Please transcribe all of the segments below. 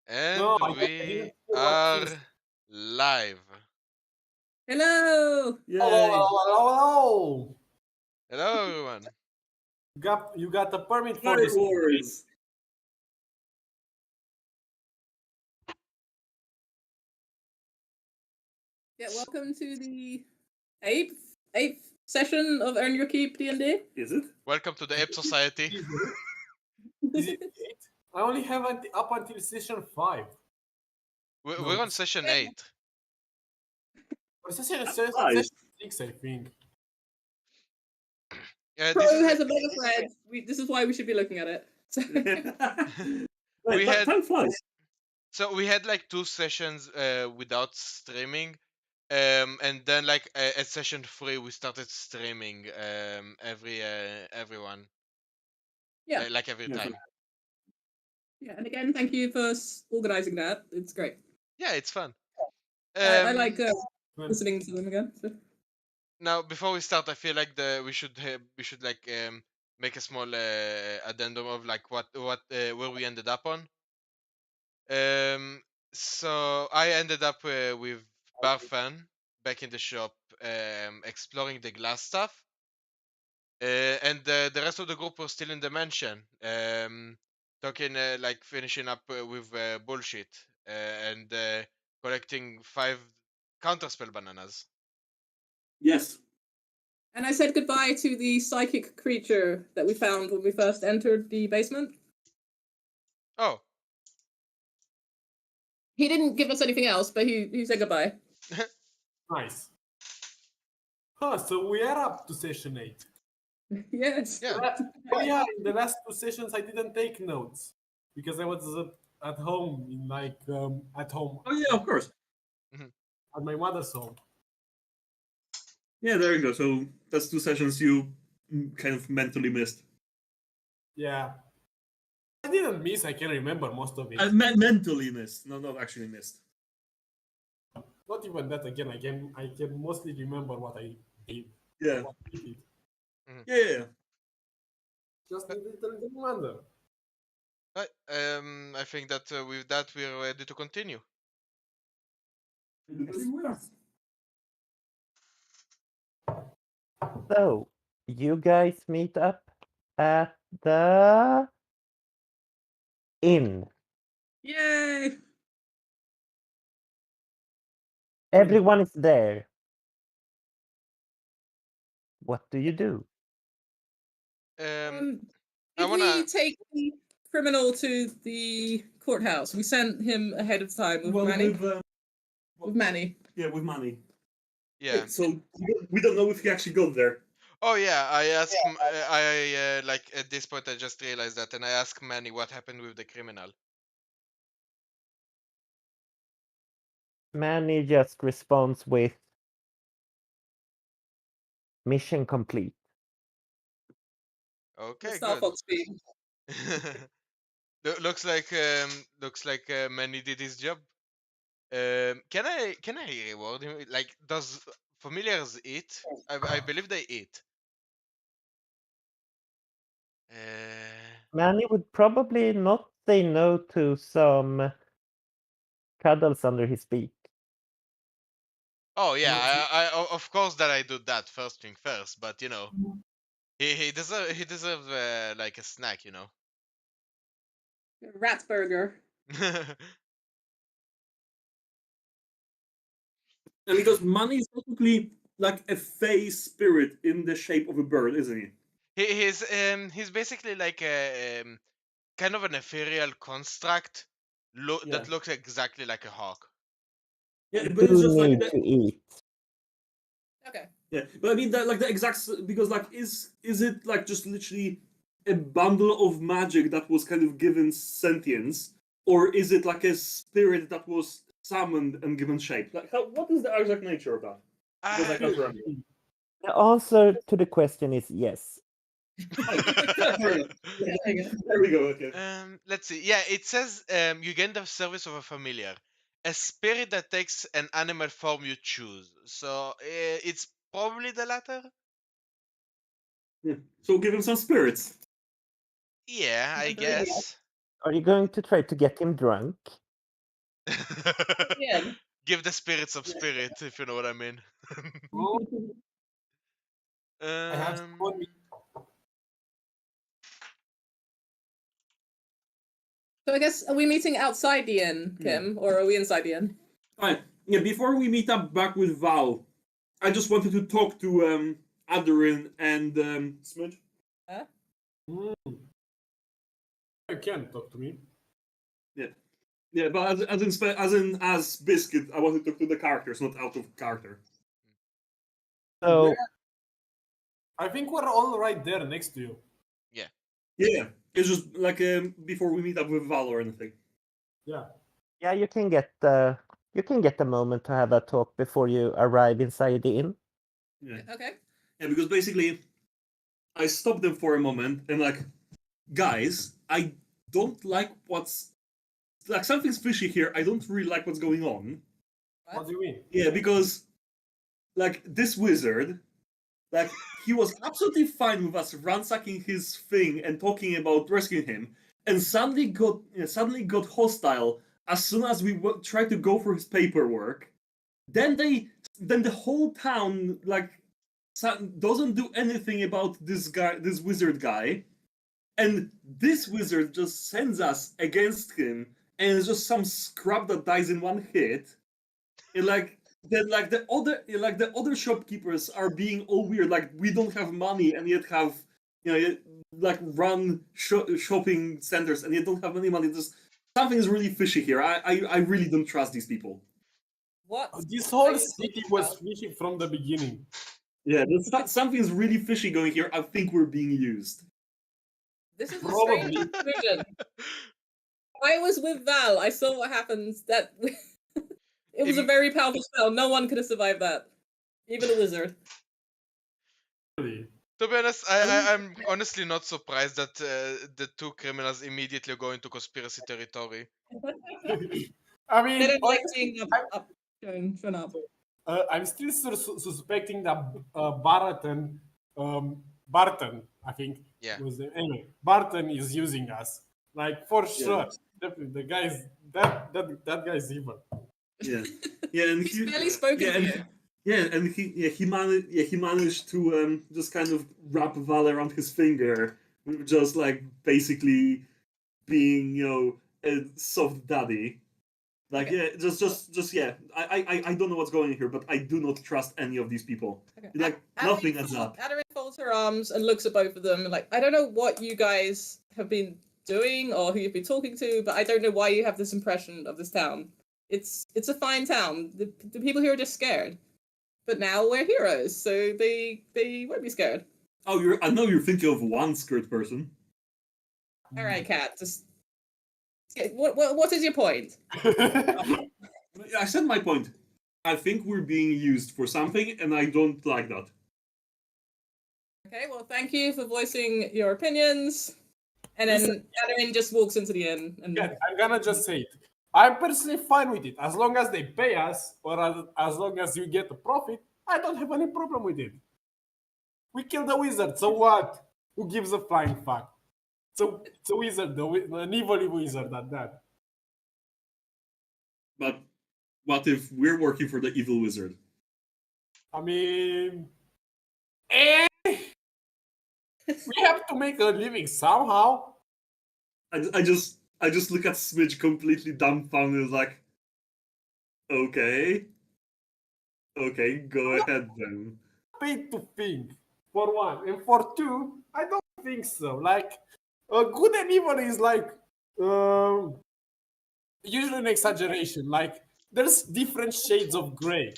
And No, I we didn't hear what are this. live. Hello! Hello, Yay! hello, hello, Hello, everyone. You got the permit for Star this. Wars. Yeah, welcome to the eighth session of Earn Your Keep D&D. Is it? Welcome to the Ape Society. Is it 8? I only have up until session 5. We're on session 8. Or session That's 6, I think. This Pro is has a better thread. This is why we should be looking at it. We had- time flies. so we had like 2 sessions without streaming. And then like at session 3 we started streaming everyone. Yeah. Like every Yeah, time. Yeah, and again, thank you for organizing that. It's great. Yeah, it's fun. I like listening to them again. So. Now, before we start, I feel like we should like make a small addendum of like what where we ended up on. So I ended up with Barfan back in the shop, exploring the glass stuff, and the rest of the group was still in the mansion, talking like finishing up with bullshit and collecting 5 counterspell bananas. Yes. And I said goodbye to the psychic creature that we found when we first entered the basement. Oh. He didn't give us anything else, but he said goodbye. Nice. Huh, so we are up to session 8. Yes. Yeah. Oh yeah, in the last 2 sessions I didn't take notes. Because I was at home, at home. Oh yeah, of course. At my mother's home. Yeah, there you go. So that's 2 sessions you kind of mentally missed. Yeah. I didn't miss, I can remember most of it. Mentally missed. No, not actually missed. Not even that again, I can mostly remember what I did. Yeah. What I did. Yeah. Just a little reminder. Right. I think that with that we're ready to continue. So, you guys meet up at the inn. Yay! Everyone is there. What do you do? I Did wanna. we take the criminal to the courthouse? We sent him ahead of time with Manny. With Manny. Yeah, with Manny. Yeah. So we don't know if he actually got there. Oh yeah, I asked. I like at this point I just realized that, and I asked Manny what happened with the criminal. Manny just responds with mission complete. Okay, Star good. Fox speed. looks like Manny did his job. Can I reward him? Like, does familiars eat? I believe they eat. Manny would probably not say no to some cuddles under his beak. Oh yeah, I of course that I do that first thing first, but you know, he deserves like a snack, you know. Rat burger. And because Manny is technically like a face spirit in the shape of a bird, isn't he? He's basically like a kind of an ethereal construct that looks exactly like a hawk. Yeah, You but it's do just like need to eat. Okay. yeah, but I mean that like the exact because like is it like just literally a bundle of magic that was kind of given sentience, or is it like a spirit that was summoned and given shape? Like what is the exact nature of that? Because I can't remember. The answer to the question is yes. Fair enough. Yeah, there you go. There we go. Okay. Let's see. Yeah, it says you gain the service of a familiar, a spirit that takes an animal form you choose. So it's probably the latter. Yeah. So give him some spirits. Yeah, I guess. Are you going to try to get him drunk? Yeah. Give the spirit some spirit, if you know what I mean. Oh, I have Um, one. So I guess, are we meeting outside the inn, Kim, or are we inside the inn? Alright, yeah, before we meet up back with Val, I just wanted to talk to Aderin and Smudge. You can talk to me. Yeah, but as Biscuit, I want to talk to the characters, not out of character. So Yeah. I think we're all right there next to you. Yeah, it's just like before we meet up with Val or anything. Yeah. yeah, you can get a moment to have a talk before you arrive inside the inn. Yeah. Okay. Yeah, because basically, I stopped them for a moment and like, guys, I don't like what's like something's fishy here. I don't really like what's going on. What do you mean? Yeah, because like this wizard, like he was absolutely fine with us ransacking his thing and talking about rescuing him, and suddenly got hostile as soon as we tried to go for his paperwork. Then the whole town like doesn't do anything about this wizard guy, and this wizard just sends us against him, and it's just some scrap that dies in one hit. And like then the other shopkeepers are being all weird, like we don't have money and yet have like run shopping centers and yet don't have any money. Just something is really fishy here. I really don't trust these people. What? This are whole you city talking was about? fishy from the beginning. Yeah, something's really fishy going here. I think we're being used. This is a Probably. strange conclusion. I was with Val. I saw what happens. That it was a very powerful spell. No one could have survived that, even a wizard. To be honest, I'm honestly not surprised that the two criminals immediately go into conspiracy territory. I They mean, don't like honestly, being shown up. I'm still suspecting that Barton, I think, Yeah. was the anyway. Barton is using us, like for sure. Definitely, the guy's that guy's evil. Yeah, yeah, and He's barely spoken to you. Yeah, and he managed to just kind of wrap Val around his finger, with just like basically being a soft daddy. Like Okay. yeah, just yeah. I don't know what's going on here, but I do not trust any of these people. Okay. Like nothing adds up. Aderin folds her arms and looks at both of them and like, I don't know what you guys have been doing or who you've been talking to, but I don't know why you have this impression of this town. It's a fine town. The people here are just scared. But now we're heroes, so they won't be scared. Oh, I know you're thinking of one scared person. All right, Kat, just what is your point? I said my point. I think we're being used for something, and I don't like that. Okay, well, thank you for voicing your opinions. And then Aderin just walks into the inn. And Yeah, I'm gonna just say it. I'm personally fine with it. As long as they pay us, or as long as you get a profit, I don't have any problem with it. We killed the wizard, so what? Who gives a flying fuck? So it's a wizard, an evil wizard at that. But what if we're working for the evil wizard? I mean, we have to make a living somehow. I just look at Smidge completely dumbfounded, like, okay, go ahead then. Paid to think, for one, and for two, I don't think so. Like, good and evil is like usually an exaggeration. Like, there's different shades of gray.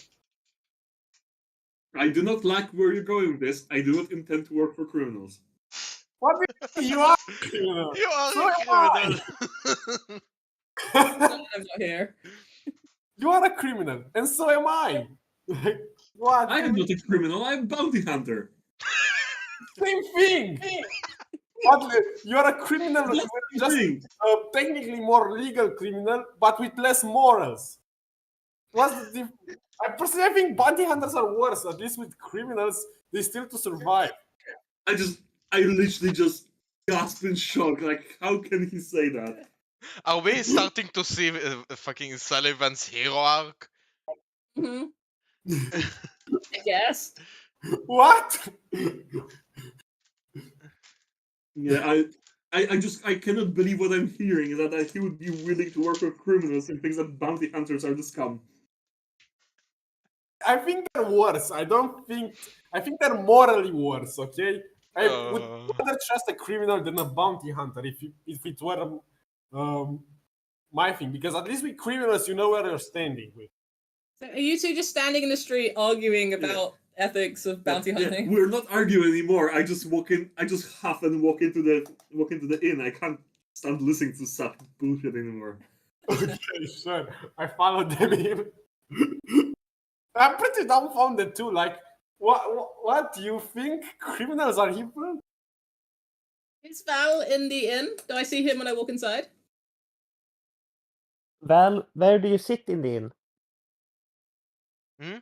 I do not like where you're going with this. I do not intend to work for criminals. What you are? Criminal. You are So a am I. criminal. I'm not here. You are a criminal, and so am I. Like, what? I am not a criminal. I'm a bounty hunter. Same thing. But you are a criminal, just technically more legal criminal, but with less morals. What's the difference? I personally think bounty hunters are worse. At least with criminals, they still to survive. I literally just gasp in shock. Like, how can he say that? Are we starting to see fucking Sullivan's hero arc? Hmm. I guess. What? Yeah, I cannot believe what I'm hearing is that he would be willing to work with criminals and thinks that bounty hunters are the scum. I think they're worse. I think they're morally worse. Okay, I would Uh, rather trust a criminal than a bounty hunter if it were my thing, because at least with criminals you know where you're standing with. So are you two just standing in the street arguing about ethics of bounty Yeah, hunting? we're not arguing anymore. I just huff and walk into the inn. I can't stand listening to such bullshit anymore. Okay, sure. I followed them in. I'm pretty dumbfounded too. Like, what do you think criminals are evil? Is Val in the inn? Do I see him when I walk inside? Val, where do you sit in the inn? Hmm?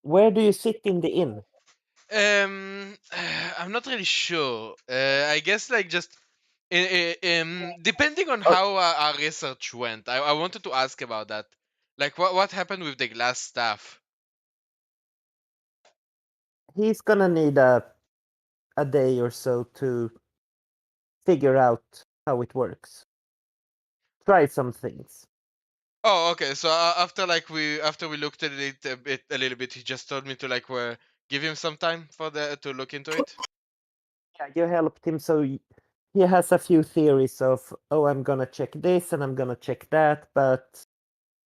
Where do you sit in the inn? I'm not really sure. I guess like just depending on Oh. how our research went, I wanted to ask about that. Like, what happened with the glass staff? He's gonna need a day or so to figure out how it works. Try some things. Oh, okay. So after we looked at it a little bit, he just told me to like give him some time for to look into it. Yeah, you helped him, so he has a few theories of, oh, I'm gonna check this and I'm gonna check that, but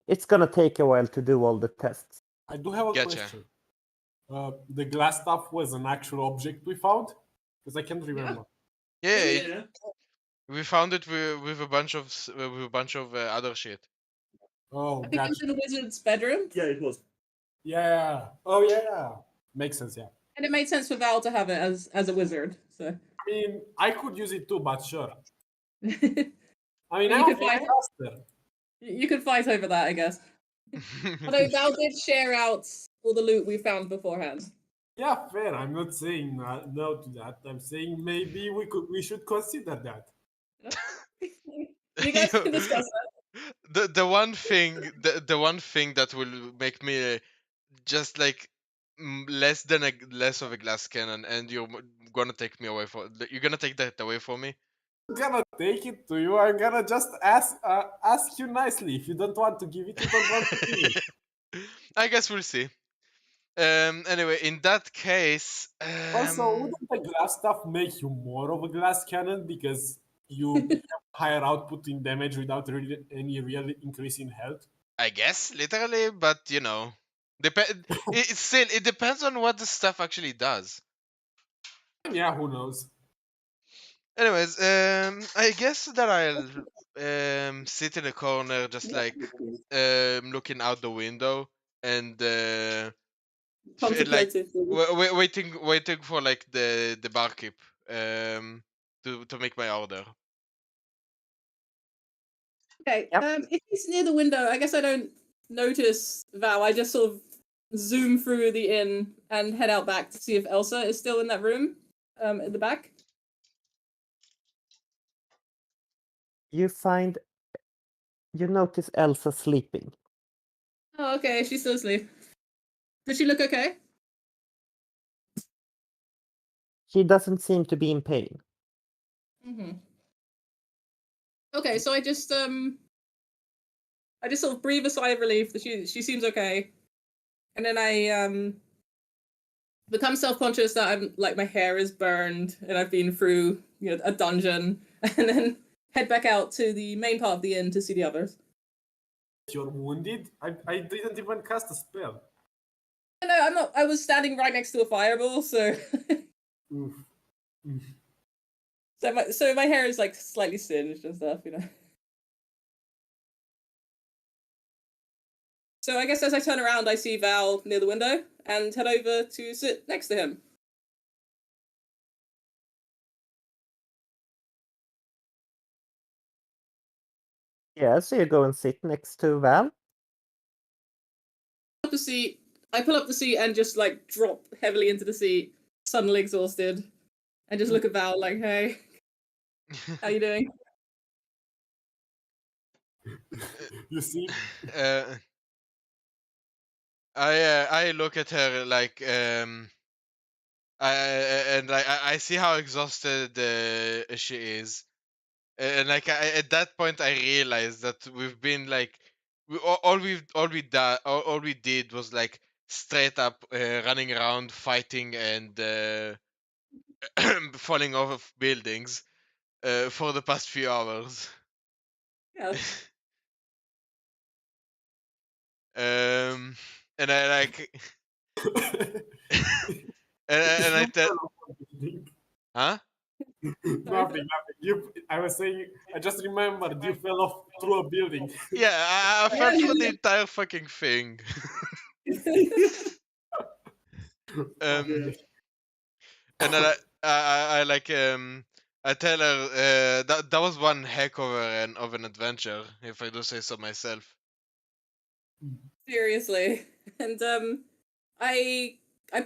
it's gonna take a while to do all the tests. I do have a Gotcha. question. The glass stuff was an actual object we found? Because I can't remember. Yeah, we found it with a bunch of other shit. Oh, I think it was gotcha. in the wizard's bedroom. Yeah, it was. Yeah. Oh, yeah. Makes sense, yeah. And it made sense for Val to have it as a wizard. So I mean, I could use it too, but sure. you I mean, You I don't could think I fight- trust her. could fight over that, I guess. Although Val did share out all the loot we found beforehand. Yeah, fair. I'm not saying no to that. I'm saying maybe we should consider that. You guys can discuss that. The one thing that will make me just like less of a glass cannon, and you're gonna take me away you're gonna take that away from me. I'm gonna take it to you. I'm gonna just ask you nicely. If you don't want to give it, you don't want to give it. I guess we'll see. Anyway, in that case, Also, wouldn't the glass stuff make you more of a glass cannon because you have higher output in damage without really any real increase in health? I guess literally, but you know, it depends on what the stuff actually does. Yeah, who knows? Anyways, I guess that I'll sit in a corner, just like looking out the window and Contemplative. waiting for like the barkeep to make my order. Okay. Yep. If he's near the window, I guess I don't notice Val. I just sort of zoom through the inn and head out back to see if Elsa is still in that room, in the back. You notice Elsa sleeping. Oh, okay. She's still asleep. Does she look okay? She doesn't seem to be in pain. Mm-hmm. Okay, so I just sort of breathe a sigh of relief that she seems okay, and then I become self-conscious that I'm like my hair is burned and I've been through a dungeon, and then head back out to the main part of the inn to see the others. You're wounded? I didn't even cast a spell. No, I'm not. I was standing right next to a fireball, so Oof. so my hair is like slightly singed and stuff, So I guess as I turn around, I see Val near the window and head over to sit next to him. Yeah, so you go and sit next to Val. I pull up the seat and just like drop heavily into the seat, suddenly exhausted, and just look at Val like, "Hey, how you doing?" You see? I look at her like I see how exhausted she is, and like at that point I realized that we've been like all we did was like straight up running around fighting and falling off of buildings for the past few hours. Yeah. And I like and I tell, huh? Nothing. I was saying. I just remembered you fell off through a building. Yeah, I fell Yeah. for the entire fucking thing. Okay. And I like I tell her that was one heck of an adventure, if I do say so myself. Seriously. And I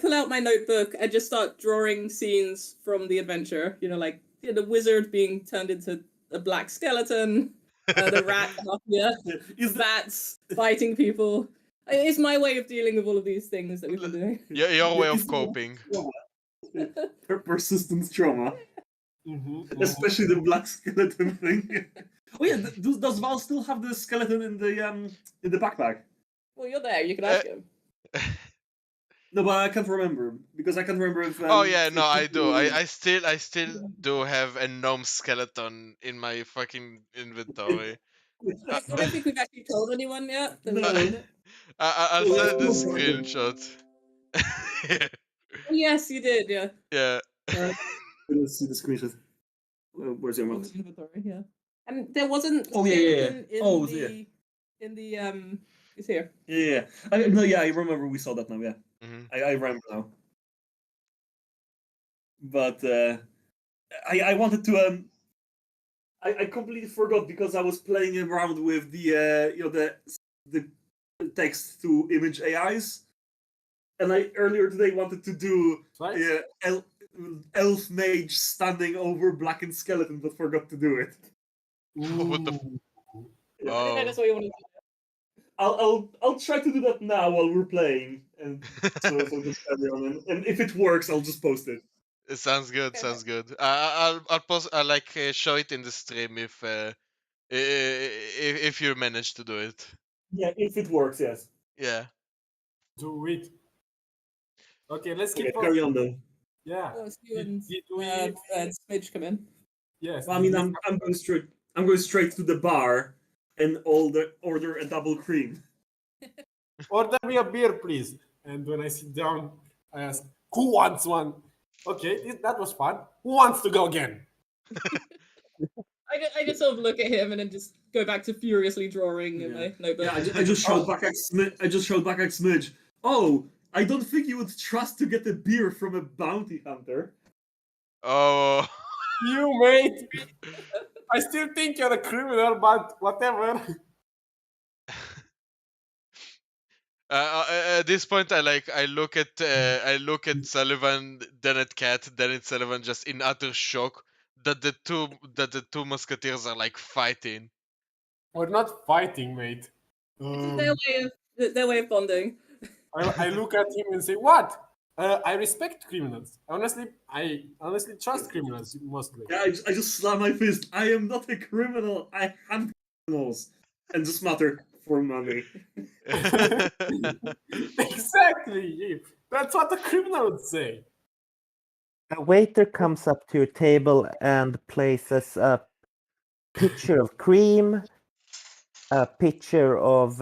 pull out my notebook and just start drawing scenes from the adventure. You know, like the wizard being turned into a black skeleton, the rat mafia, Is that bats fighting people. It's my way of dealing with all of these things that we've been doing. Your way is of coping. persistent trauma, Mhm. especially the black skeleton thing? Oh yeah, does Val still have the skeleton in the backpack? Well, you're there. You can ask him. No, but I can't remember because I can't remember if. Oh yeah, no, I do. if- I still do have a gnome skeleton in my fucking inventory. I don't think we've actually told anyone yet that we've No. made it. I'll Oh, send the it's no problem. screenshot. Oh, yes, you did. Yeah. Yeah. Let's see the screenshot. Where's your In mouse? the inventory, yeah. And there wasn't. Oh, yeah, yeah, yeah. skeleton In Oh, the, yeah. In the. It's here. Yeah. No, yeah, I remember we saw that now. Yeah, Mhm. I remember now. But I wanted to I completely forgot because I was playing around with the the text to image AIs, and I earlier today wanted to do Right? elf mage standing over blackened skeleton, but forgot to do it. What the? Ooh. I didn't know Oh. that's what you wanted to do. I'll try to do that now while we're playing, and so just carry on. And if it works, I'll just post it. It sounds good. Okay. Sounds good. I'll post. I'll like show it in the stream if you manage to do it. Yeah, if it works, yes. Yeah. Do it. Okay, let's Okay, keep carry on. on then. Yeah. Oh, it's you and Did we? Smidge come in. Yes. Well, I mean, I'm going straight. I'm going straight to the bar and order a double cream. Order me a beer, please. And when I sit down, I ask, "Who wants one?" Okay, that was fun. Who wants to go again? I just sort of look at him and then just go back to furiously drawing in my notebook. Yeah, I just showed back at Smidge. Oh, I don't think you would trust to get a beer from a bounty hunter. Oh. You, mate. I still think you're a criminal, but whatever. At this point, I look at Sullivan, then at Cat, then at Sullivan, just in utter shock that the two musketeers are like fighting. We're not fighting, mate. It's their way of bonding. I look at him and say, "What? I respect criminals. I honestly trust criminals mostly." Yeah, I just slam my fist. I am not a criminal. I hunt criminals and just matter for money. Exactly. That's what the criminal would say. A waiter comes up to your table and places a pitcher of cream, a pitcher of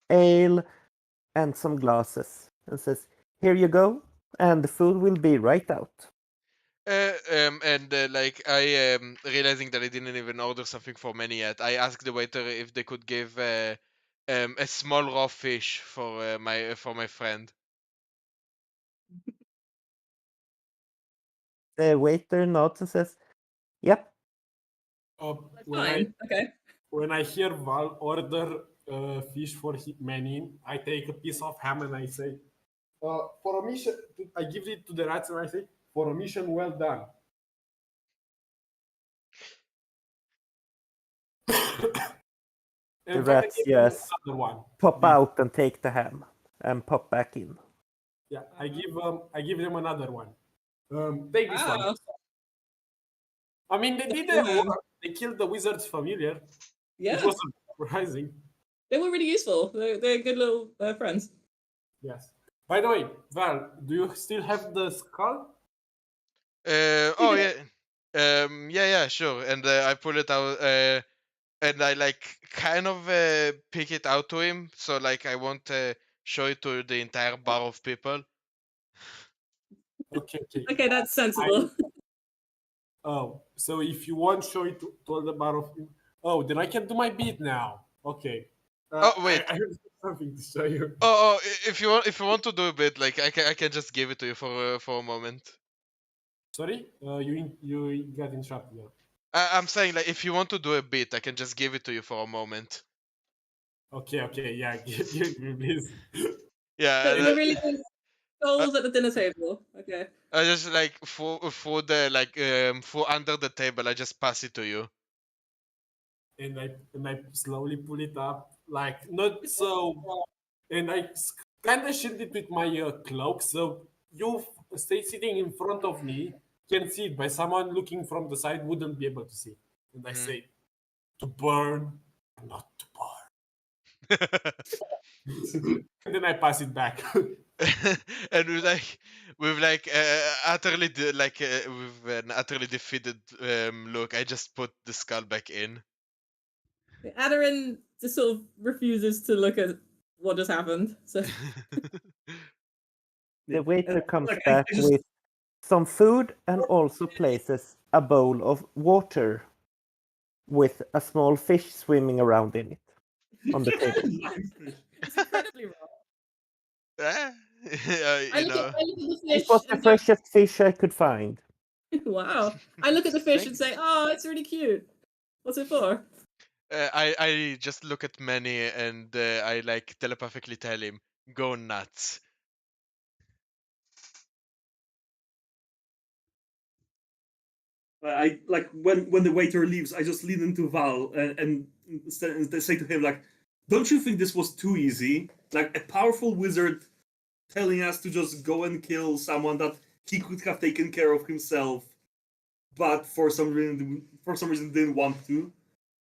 ale, and some glasses, and says, "Here you go, and the food will be right out." Like I realizing that I didn't even order something for many yet, I asked the waiter if they could give a small raw fish for my friend. The waiter nods and says, "Yep." Fine. Okay. When I hear Val order fish for Menin, I take a piece of ham and I say, "For a mission," I give it to the rats and I say, "For a mission well done." The In fact, rats I give them just another one. pop out and take the ham and pop back in. Yeah, I give them another one. Take this one. Wow. I mean, they did Cool, their man. work. They killed the wizard's familiar, Yeah, which wasn't surprising. they were really useful. They're good little friends. Yes. By the way, Val, do you still have the skull? Oh yeah. Yeah, sure. And I pull it out, and I like kind of pick it out to him, so like I won't show it to the entire bar of people. Okay. Okay, that's sensible. Oh, so if you want, show it to all the bar of. Oh, then I can do my beat now. Okay. Oh, wait. I have something to show you. If you want to do a bit, like I can just give it to you for a moment. Sorry, you got interrupted. Yeah. I'm saying like if you want to do a bit, I can just give it to you for a moment. Okay, yeah, give me this. Yeah, The really good goals at the dinner table. Okay. I just like for the like for under the table. I just pass it to you. And I slowly pull it up, like not so, and I kind of shield it with my cloak, so you stay sitting in front of me can see it, but someone looking from the side wouldn't be able to see. And I say, to burn, not to burn. And then I pass it back. And with like utterly with an utterly defeated look, I just put the skull back in. Adarin just sort of refuses to look at what just happened. So The waiter comes like, back with some food and also places a bowl of water with a small fish swimming around in it on the table. it's incredibly raw. I You look know. at the fish. It was the and freshest fish I could find. wow. I look at the fish and say, "Oh, it's really cute. What's it for?" I just look at Manny and I like telepathically tell him, "Go nuts." I like when the waiter leaves, I just lean into Val and say to him like, "Don't you think this was too easy? Like a powerful wizard telling us to just go and kill someone that he could have taken care of himself, but for some reason didn't want to,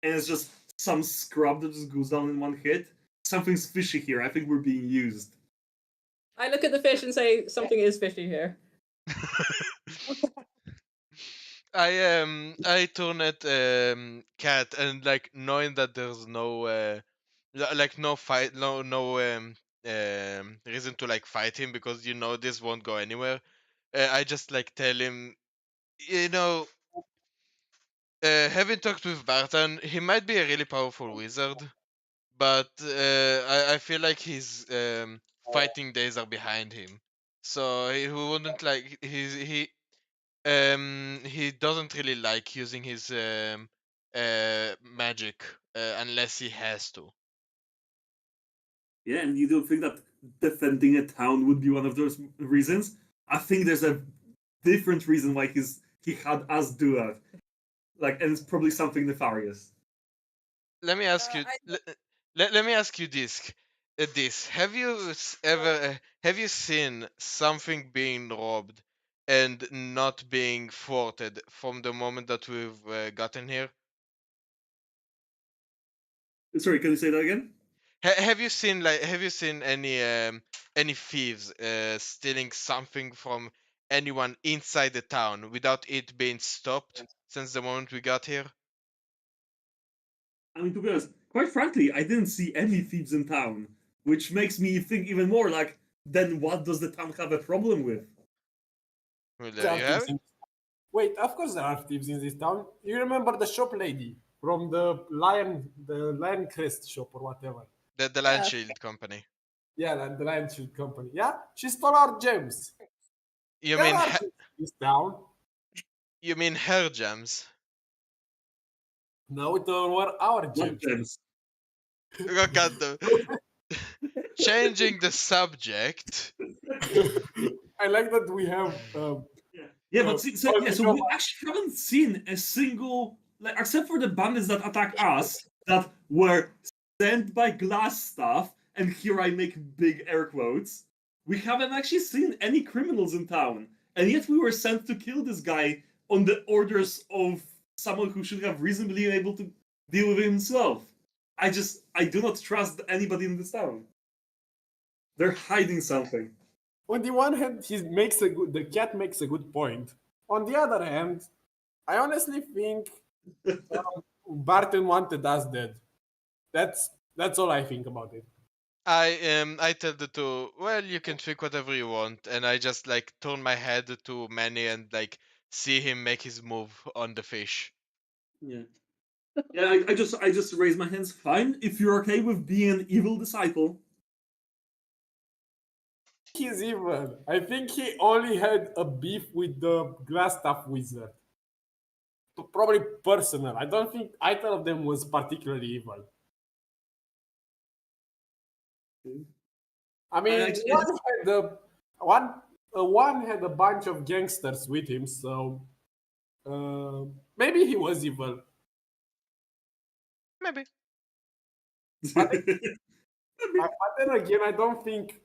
and it's just some scrub that just goes down in one hit. Something's fishy here. I think we're being used." I look at the fish and say, "Something is fishy here." I turn at Cat and like knowing that there's no like no fight no reason to like fight him because you know this won't go anywhere. I just like tell him, you know, having talked with Barton, he might be a really powerful wizard, but I feel like his fighting days are behind him. So he wouldn't like he doesn't really like using his magic unless he has to. Yeah, and you don't think that defending a town would be one of those reasons? I think there's a different reason why he had us do that. Like, and it's probably something nefarious. Let me ask you. Let me ask you this: Have you ever have you seen something being robbed and not being thwarted from the moment that we've gotten here? Sorry, can you say that again? Have you seen any thieves stealing something from anyone inside the town without it being stopped since the moment we got here? I mean, to be honest, quite frankly, I didn't see any thieves in town, which makes me think even more like, then what does the town have a problem with? Well, There there are you have thieves it. in- Wait, of course there are thieves in this town. You remember the shop lady from the Lion Crest shop or whatever? The Land Shield Company. Yeah, the Lion Shield Company. Yeah, she stole our gems. You There mean are thieves in this town. you mean her gems? No, those were our What gems. gems? Oh, God, changing the subject. I like that we have. Yeah, but see, so well, we actually haven't seen a single, like, except for the bandits that attack us, that were sent by glass staff, and here I make big air quotes. We haven't actually seen any criminals in town, and yet we were sent to kill this guy on the orders of someone who should have reasonably been able to deal with it himself. I do not trust anybody in this town. They're hiding something. On the one hand, the cat makes a good point. On the other hand, I honestly think Barton wanted us dead. That's all I think about it. I tell the two, well, you can think whatever you want, and I just like turn my head to Manny and like see him make his move on the fish. Yeah. Yeah, I just raise my hands. Fine, if you're okay with being an evil disciple. He's evil. I think he only had a beef with the glass staff wizard. Probably personal. I don't think either of them was particularly evil. I mean, one had a bunch of gangsters with him, so maybe he was evil. Maybe. But then again, I don't think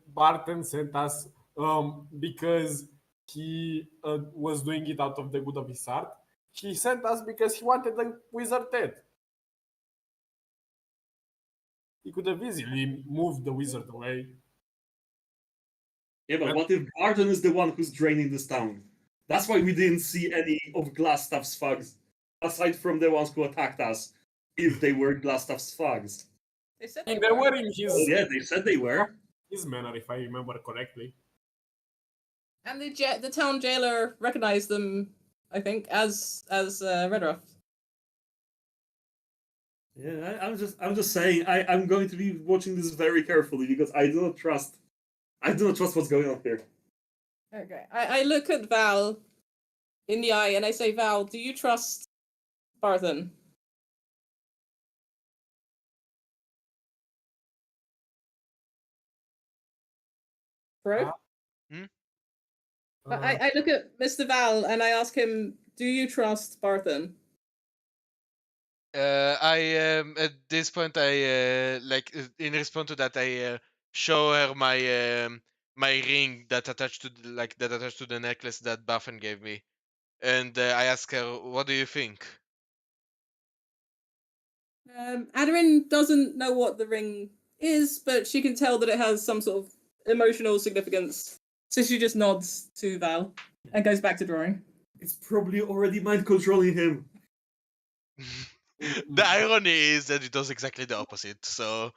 Barton sent us because he was doing it out of the good of his heart. He sent us because he wanted the wizard dead. He could have easily moved the wizard away. Yeah, but what if Barton is the one who's draining this town? That's why we didn't see any of Glassstaff's thugs, aside from the ones who attacked us, if they were Glassstaff's thugs. They said And they were in Yeah, they said they were. his manner, if I remember correctly. And the town jailer recognized them, I think, as Redruff. Yeah, I'm just saying I'm going to be watching this very carefully because I do not trust what's going on here. Okay. I look at Val in the eye and I say, Val, do you trust Barton? Bro? I look at Mr. Val and I ask him, do you trust Barton? At this point I in response to that I show her my ring that attached to the necklace that Buffen gave me, and I ask her, what do you think? Aderin doesn't know what the ring is, but she can tell that it has some sort of emotional significance. So she just nods to Val and goes back to drawing. It's probably already mind controlling him. The irony is that it does exactly the opposite. So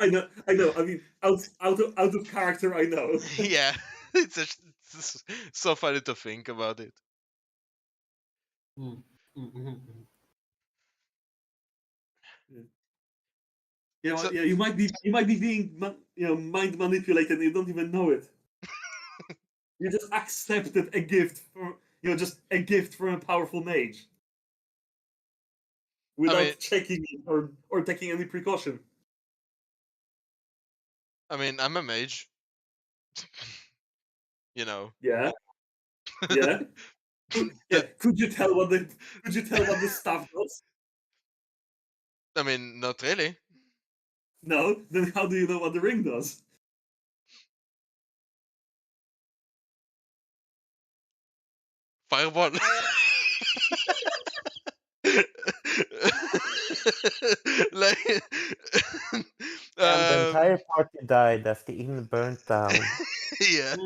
I know. I mean, out of character, I know. yeah, it's so funny to think about it. Yeah, So- yeah. You might be being mind manipulated. And you don't even know it. You just accepted a gift from just a gift from a powerful mage without checking it or taking any precaution. I mean, I'm a mage. You know. Yeah. Yeah. Yeah. Could you tell what the staff does? I mean, not really. No. Then how do you know what the ring does? Fireball. Like, And the entire party died as the inn burnt down. yeah.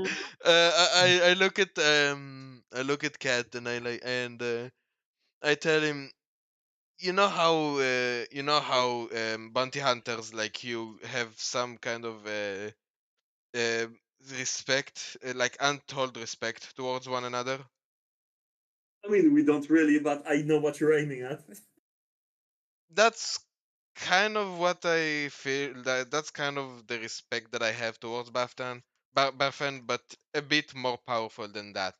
I look at Kat and I tell him, you know how bounty hunters like you have some kind of respect, like untold respect towards one another. I mean, we don't really, but I know what you're aiming at. That's kind of what I feel. That's kind of the respect that I have towards Baftan, but a bit more powerful than that.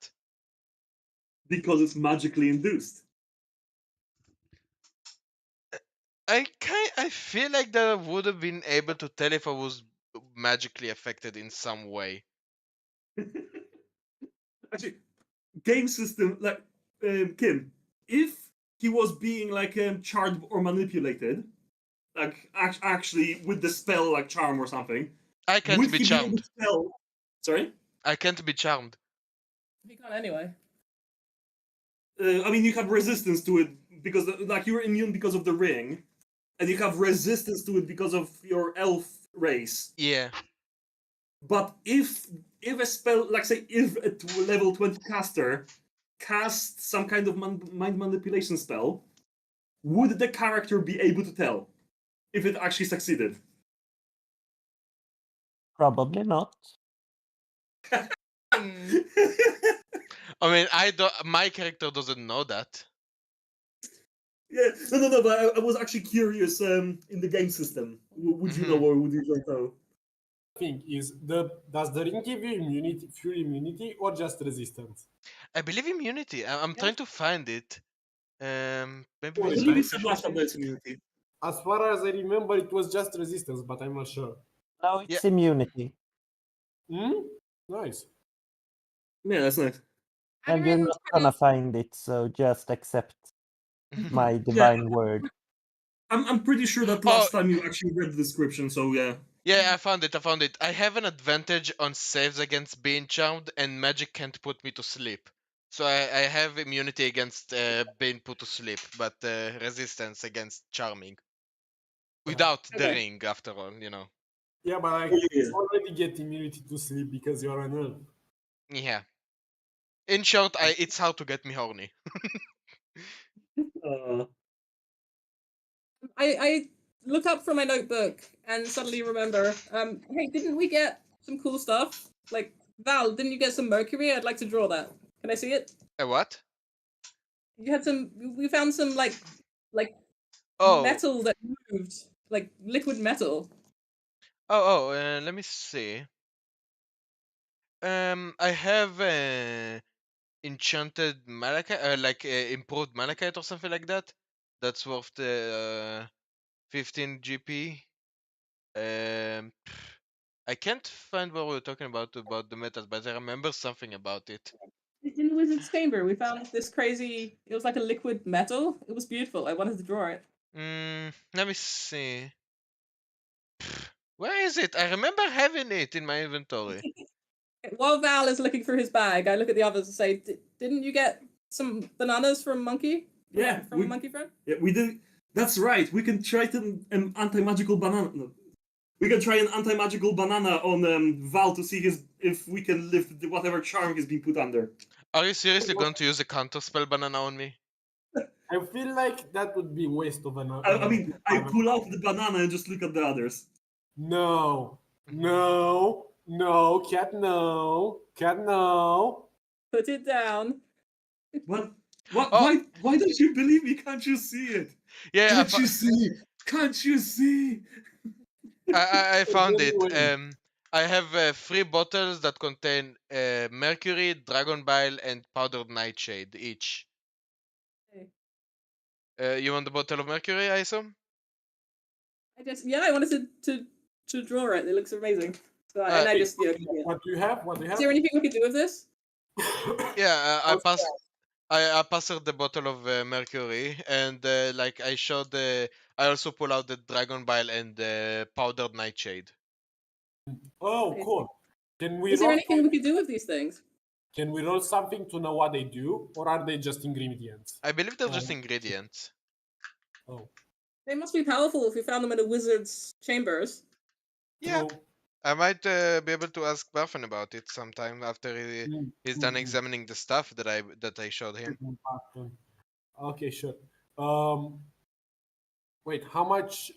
Because it's magically induced. I feel like that I would have been able to tell if I was magically affected in some way. Actually, game system like Kim, if he was being like charged or manipulated, like actually with the spell like charm or something, I can't would be he be able charmed. to tell? Sorry. I can't be charmed. He can't anyway. I mean, you have resistance to it because like you're immune because of the ring, and you have resistance to it because of your elf race. Yeah. But if a spell, like say, if a level 20 caster casts some kind of mind manipulation spell, would the character be able to tell if it actually succeeded? Probably not. Mm, I mean, I don't. My character doesn't know that. Yeah, no, but I was actually curious in the game system. Would you know or would you not know? Thing is, does the ring give you immunity, full immunity, or just resistance? I believe immunity. I'm trying to find it. Maybe I I with believe spell it's said last time that it's immunity. As far as I remember, it was just resistance, but I'm not sure. No, it's immunity. Hmm? Nice. Yeah, that's nice. And you're not gonna find it, so just accept my divine word. I'm pretty sure that last time you actually read the description, so yeah. Yeah, I found it. I have an advantage on saves against being charmed, and magic can't put me to sleep. So I have immunity against being put to sleep, but resistance against charming. Without the Okay. ring, after all, you know. Yeah, but I Yeah. already get immunity to sleep because you're an elf. Yeah. In short, it's how to get me horny. I look up from my notebook and suddenly remember, hey, didn't we get some cool stuff? Like, Val, didn't you get some mercury? I'd like to draw that. Can I see it? A what? You had some. We found some like Oh, metal that moved, like liquid metal. let me see. I have enchanted malachite, like improved malachite or something like that. That's worth the 15 GP. I can't find what we were talking about the metals, but I remember something about it. In the wizard's chamber, we found this crazy. It was like a liquid metal. It was beautiful. I wanted to draw it. Let me see. Where is it? I remember having it in my inventory. While Val is looking for his bag, I look at the others and say, "Didn't you get some bananas from Monkey? Yeah, from Monkey Friend." Yeah, we did. That's right. We can try an anti-magical banana. No. We can try an anti-magical banana on Val to see if we can lift whatever charm he's been put under. Are you seriously going to use a counter spell banana on me? I feel like that would be waste of an. I mean, I pull out the banana and just look at the others. No, cat, no. Put it down. What? Oh. Why don't you believe me? Can't you see it? Yeah, Can't you see? Can't you see? I found it. Anyway. I have 3 bottles that contain mercury, dragon bile, and powdered nightshade each. You want the bottle of mercury, I assume? I wanted to draw it. It looks amazing. So, and I just What do you have? Is there anything we could do with this? Yeah, I passed the bottle of mercury, and like I showed I also pull out the dragon bile and the powdered nightshade. Oh, cool. Can we Is there roll? anything we could do with these things? Can we roll something to know what they do, or are they just ingredients? I believe they're just ingredients. Oh, They must be powerful if we found them in a wizard's chambers. Yeah, true. I might be able to ask Barfen about it sometime after he's done examining the stuff that I showed him. Okay, sure. Wait, how much?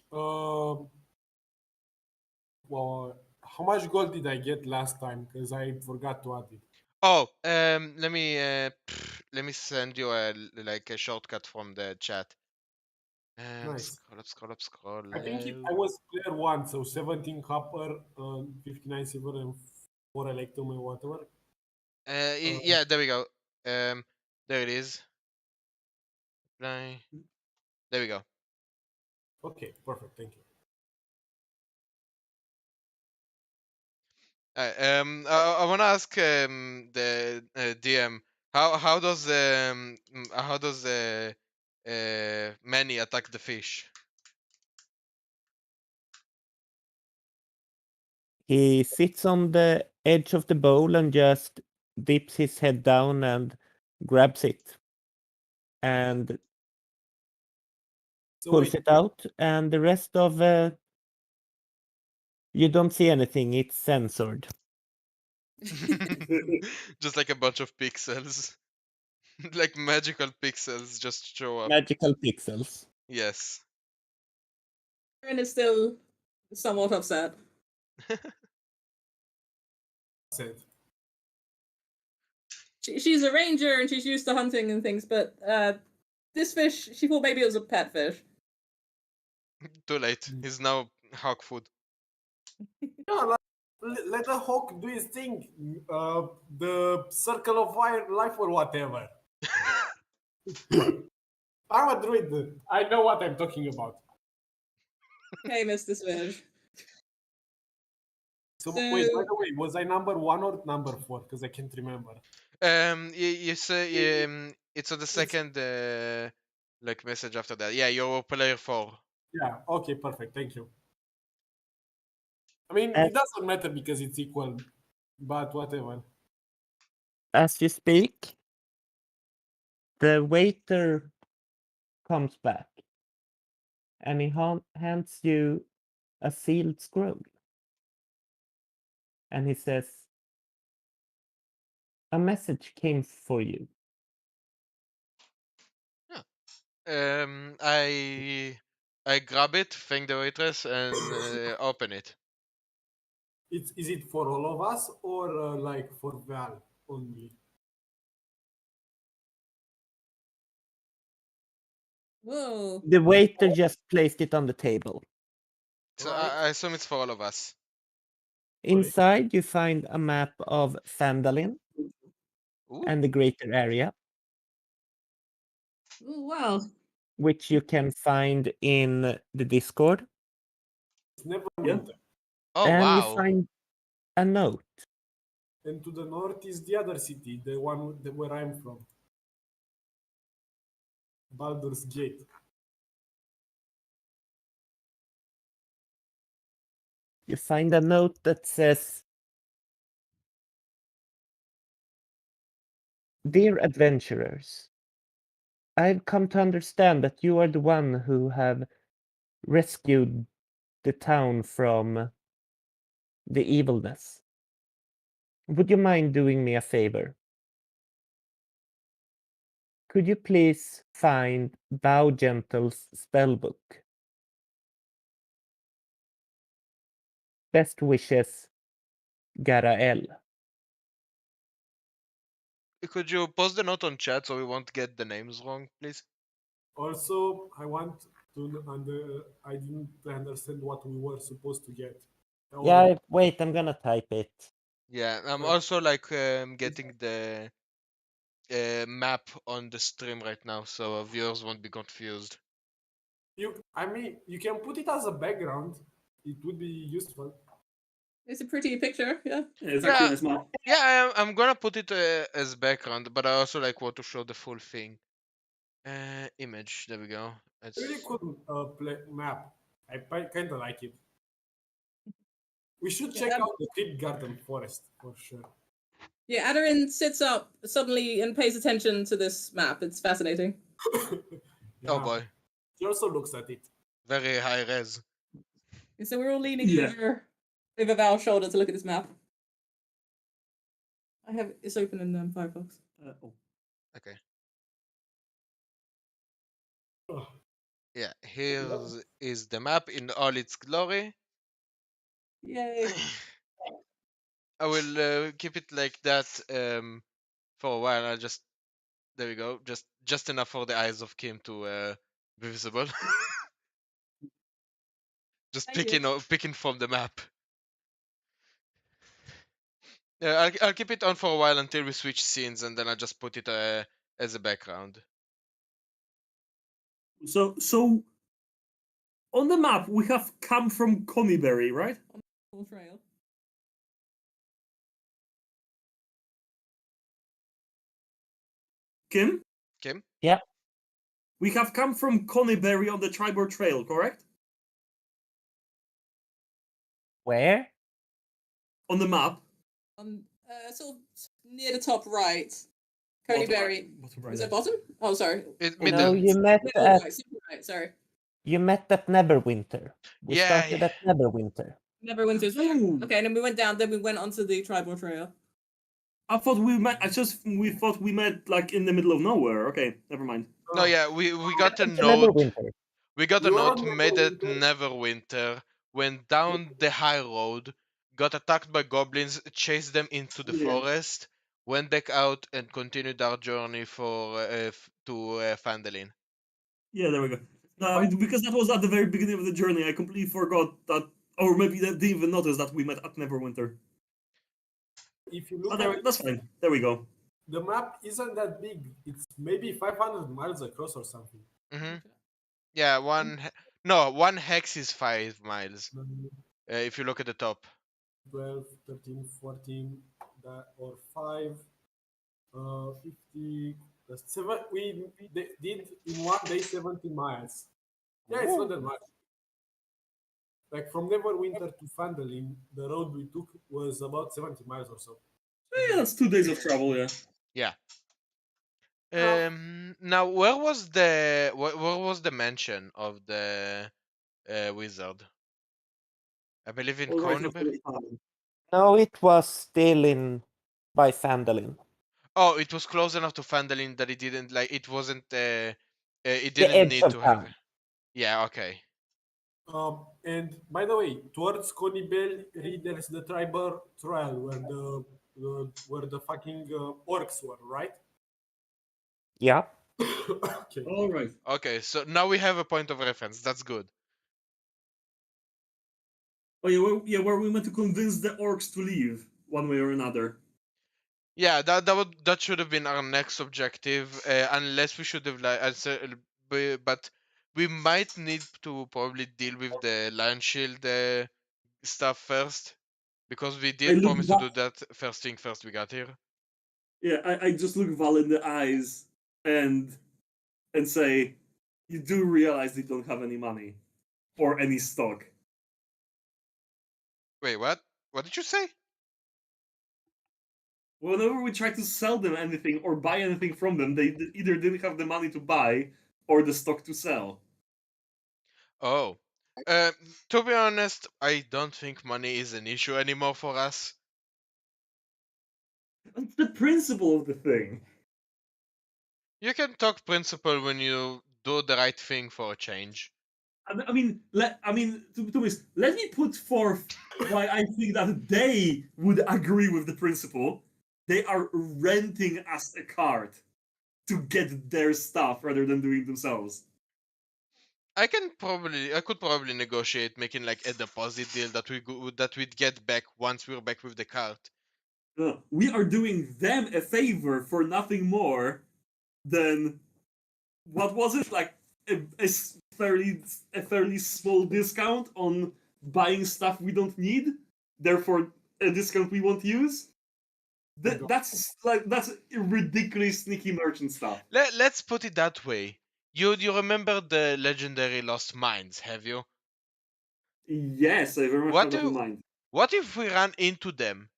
Well, how much gold did I get last time? Because I forgot to add it. Oh, let me send you a shortcut from the chat. Nice. Scroll up. I think I was player 1, so 17 copper, 59 silver, and 4 electrum and whatever. Yeah, there we go. There it is. There we go. Okay, perfect. Thank you. I want to ask the DM how does Manny attack the fish? He sits on the edge of the bowl and just dips his head down and grabs it and So pulls wait, it out. And the rest of you don't see anything. It's censored. Just like a bunch of pixels. Like magical pixels just show up. Magical pixels. Yes. Aaron is still somewhat upset. said. She's a ranger and she's used to hunting and things, but this fish, she thought maybe it was a pet fish. Too late. He's now hawk food. Yeah, let the hawk do his thing. The circle of life or whatever. I'm a druid. I know what I'm talking about. Okay, Mr. Swish. So, So- wait, by the way, was I number 1 or number 4? Because I can't remember. You say it's on the second like message after that. Yeah, you're player 4. Yeah, okay, perfect. Thank you. I mean, Uh, it doesn't matter because it's equal, but whatever. As you speak, the waiter comes back and he hands you a sealed scroll. And he says, "A message came for you." I grab it, thank the waitress, and open it. Is it for all of us or like for Val only? Whoa. The waiter just placed it on the table. So Right. I assume it's for all of us. Inside, you find a map of Fandalin Ooh. and the greater area, Oh, wow. which you can find in the Discord. It's never Yeah. winter. Oh And you wow. find a note. And to the north is the other city, the one where I'm from. Baldur's Gate. You find a note that says, "Dear adventurers, I've come to understand that you are the one who have rescued the town from the evilness. Would you mind doing me a favor? Could you please find Bow Gentle's spellbook? Best wishes, Garael." Could you post the note on chat so we won't get the names wrong, please? Also, I want to I didn't understand what we were supposed to get. Or- Yeah, wait, I'm gonna type it. Yeah, I'm Right. also like getting the map on the stream right now, so viewers won't be confused. I mean, you can put it as a background. It would be useful. It's a pretty picture, yeah. Yeah, it's actually Yeah. a nice map. Yeah, I'm gonna put it as background, but I also like want to show the full thing. Image. There we go. It's Really cool map. I kind of like it. We should Yeah, check that- out the Crypt Garden Forest for sure. Yeah, Adarin sits up suddenly and pays attention to this map. It's fascinating. Yeah. oh boy, He also looks at it. very high res. And so we're all leaning Yeah. over Val's shoulder to look at this map. It's open in Firefox. Oh. Okay. Ugh. Yeah, here is the map in all its glory. Yay. I will keep it like that for a while. I'll just there we go. Just enough for the eyes of Kim to be visible. just Thank you. picking from the map. Yeah, I'll keep it on for a while until we switch scenes, and then I'll just put it as a background. So on the map we have come from Conyberry, right? Full trail. Kim? Kim? Yeah. We have come from Conyberry on the Tribor Trail, correct? Where? On the map. Sort of near the top right. Cody Berry. Bottom right. Is it bottom? Oh, sorry. It, No, middle. you met Middle at right, super right, sorry. Neverwinter. We Yeah, started yeah. at Neverwinter. Neverwinter's. Oh, Okay, and then we went down. Then we went onto the tribal trail. I thought we met. We thought we met like in the middle of nowhere. Okay, never mind. No, yeah, we got a To note. Neverwinter. We got a We were note, on made it Neverwinter. Neverwinter, went down the high road, got attacked by goblins, chased them into the Yeah. forest, went back out, and continued our journey to Phandalin. Yeah, there we go. Because that was at the very beginning of the journey, I completely forgot that, or maybe I didn't even notice that we met at Neverwinter. If you look Oh, at that's fine. There we go. the map, isn't that big. It's maybe 500 miles across or something. Hmm. Yeah, one hex is 5 miles. If you look at the top. 12, 13, 14, or 5, 50. We did in one day 70 miles. Yeah, it's not that much. Like from Neverwinter to Phandalin, the road we took was about 70 miles or so. Yeah, that's 2 days of travel. Yeah. Yeah. Oh. Now, where was the mention of the wizard? I believe in Well, right now, Kronenberg. No, it was still in by Phandalin. Oh, it was close enough to Phandalin that it didn't like it wasn't it The didn't edge need of to have. town. Yeah, okay. And by the way, towards Conibel, there's the tribal trial where the fucking orcs were, right? Yeah. Okay. All right. Okay, so now we have a point of reference. That's good. Oh yeah, where we meant to convince the orcs to leave one way or another. Yeah, that should have been our next objective. Unless we should have but we might need to probably deal with the Lion Shield stuff first, because we did look promise to do that first thing first we got here. Yeah, I just look Val in the eyes and say, you do realize they don't have any money or any stock. Wait, what? What did you say? Whenever we try to sell them anything or buy anything from them, they either didn't have the money to buy or the stock to sell. Oh. To be honest, I don't think money is an issue anymore for us. That's the principle of the thing. You can talk principle when you do the right thing for a change. I mean, to be honest, let me put forth why I think that they would agree with the principle. They are renting us a cart to get their stuff rather than doing it themselves. I could probably negotiate making like a deposit deal that we'd get back once we're back with the cart. We are doing them a favor for nothing more than what was it, like a fairly small discount on buying stuff we don't need, therefore a discount we won't use. That's a ridiculous sneaky merchant stuff. Let's put it that way. You remember the legendary Lost Mines, have you? Yes, I very much have that in mind. What if we run into them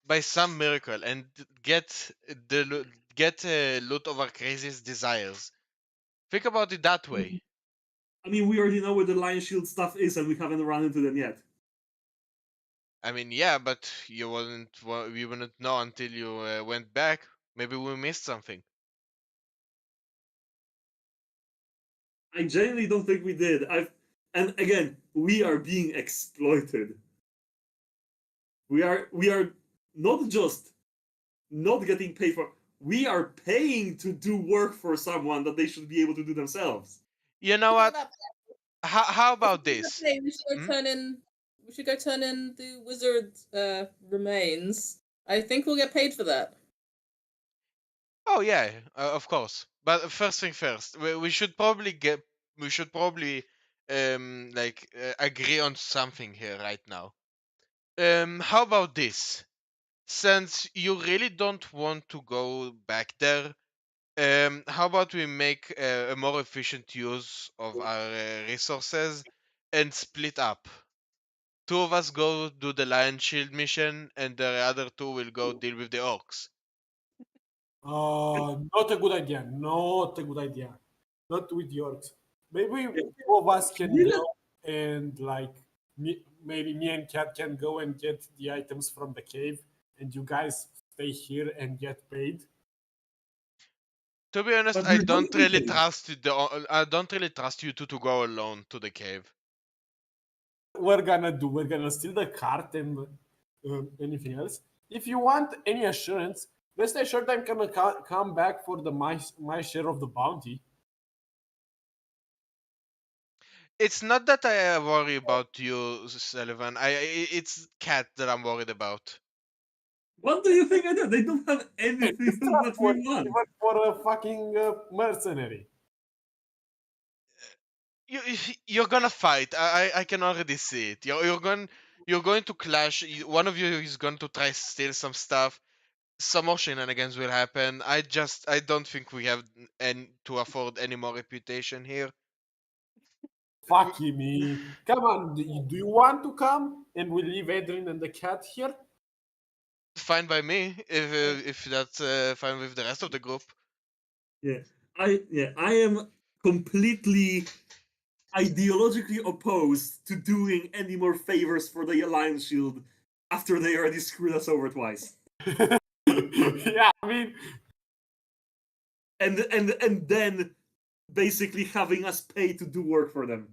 by some miracle and get loot of our craziest desires? Think about it that way. I mean, we already know where the Lion Shield stuff is, and we haven't run into them yet. I mean, yeah, but you wouldn't know until you went back. Maybe we missed something. I genuinely don't think we did. And again, we are being exploited. We are not just not getting paid for. We are paying to do work for someone that they should be able to do themselves. You know what? How about this? We should go turn in. We should go turn in the wizard remains. I think we'll get paid for that. Oh yeah, of course. But first thing first, we should probably agree on something here right now. How about this? Since you really don't want to go back there, how about we make a more efficient use of our resources and split up? two of us go do the Lion Shield mission, and the other two will go deal with the orcs. Not a good idea. Not a good idea. Not with the orcs. Maybe two of us can Really? go and maybe me and Kat can go and get the items from the cave, and you guys stay here and get paid. To be honest, But I we're not don't really eating. trust I don't really trust you two to go alone to the cave. We're gonna steal the cart and anything else. If you want any assurance, rest assured I'm gonna come back for my share of the bounty. It's not that I worry about you, Sullivan. It's Cat that I'm worried about. What do you think I do? They don't have anything that we want. Even for a fucking mercenary. You're gonna fight. I can already see it. You're going to clash. One of you is going to try steal some stuff. Some more shenanigans will happen. I don't think we have to afford any more reputation here. Fuck me. Come on, do you want to come? And we leave Adrian and the cat here? Fine by me if that's fine with the rest of the group. I am completely ideologically opposed to doing any more favors for the Alliance Shield after they already screwed us over twice. Yeah, I mean, And then basically having us pay to do work for them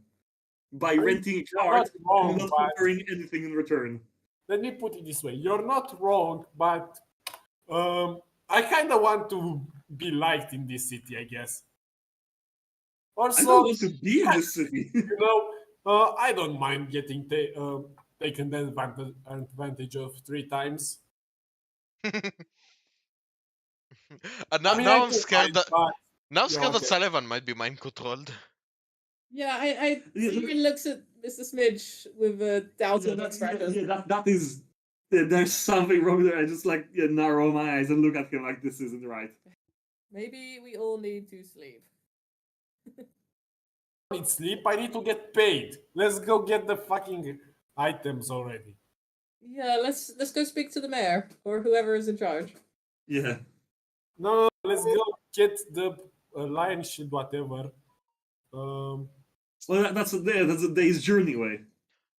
by renting a you're cart not wrong, and not but offering anything in return. let me put it this way. You're not wrong, but I kind of want to be liked in this city, I guess. I Also, don't want to be in this city. you know, I don't mind getting taken advantage of 3 times. Now, I mean, now I I'm do scared mind, that but now I'm yeah, scared that okay. Sullivan might be mind controlled. Yeah, I even looks at Mr. Smidge with a doubting expression. That is. There's something wrong there. I just narrow my eyes and look at him like this isn't right. Maybe we all need to sleep. I need sleep. I need to get paid. Let's go get the fucking items already. Yeah, let's go speak to the mayor or whoever is in charge. Yeah. No, let's go get the lion shit, whatever. Well, that's a day's journey away.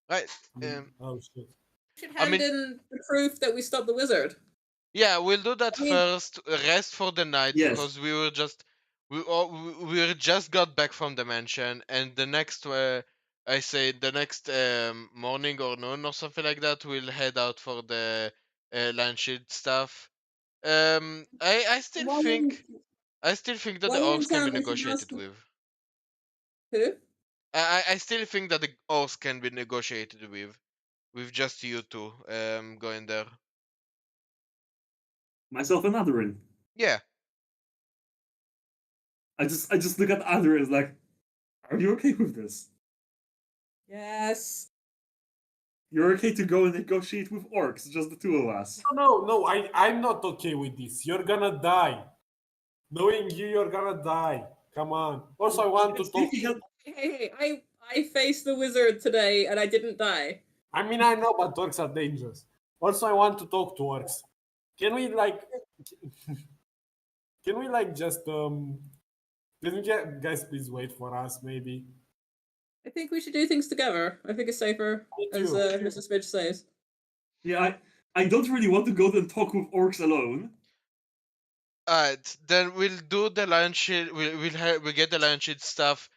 Right. Oh shit. We should I hand mean- in the proof that we stopped the wizard. Yeah, we'll do that I mean- first. Rest for the night Yes. because we were just got back from the mansion, and the next I say the next morning or noon or something like that, we'll head out for the lunch stuff. I still While think in- that the while you're in orcs can be town, we should negotiated ask- with. Who? I still think that the orcs can be negotiated with just you two going there. Myself and Adrin. Yeah. I just look at Adrin like, are you okay with this? Yes. You're okay to go and negotiate with orcs, just the two of us. No, I'm not okay with this. You're gonna die. Knowing you, you're gonna die. Come on. Also, I want to talk. Hey, I faced the wizard today and I didn't die. I mean, I know, but orcs are dangerous. Also, I want to talk to orcs. Can we just can you guys please wait for us? Maybe. I think we should do things together. I think it's safer, Me as too. Mr. Smidge says. Yeah, I don't really want to go and talk with orcs alone. Alright, then we'll do the lunch shield. We'll get the lunch shield stuff,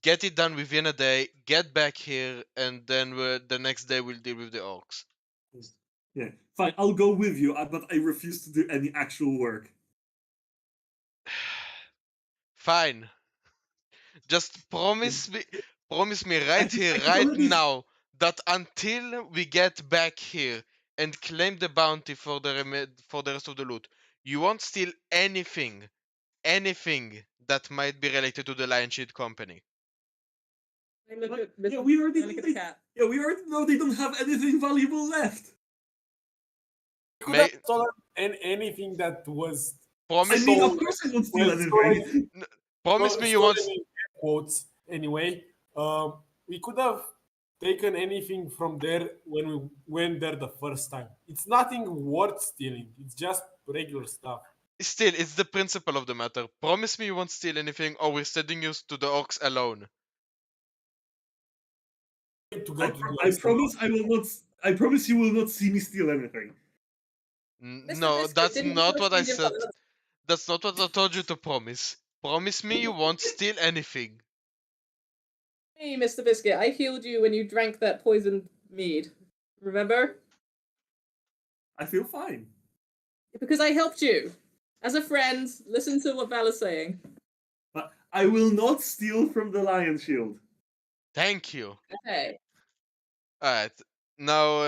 get it done within a day, get back here, and then the next day we'll deal with the orcs. Yeah, fine, I'll go with you, but I refuse to do any actual work. Fine. Just promise me right here, I can right already- now, that until we get back here and claim the bounty for the rest of the loot, you won't steal anything that might be related to the Lion Shield Company. I look But, at yeah, we already I look know at the cat. we already know they don't have anything valuable left. Could May- have stolen anything that was. Promise I mean, me, of course I don't steal Well, anything. promise me you won't. stolen in quotes anyway. We could have taken anything from there when we went there the first time. It's nothing worth stealing. It's just regular stuff. Still, it's the principle of the matter. Promise me you won't steal anything, or we're sending you to the orcs alone. To go to I promise I will not. I promise you will not see me steal anything. Mr. No, Biscuit, that's didn't you not what I agree to said. that? That's not what I told you to promise. Promise me you won't steal anything. Hey, Mr. Biscuit, I healed you when you drank that poisoned mead. Remember? I feel fine. Because I helped you. As a friend, listen to what Val is saying. But I will not steal from the lion shield. Thank you. Okay. Alright. Now,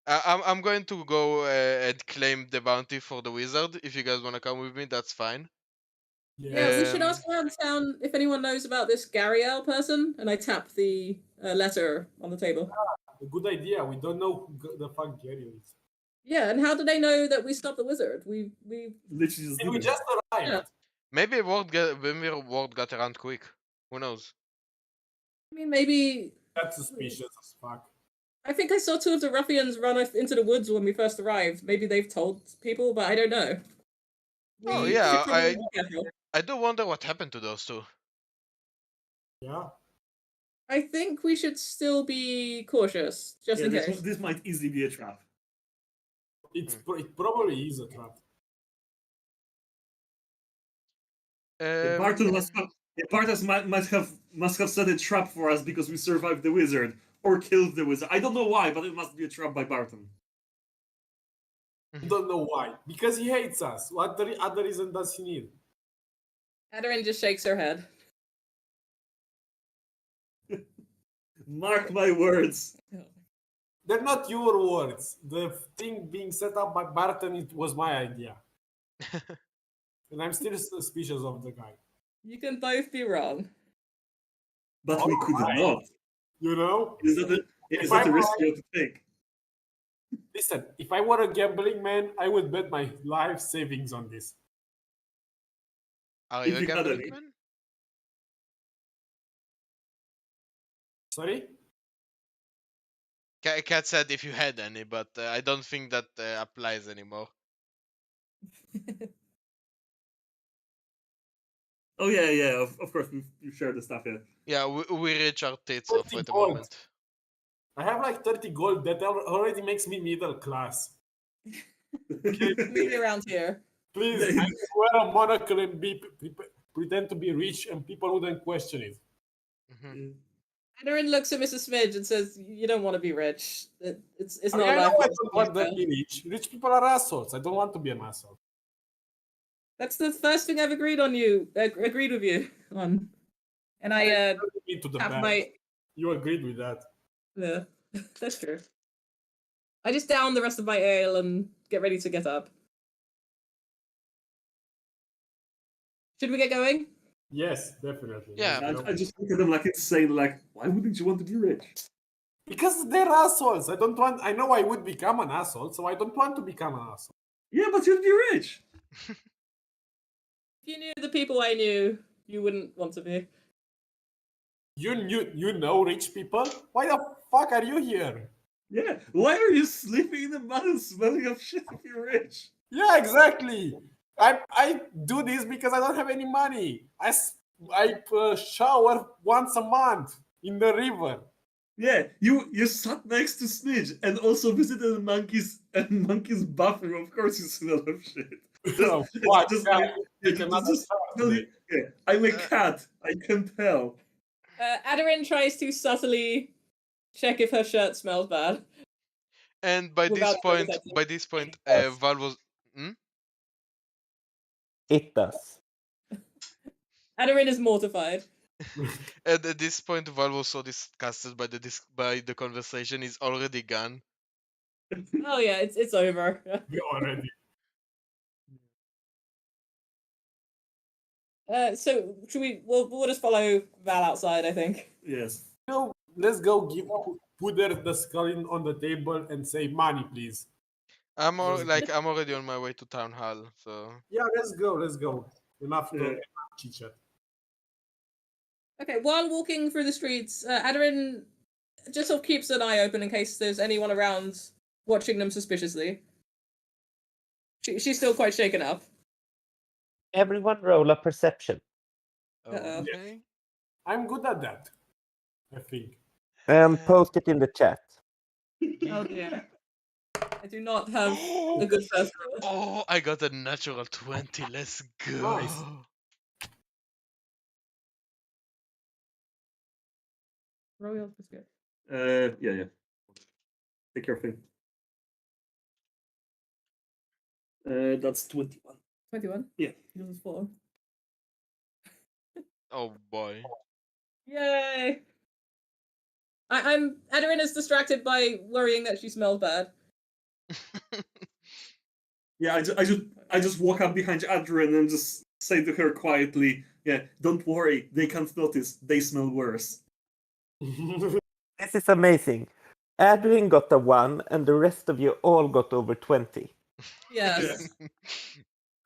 I'm going to go and claim the bounty for the wizard. If you guys want to come with me, that's fine. Yeah, we should Um, ask around town if anyone knows about this Gariel person, and I tap the letter on the table. A good idea. We don't know who the fuck Gary is. Yeah, and how do they know that we stopped the wizard? We Literally just And we did it. just arrived. Yeah. maybe word got around quick. Who knows? I mean, maybe That's suspicious as fuck. I think I saw two of the ruffians run off into the woods when we first arrived. Maybe they've told people, but I don't know. Oh, We yeah, should probably be careful. I do wonder what happened to those two. Yeah. I think we should still be cautious, just Yeah, in case. this might easily be a trap. It probably is a trap. Barton must have set a trap for us because we survived the wizard or killed the wizard. I don't know why, but it must be a trap by Barton. Don't know why. Because he hates us. What other reason does he need? Aderin just shakes her head. Mark my words. They're not your words. The thing being set up by Barton, it was my idea. And I'm still suspicious of the guy. You can both be wrong. But we could not. You know? Is that a risk you have to take? Listen, if I were a gambling man, I would bet my life savings on this. Are If you a you got gambling any. man? Sorry? Cat said if you had any, but I don't think that applies anymore. Oh yeah. Of course, you shared the stuff. Yeah. Yeah, we reach our tits off 30 at the gold. moment. I have like 30 gold. That already makes me middle class. Maybe around here. Please, I can wear a monocle and pretend to be rich, and people wouldn't question it. Mhm. Aderin looks at Mrs. Smidge and says, "You don't want to be rich. It's I not mean, I life." know I don't want to be rich. Rich people are assholes. I don't want to be an asshole. That's the first thing I've agreed with you on. And I To the have bad. my You agreed with that. yeah, that's true. I just down the rest of my ale and get ready to get up. Should we get going? Yes, definitely. Yeah. Let's go. I just look at them like insane. Like, why wouldn't you want to be rich? Because they're assholes. I don't want. I know I would become an asshole, so I don't want to become an asshole. Yeah, but you'd be rich. If you knew the people I knew, you wouldn't want to be. You know rich people. Why the fuck are you here? Yeah. Why are you sleeping in the mud and smelling of shit if you're rich? Yeah, exactly. I do this because I don't have any money. I shower once a month in the river. Yeah, you sat next to Smidge and also visited a monkey's bathroom. Of course, you smell of shit. Oh, fuck, just yeah, like- take just- another just shower tell today. you- yeah, I'm a cat. I can tell. Aderin tries to subtly check if her shirt smells bad. And by Without this point, Yes. Val was. It does. Aderin is mortified. And at this point, Val was so disgusted by the conversation, he's already gone. Oh yeah, it's over. We already. So should we? We'll just follow Val outside, I think. Yes. No, let's go put the skull on the table and say money, please. I'm already on my way to town hall, so Yeah, let's go. Enough Yeah. talk, enough chit chat. Okay, while walking through the streets, Aderin just sort of keeps an eye open in case there's anyone around watching them suspiciously. She's still quite shaken up. Everyone roll a perception. Uh-oh. Okay. I'm good at that, I think. And post it in the chat. Oh dear. I do not have a good first roll. Oh, I got a natural 20. Let's go. Nice. Royal biscuit. Yeah. Take your thing. That's 21. 21? Yeah. Yours is 4. Oh boy. Yay! I'm Aderin is distracted by worrying that she smells bad. Yeah, I just walk up behind Adrian and just say to her quietly, "Yeah, don't worry, they can't notice. They smell worse." This is amazing. Adrian got a 1, and the rest of you all got over 20. Yes.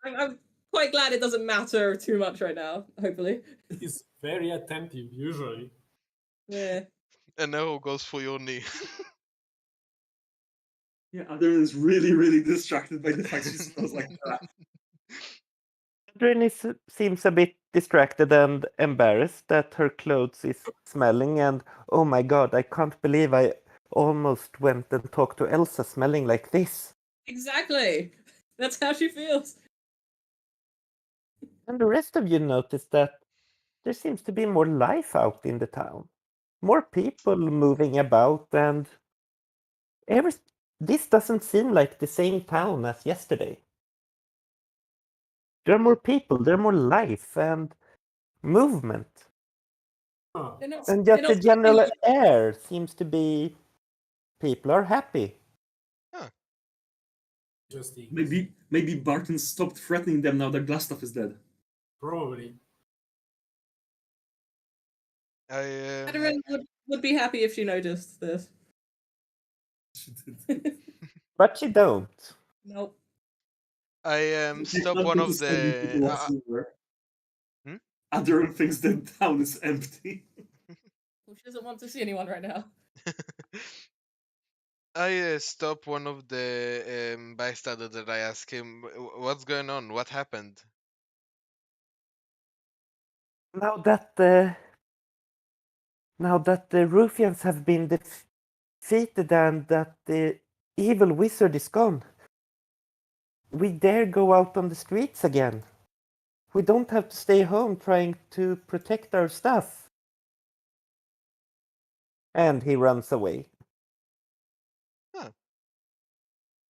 I'm quite glad it doesn't matter too much right now, hopefully. He's very attentive, usually. Yeah. An arrow goes for your knee. Yeah, Adrian is really distracted by the fact she smells like that. Adrian seems a bit distracted and embarrassed that her clothes is smelling, and oh my god, I can't believe I almost went and talked to Elsa smelling like this. Exactly. That's how she feels. And the rest of you notice that there seems to be more life out in the town. More people moving about, and this doesn't seem like the same town as yesterday. There are more people, there are more life and movement. Huh. They're not, And they're just the not general smelling- air seems to be people are happy. Interesting. Maybe Barton stopped threatening them now that Glastaff is dead. Probably. Aderin would be happy if she noticed this. But you don't. Nope. I She's stop not one going to of send you the. people whatsoever. Hmm? Adrian thinks the town is empty. Well, she doesn't want to see anyone right now. I stop one of the bystander that I ask him, What's going on? What happened?" Now that the Ruffians have been defeated and that the evil wizard is gone, we dare go out on the streets again. We don't have to stay home trying to protect our stuff. And he runs away.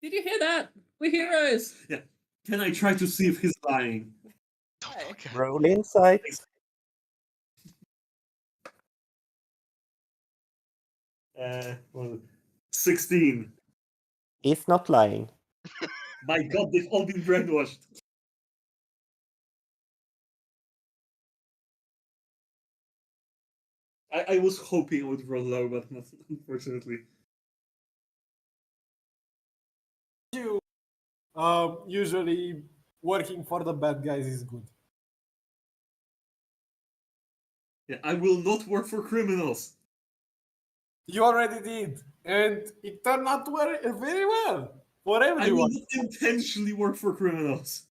Did you hear that? We're heroes. Yeah. Can I try to see if he's lying? Hey. Okay. Roll insight. Well, 16. He's not lying. My god, they've all been brainwashed. I was hoping I would roll low, but not unfortunately. Usually working for the bad guys is good. Yeah, I will not work for criminals. You already did, and it turned out very well for I will everyone. not intentionally work for criminals.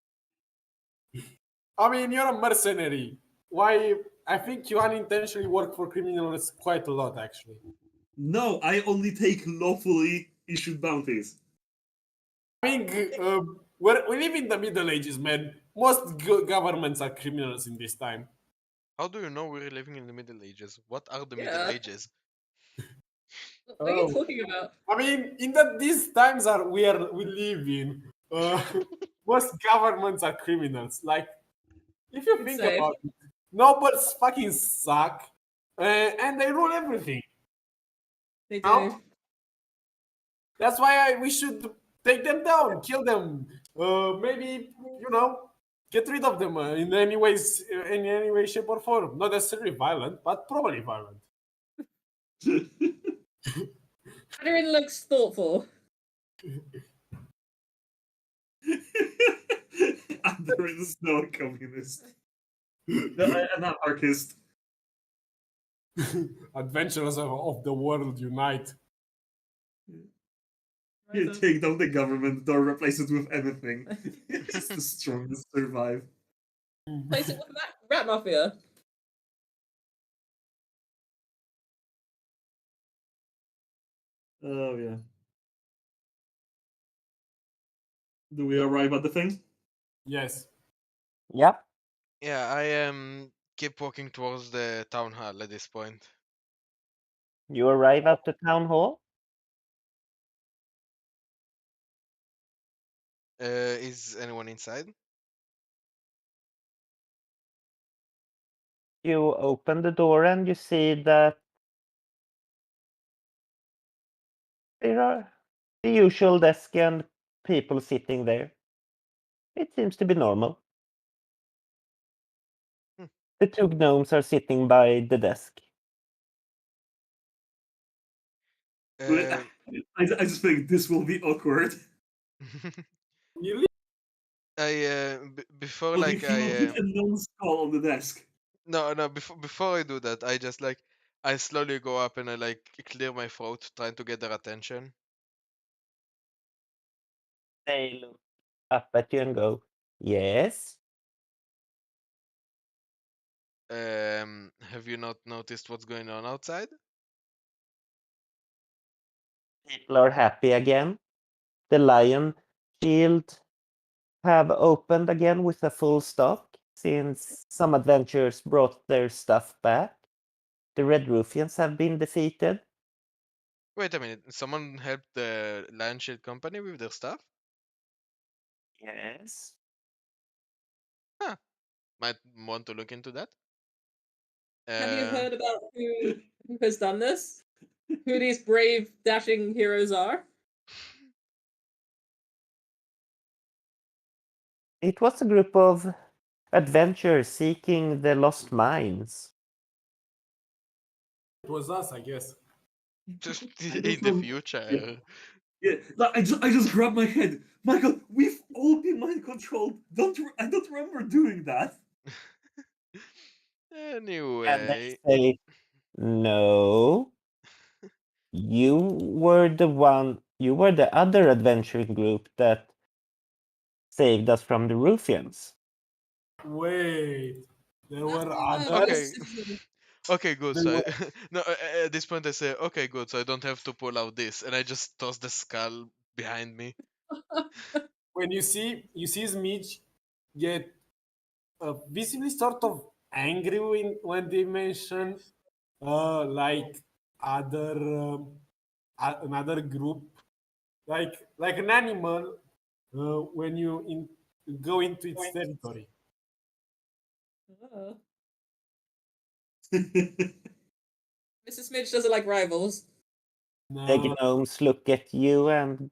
I mean, you're a mercenary. Why? I think you unintentionally work for criminals quite a lot, actually. No, I only take lawfully issued bounties. I mean, we live in the Middle Ages, man. Most governments are criminals in this time. How do you know we're living in the Middle Ages? What are the Yeah. Middle Ages? What are you Oh. talking about? I mean, these times are we live in. Most governments are criminals. Like, if you think Insane. about it, nobles fucking suck, and they rule everything. They do. No? That's why we should take them down, kill them. Maybe get rid of them in any way, shape, or form. Not necessarily violent, but probably violent. Aderin looks thoughtful. There is no communist. No, an anarchist. Adventurers of the world unite. You take down the government, don't replace it with anything. It's just the strongest survive. Place it with Rat Mafia. Oh yeah. Do we arrive at the thing? Yes. Yep. Yeah, I keep walking towards the town hall at this point. You arrive at the town hall. Is anyone inside? You open the door and you see that there are the usual desk and people sitting there. It seems to be normal. Hmm. The two gnomes are sitting by the desk. Uh, I just think this will be awkward. Really? before Well, like if you will I put a non-skull on the desk. no before I do that, I just like I slowly go up and I like clear my throat, trying to get their attention. They look up at you and go, "Yes." Have you not noticed what's going on outside? People are happy again. The lion shield have opened again with a full stock since some adventurers brought their stuff back. The Red Ruffians have been defeated. Wait a minute, someone helped the Lion Shield Company with their stuff? Yes. Might want to look into that. Have you Uh, heard about who has done this? Who these brave, dashing heroes are? It was a group of adventurers seeking the lost mines. It was us, I guess. just I don't in the know. future. Yeah, like, I just grabbed my head. Michael, we've all been mind controlled. I don't remember doing that. And they Anyway, say, "No, you were the other adventuring group that saved us from the Ruffians." Wait, there were Nothing others. okay. citizen. Okay, good. They So were- no, at this point I say, okay, good. So I don't have to pull out this, and I just toss the skull behind me. When you see Smitch get visibly sort of angry when they mention like other another group, like an animal when you go into its territory. Oh. Mrs. Smidge doesn't like rivals. The No, gnomes look at you and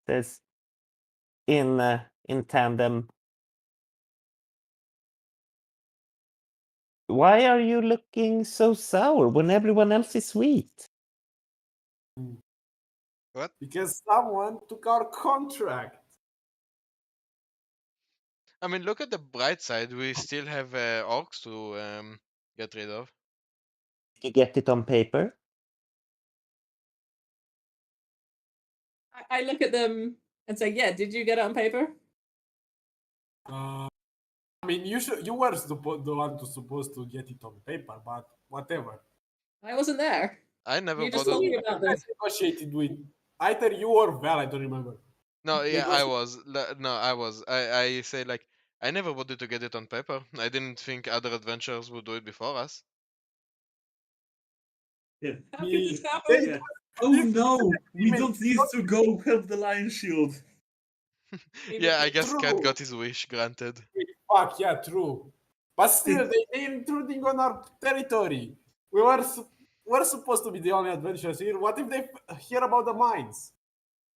says in tandem, "Why are you looking so sour when everyone else is sweet?" What? because someone took our contract. I mean, look at the bright side. We still have orcs to get rid of. You get it on paper. I look at them and say, "Yeah, did you get it on paper?" I mean, you were the one supposed to get it on paper, but whatever. I wasn't there. I never You just bothered. told me about this. Negotiated with either you or Val. I don't remember. No, yeah, I Negotiate- was. No, I was. I say like I never wanted to get it on paper. I didn't think other adventurers would do it before us. Yeah. How could this They- happen? Yeah. Oh no, we don't need to go help the Lion Shield. Yeah, I guess Cat True. got his wish granted. Fuck yeah, true. But still, they're intruding on our territory. We're supposed to be the only adventurers here. What if they hear about the mines?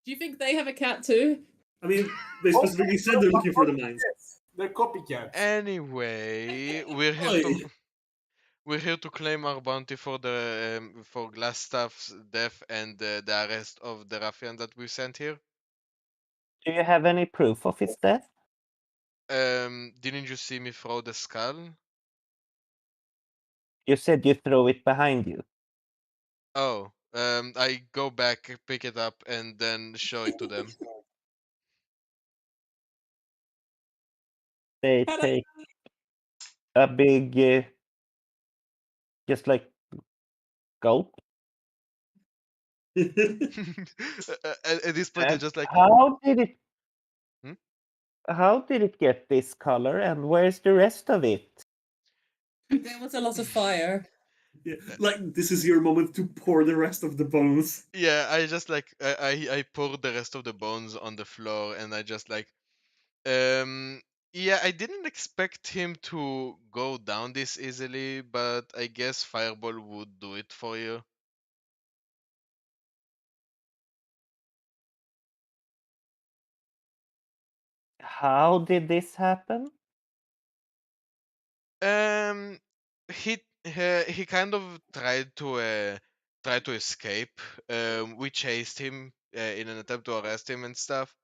Do you think they have a cat too? I mean, they specifically said they're looking for the mines. Yes, they're copycats. Anyway, we're here to claim our bounty for the for Glassstaff's death and the arrest of the ruffian that we sent here. Do you have any proof of his death? Didn't you see me throw the skull? You said you throw it behind you. Oh, I go back, pick it up, and then show it to them. They Can I- take a big, just like gulp. At this point, they're And just like, how did it? Hmm? How did it get this color? And where's the rest of it? There was a lot of fire. Yeah, like this is your moment to pour the rest of the bones. yeah, I just like I pour the rest of the bones on the floor, and I just like, yeah, I didn't expect him to go down this easily, but I guess Fireball would do it for you. How did this happen? Um, he kind of tried to escape. We chased him in an attempt to arrest him and stuff,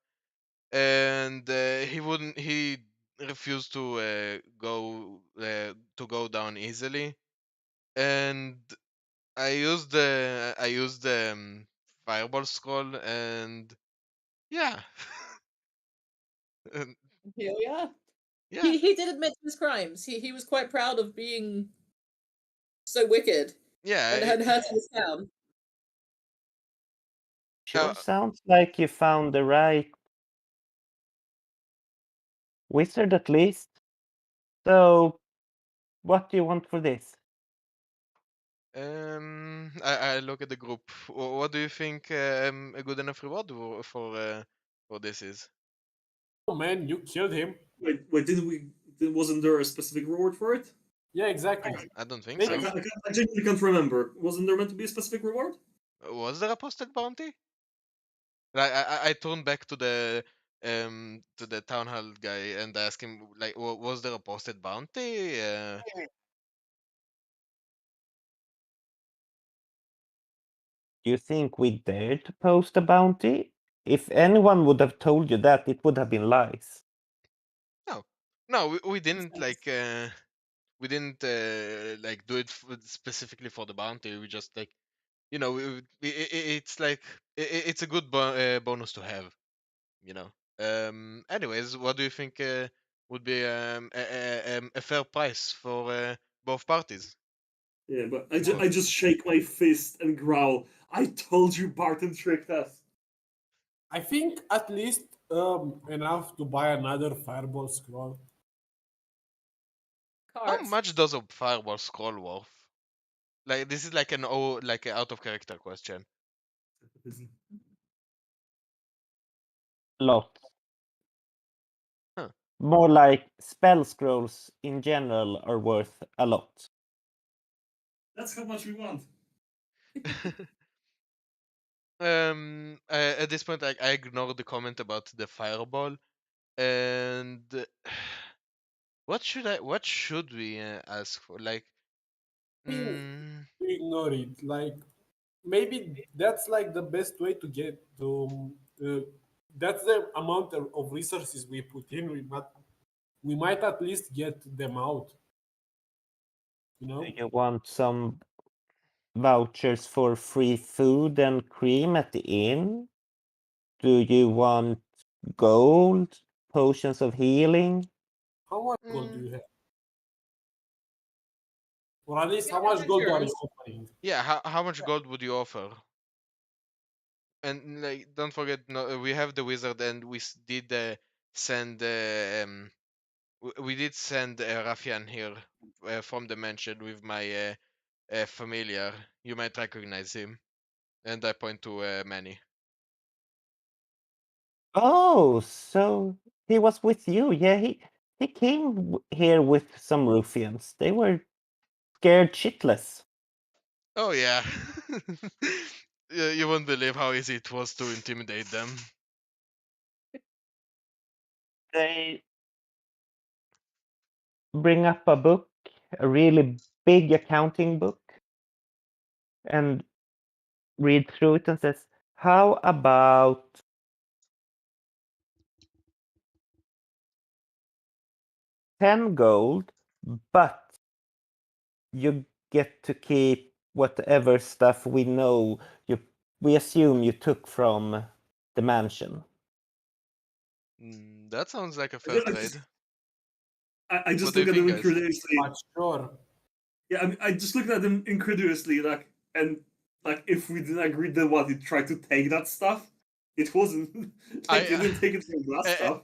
and he wouldn't. He refused to go down easily, and I used the fireball scroll, and yeah, and, Yeah. yeah, He did admit to his crimes. He was quite proud of being so wicked yeah. and hurting his town. Sure sounds like you found the right wizard at least. So, what do you want for this? I look at the group. What do you think a good enough reward for this is? Oh man, you killed him. Wait, wasn't there a specific reward for it? Yeah, exactly. I don't think Maybe- so. I genuinely can't remember. Wasn't there meant to be a specific reward? Was there a posted bounty? I turned back to the town hall guy and asked him like, was there a posted bounty? Do you think we dared to post a bounty? If anyone would have told you that, it would have been lies. No, we didn't like we didn't like do it specifically for the bounty. We just like, you know, it's like it's a good bonus to have, you know. Anyways, what do you think would be a fair price for both parties? Yeah, but I just shake my fist and growl. I told you Barton tricked us. I think at least enough to buy another fireball scroll. How Cards. much does a fireball scroll worth? Like this is like like an out of character question. Lots. Huh. More like spell scrolls in general are worth a lot. That's how much we want. At this point, I ignore the comment about the fireball, and what should we ask for? Like, I mean, mm, you ignore it. Like maybe that's like the best way to get to. That's the amount of resources we put in. We might at least get them out. You know. Do you want some vouchers for free food and cream at the inn? Do you want gold, potions of healing? How much gold do mm, you have? Or at least Yeah, how much gold are you adventurers. offering? yeah, how much gold would you offer? And like, don't forget, no, we have the wizard, and did send we did send Rafian here from the mansion with my familiar. You might recognize him, and I point to Manny. Oh, so he was with you. Yeah, he came here with some ruffians. They were scared shitless. Oh yeah. You won't believe how easy it was to intimidate them. They bring up a book, a really big accounting book, and read through it and says, "How about 10 gold, but you get to keep whatever stuff we know we assume you took from the mansion. That sounds like a I fair just- trade. I just What do you look at think, them guys? incredulously. But sure. Yeah, I mean, I just looked at them incredulously, like, and like if we didn't agree that what he tried to take that stuff, it wasn't like he didn't take it from last stuff.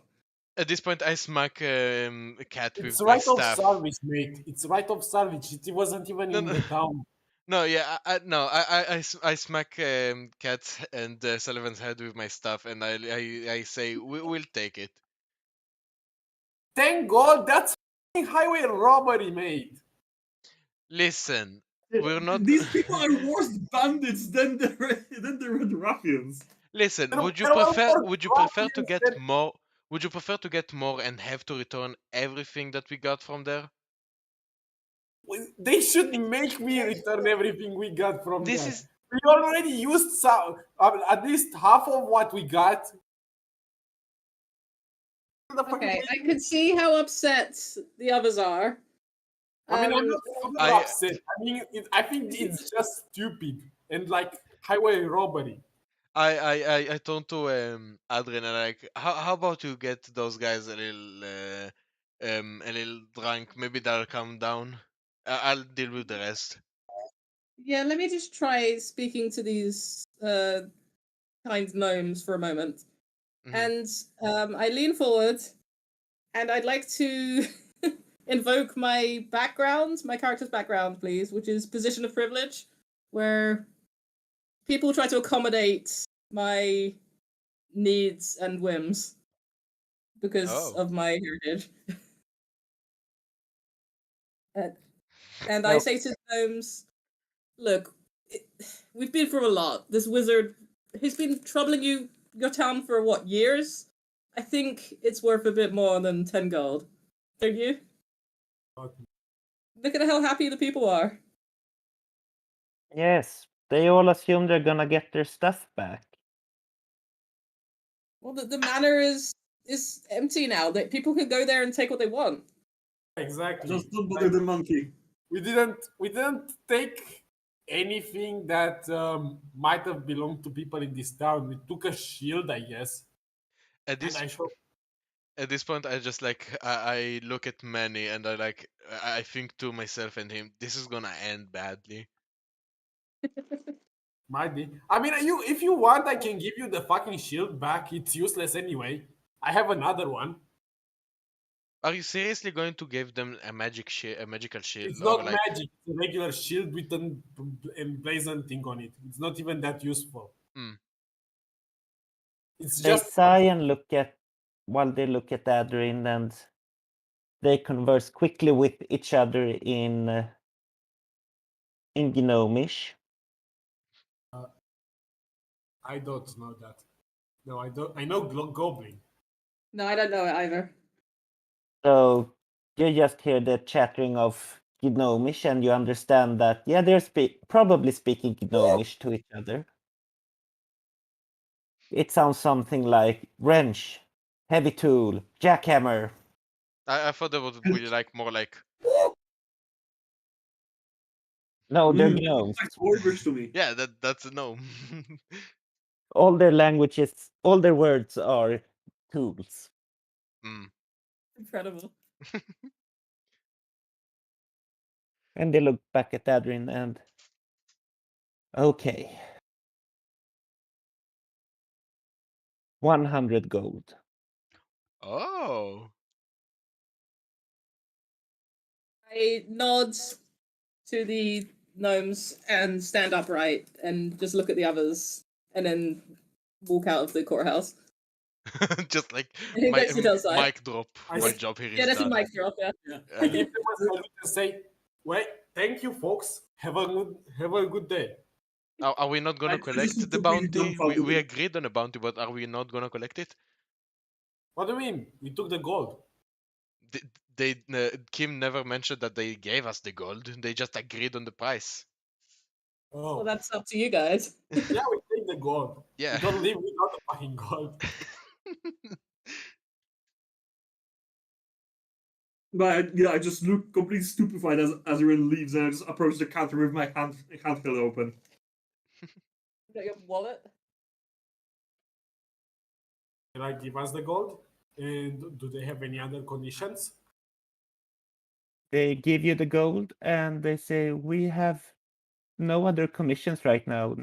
At this point, I smack a cat It's with my right of staff. salvage, mate. It's right of salvage. It wasn't even No, in no. the town. No, yeah, I smack Cat and Sullivan's head with my staff, and I say we'll take it. Thank God, that's highway robbery, mate. Listen, we're not. These people are worse bandits than the Red Ruffians. Listen, There- would you there were prefer? more Would you prefer to ruffians get than- more? Would you prefer to get more and have to return everything that we got from there? They should make me return everything we got from This there. is We already used some, at least half of what we got. Okay, I can see how upset the others are. I mean, I'm Um, not super I- upset. I mean, I think it's just stupid and like highway robbery. I turned to Adrian and like, how about you get those guys a little drunk? Maybe they'll calm down. I'll deal with the rest. yeah, let me just try speaking to these kind gnomes for a moment. Mhm. And I lean forward and I'd like to invoke my background, my character's background, please, which is position of privilege, where people try to accommodate my needs and whims because Oh. of my heritage. And I say to the gnomes, look, we've been through a lot. This wizard, he's been troubling your town for what, years? I think it's worth a bit more than 10 gold. Don't you? Look at how happy the people are. Yes, they all assume they're gonna get their stuff back. Well, the manor is empty now. That people can go there and take what they want. Exactly. Just don't bother the monkey. We didn't take anything that might have belonged to people in this town. We took a shield, I guess. At And this I showed at this point, I just like I look at Manny and I like I think to myself and him, this is gonna end badly. might be. I mean, if you want, I can give you the fucking shield back. It's useless anyway. I have another one. Are you seriously going to give them a magical shield? It's or not like, magic. It's a regular shield with an emblazoned thing on it. It's not even that useful. Hmm. It's They just sigh and look at while they look at Adrian, and they converse quickly with each other in Gnomish. I don't know that. No, I don't. I know Goblin. No, I don't know it either. So you just hear the chattering of Gnomish, and you understand that they're probably speaking Gnomish to each other. It sounds something like wrench, heavy tool, jackhammer. I thought that would be like more like No, they're Mm, gnomes. That's Warwish to me. yeah, that's a no. All their languages, all their words are tools. Mm. Incredible. And they look back at Adrian and okay. 100 gold. Oh. I nod to the gnomes and stand upright and just look at the others and then walk out of the courthouse. Just like Who gets it outside? mic drop. I My see. job here is Yeah, that's a done. mic drop, yeah. I give them a salute and say, "Wait, thank you, folks. Have a good day." Are we not gonna I just collect need the to be bounty? dumbfounded. We agreed on a bounty, but are we not gonna collect it? What do you mean? We took the gold. Kim never mentioned that they gave us the gold. They just agreed on the price. Oh, Well, that's up to you guys. yeah, we take the gold. Yeah. We don't live without the fucking gold. But yeah, I just look completely stupefied as everyone leaves, and I just approach the counter with my hand held open. You got your wallet? Can I give us the gold? And do they have any other conditions? They give you the gold and they say, we have no other commissions right now.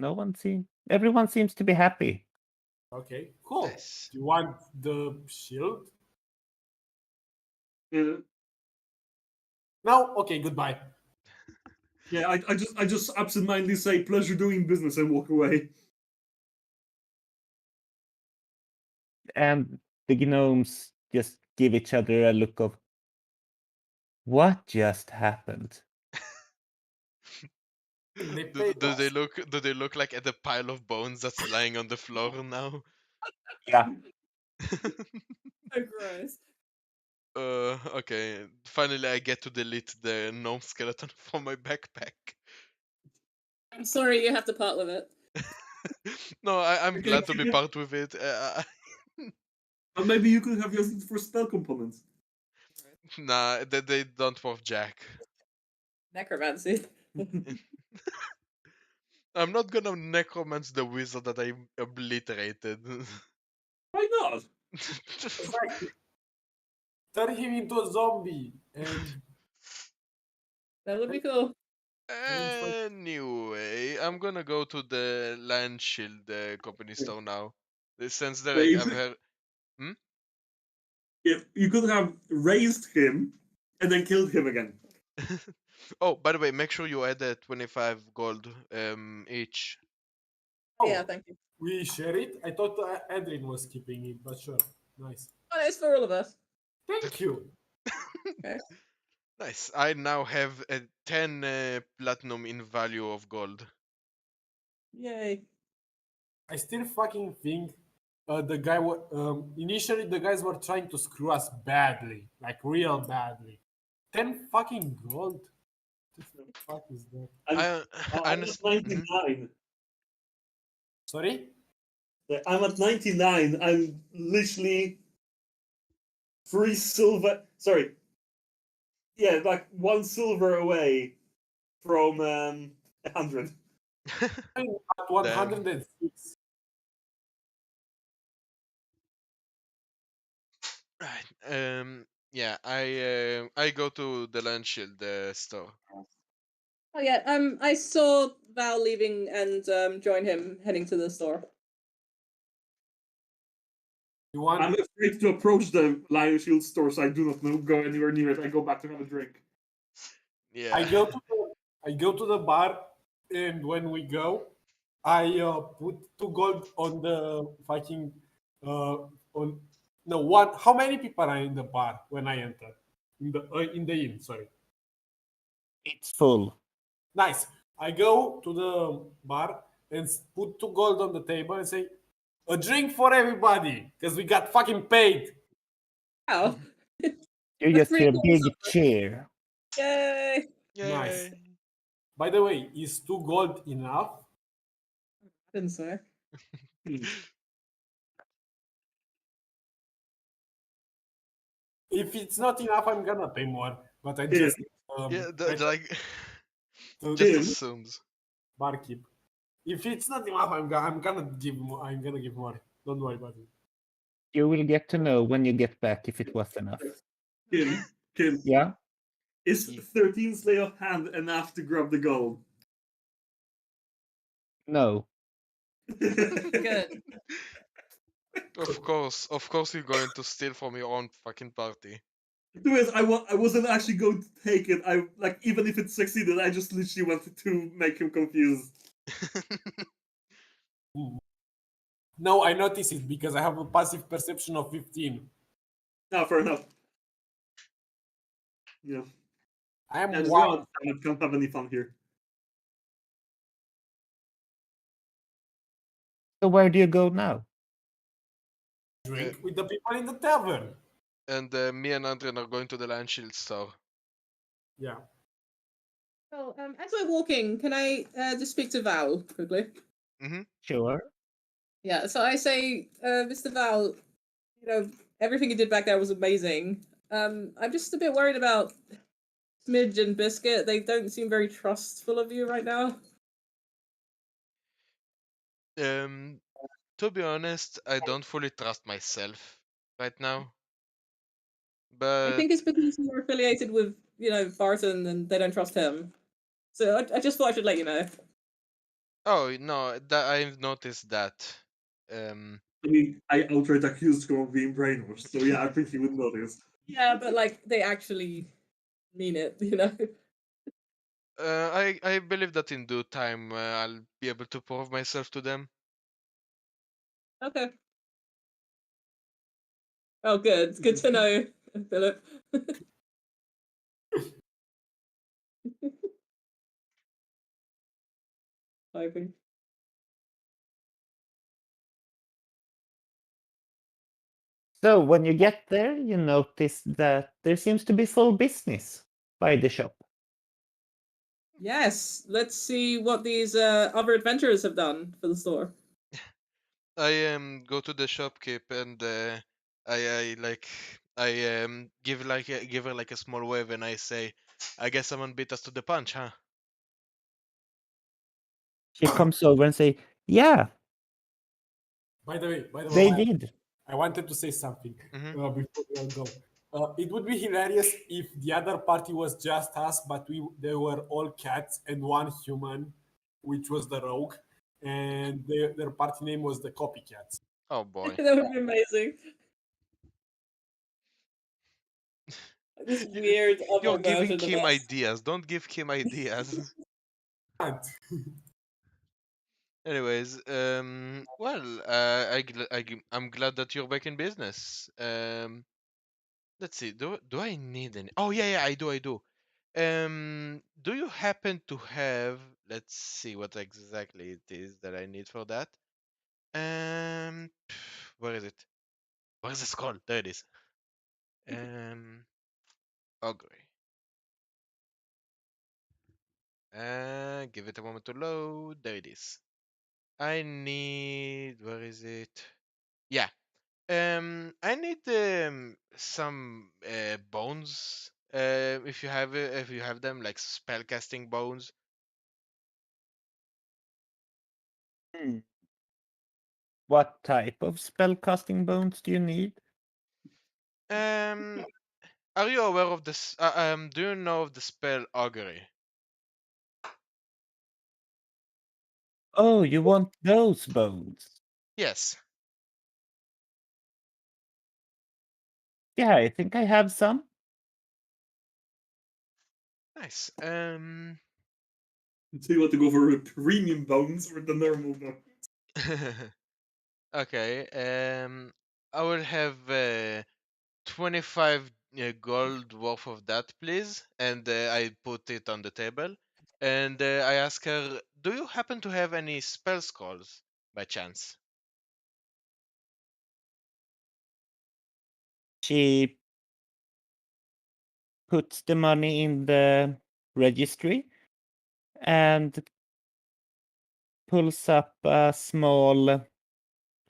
Everyone seems to be happy. Okay, cool. Nice. Do you want the shield? Yeah, No? Okay, goodbye. yeah. I just absentmindedly say pleasure doing business and walk away. And the gnomes just give each other a look of, what just happened? They Do, paid do us. they look? Do they look like at the pile of bones that's lying on the floor now? Yeah. So gross. Okay. Finally, I get to delete the gnome skeleton from my backpack. I'm sorry you have to part with it. No, I'm Okay, glad to be yeah. part with it. But maybe you could have used it for spell components. Nah, they don't worth jack. Necromancy. I'm not gonna necromance the wizard that I obliterated. Why not? Exactly. Turn him into a zombie and That would be cool. Anyway, I'm gonna go to the land shield company store now. Since there, Yeah, you I've could, heard. yeah, you could have raised him and then killed him again. Oh, by the way, make sure you add 25 gold each. Oh, yeah, thank you. we share it. I thought Adrian was keeping it, but sure. Nice. Oh, it's for all of us. Thank you. Nice. I now have 10 platinum in value of gold. Yay. I still fucking think the guy. Initially, the guys were trying to screw us badly, like real badly. 10 fucking gold. What the fuck is that? I'm, I I'm at 99. Sorry? I'm at 99. I'm literally 3 silver. Sorry. Yeah, like 1 silver away from 100. I'm at 106. Right. Yeah. I go to the land shield store. Oh yeah, I saw Val leaving and join him heading to the store. You want? I'm afraid to approach the Lion Shield store, so I do not go anywhere near it. I go back to have a drink. Yeah. I go to the bar, and when we go, I put 2 gold on the fucking on no one. How many people are in the bar when I enter? In the inn, sorry. It's full. Nice. I go to the bar and put 2 gold on the table and say, a drink for everybody, because we got fucking paid. Oh. You That's just hear a really big cheer. Yay. Nice. Yay. By the way, is 2 gold enough? I didn't say. If it's not enough, I'm gonna pay more. But I Yeah. just Yeah. I Like to just Tim. assumes. barkeep. If it's not enough, I'm gonna give more. I'm gonna give more. Don't worry about it. You will get to know when you get back if it was enough. Kim, Yeah? is 13's lay of hand enough to grab the gold? No. Good. Of course, you're going to steal from your own fucking party. The thing is, I wasn't actually going to take it. I like even if it succeeded, I just literally wanted to make him confused. No, I notice it because I have a passive perception of 15. Now, fair enough. Yeah, I am and wild. I can't have any fun here. So where do you go now? Drink with the people in the tavern. And me and Andren are going to the land shield store. Yeah. Well, as we're walking, can I just speak to Val quickly? Sure. Yeah, so I say, Mr. Val, everything you did back there was amazing. I'm just a bit worried about Smidge and Biscuit. They don't seem very trustful of you right now. To be honest, I don't fully trust myself right now. I But think it's because you're affiliated with, Barton and they don't trust him. So I just thought I should let you know. oh no, that I've noticed that. Um, I mean, I outright accused him of being brainwashed, so yeah, I think he would notice. Yeah, but they actually mean it, I believe that in due time I'll be able to prove myself to them. Okay. Oh, good. It's good to know, Philip. Hoping. So when you get there, you notice that there seems to be full business by the shop. Yes, let's see what these other adventurers have done for the store. I go to the shopkeep and I give her like a small wave and I say, I guess someone beat us to the punch, huh? She comes over and say, "Yeah, By the way, they did." I wanted to say something Mhm. before we all go. It would be hilarious if the other party was just us, but they were all cats and one human, which was the rogue, and their party name was the Copycats. Oh boy. That would be amazing. This weird You're other giving version of Kim us. ideas. Don't give Kim ideas. And Anyways, well, I'm glad that you're back in business. Let's see. Do I need any? Oh yeah, I do. Do you happen to have? Let's see what exactly it is that I need for that. Where is it? Where's the scroll? There it is. Augury. Give it a moment to load. There it is. I need. Where is it? Yeah. I need some bones. If you have them, like spellcasting bones. Hmm. What type of spellcasting bones do you need? Um, are you aware of this? Do you know of the spell augury? Oh, you want those bones? Yes. Yeah, I think I have some. Nice. So you want to go for the premium bones or the normal bones? Okay. I will have 25 gold worth of that, please. And I put it on the table. And I ask her, do you happen to have any spell scrolls by chance? She puts the money in the registry and pulls up a small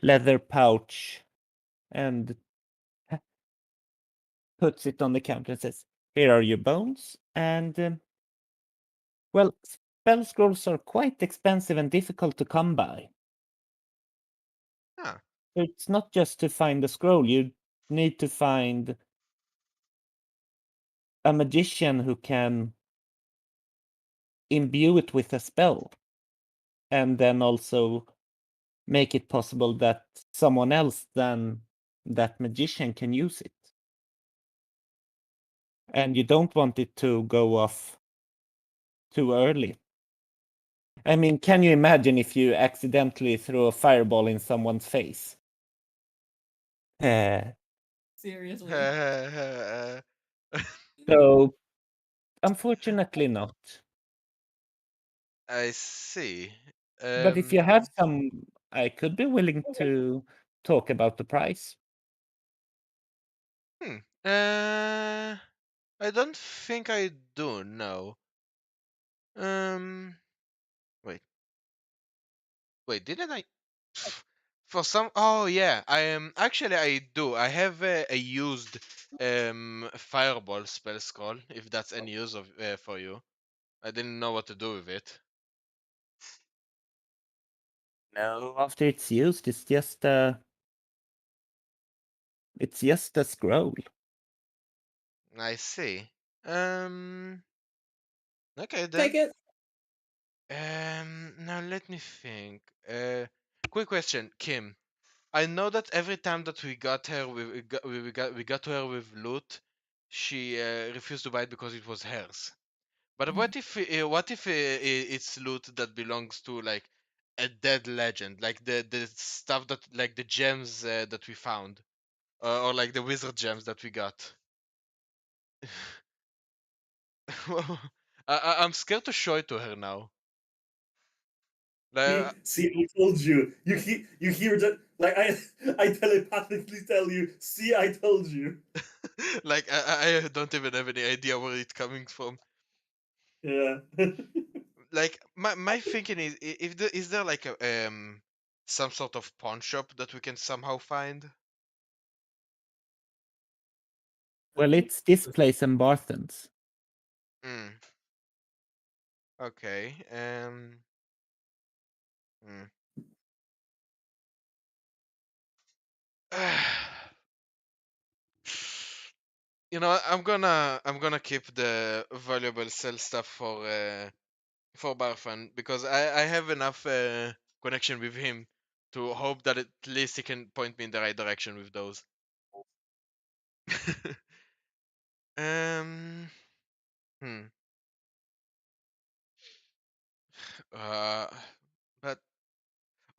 leather pouch and puts it on the counter and says, "Here are your bones." And well, spell scrolls are quite expensive and difficult to come by. Ah, It's not just to find the scroll, you need to find a magician who can imbue it with a spell and then also make it possible that someone else than that magician can use it. And you don't want it to go off too early. I mean, can you imagine if you accidentally throw a fireball in someone's face? Seriously. So, unfortunately not. I see. But if you have some, I could be willing to talk about the price. Hmm. I don't think I do. No. Um. Wait. Wait. Didn't I? For some, oh yeah, I am actually I do. I have a used fireball spell scroll. If that's any use of for you, I didn't know what to do with it. No, after it's used, it's just a scroll. I see. Um. Okay then. Take it. Now let me think. Quick question, Kim. I know that every time that we got her, we got to her with loot, she refused to buy it because it was hers. But what if it's loot that belongs to like a dead legend, like the stuff that like the gems that we found, or like the wizard gems that we got. I'm scared to show it to her now. Like, See, I told you. You hear that? Like I telepathically tell you. See, I told you. like I don't even have any idea where it's coming from. Yeah. Like my thinking is, if there is there like a some sort of pawn shop that we can somehow find. Well, it's this place and Barthen's. Mm. Okay. Mm. You know, what, I'm gonna keep the valuable sell stuff for Barfan because I have enough connection with him to hope that at least he can point me in the right direction with those. um. Hmm. Uh. But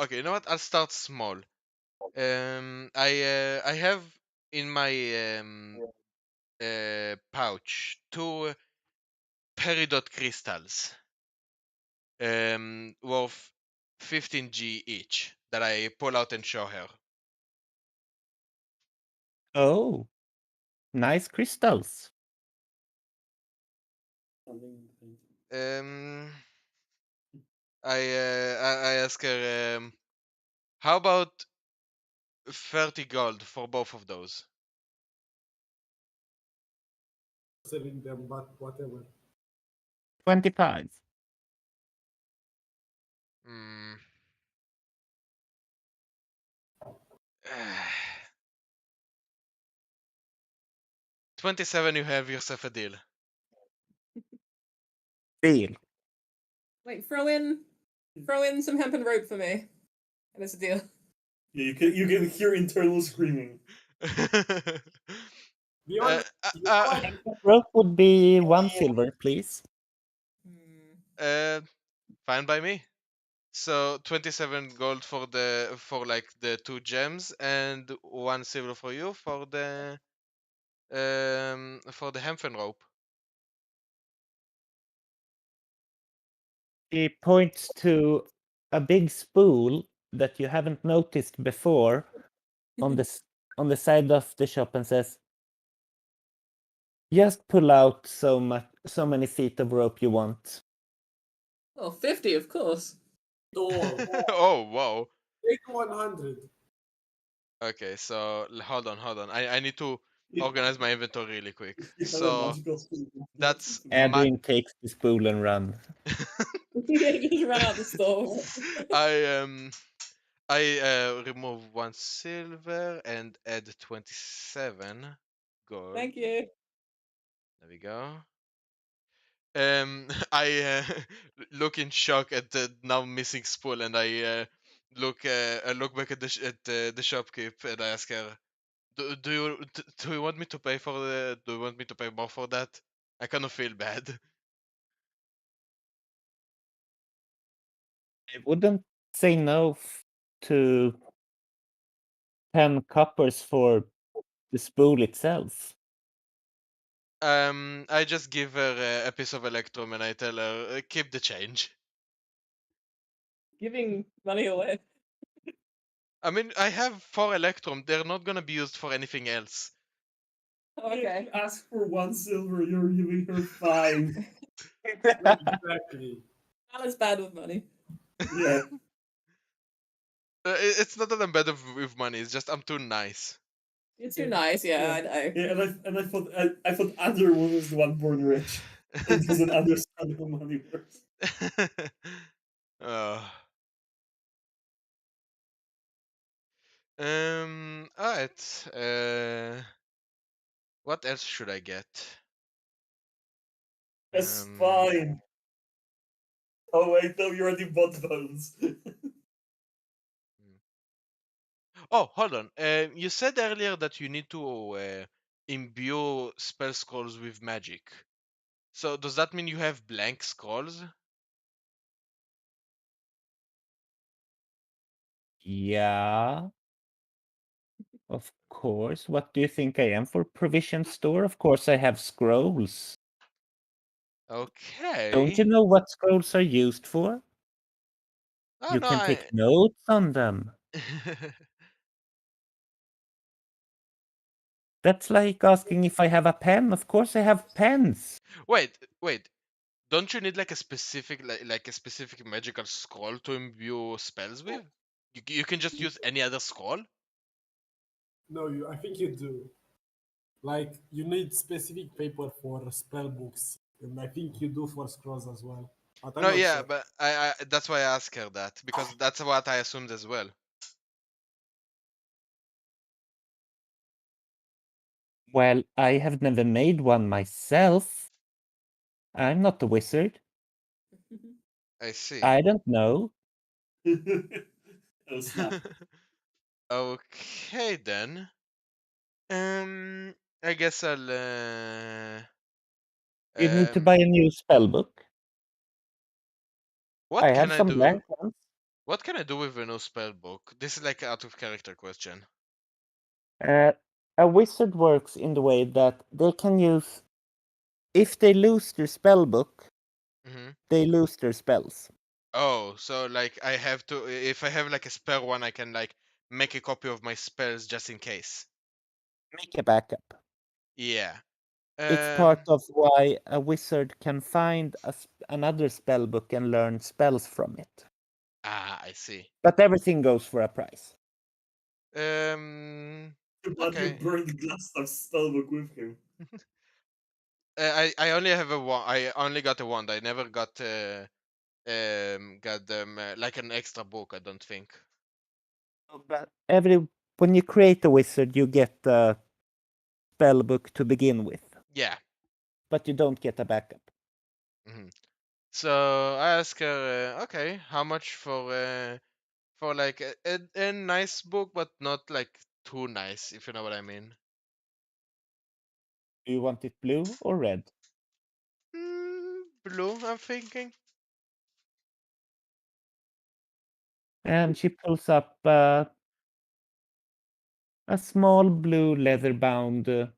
okay, you know what? I'll start small. I have in my pouch two peridot crystals, worth 15G each that I pull out and show her. Oh, nice crystals. Um, I ask her, how about 30 gold for both of those? Selling them, but whatever. 25. Hmm. 27, you have yourself a deal. Deal. Like throw in some hempen rope for me, and it's a deal. Yeah, you can hear internal screaming. Beyond, Rope would be 1 silver, please. Fine by me. So 27 gold for like the two gems and 1 silver for you for the hempen rope. He points to a big spool that you haven't noticed before on the side of the shop and says, just pull out so many feet of rope you want. Oh, 50, of course. door. Oh wow. Take 100. Okay, so hold on. I need to organize my inventory really quick. You have a So magical spoon. that's Adrian takes the spool and run. Just run out the store. I remove 1 silver and add 27 gold. Thank you. There we go. I look in shock at the now missing spool, and I look back at the shopkeep, and I ask her, do you want me to pay for do you want me to pay more for that? I kind of feel bad. I wouldn't say no to 10 coppers for the spool itself. I just give her a piece of electrum, and I tell her, keep the change. Giving money away. I mean, I have 4 electrum. They're not gonna be used for anything else. Okay. If you ask for 1 silver, you're giving her 5. Exactly. Alan's bad with money. Yeah. It's not that I'm bad with money. It's just I'm too nice. You're too nice, yeah, I know. Yeah, I thought Adler was the one born rich. It doesn't understand how money works. Oh. Alright. What else should I get? That's Um, fine. Oh wait, no, you already bought those. Oh, hold on. You said earlier that you need to imbue spell scrolls with magic. So does that mean you have blank scrolls? Yeah. Of course. What do you think I am for provision store? Of course I have scrolls. Okay. Don't you know what scrolls are used for? Oh You no, can take notes on them. That's like asking if I have a pen. Of course I have pens. Wait. Don't you need like a specific like a specific magical scroll to imbue spells with? You can just use any other scroll? No, I think you do. Like you need specific paper for spell books, and I think you do for scrolls as well. But I'm No, not yeah, sure. but I that's why I asked her that because that's what I assumed as well. Well, I have never made one myself. I'm not a wizard. I see. I don't know. Oh snap. Okay then. I guess I'll. You need to Um, buy a new spell book. what I can have I some do? blank ones. What can I do with a new spell book? This is like an out of character question. A wizard works in the way that they can use. If they lose their spell book, Hmm. they lose their spells. Oh, so like I have to. If I have like a spare one, I can like make a copy of my spells just in case. Make a backup. Yeah. It's part Um. of why a wizard can find another spell book and learn spells from it. I see. But everything goes for a price. But you Okay. burned Glassstaff's spellbook with him. I only have a wand. I only got a wand. I never got got them like an extra book. I don't think. But when you create a wizard, you get a spell book to begin with, Yeah. but you don't get a backup. Hmm. So I ask her, okay, how much for like a nice book, but not like too nice, if you know what I mean. Do you want it blue or red? Blue, I'm thinking. And she pulls up a small blue leather-bound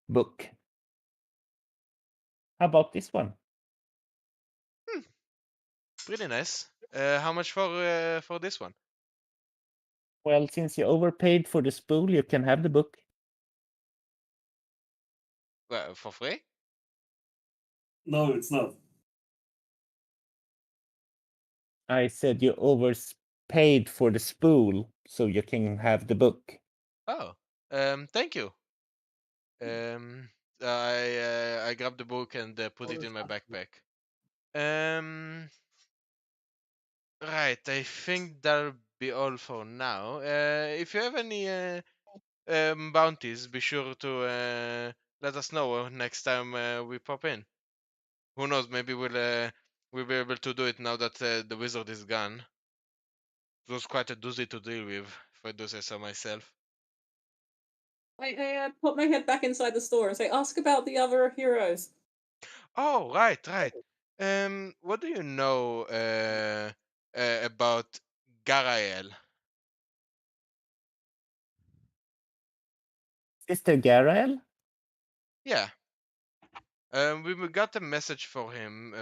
book. How about this one? Pretty nice. How much for this one? Well, since you overpaid for the spool, you can have the book. Well, for free? No, it's not. I said you overpaid for the spool, so you can have the book. Oh, thank you. Um, I grabbed the book and put it in my backpack. Right. I think that'll be all for now. If you have any bounties, be sure to let us know next time we pop in. Who knows? Maybe we'll be able to do it now that the wizard is gone. It was quite a doozy to deal with, if I do say so myself. I put my head back inside the store and say, ask about the other heroes. Oh, right. What do you know about Garael? Sister Garael? Yeah. We got a message for him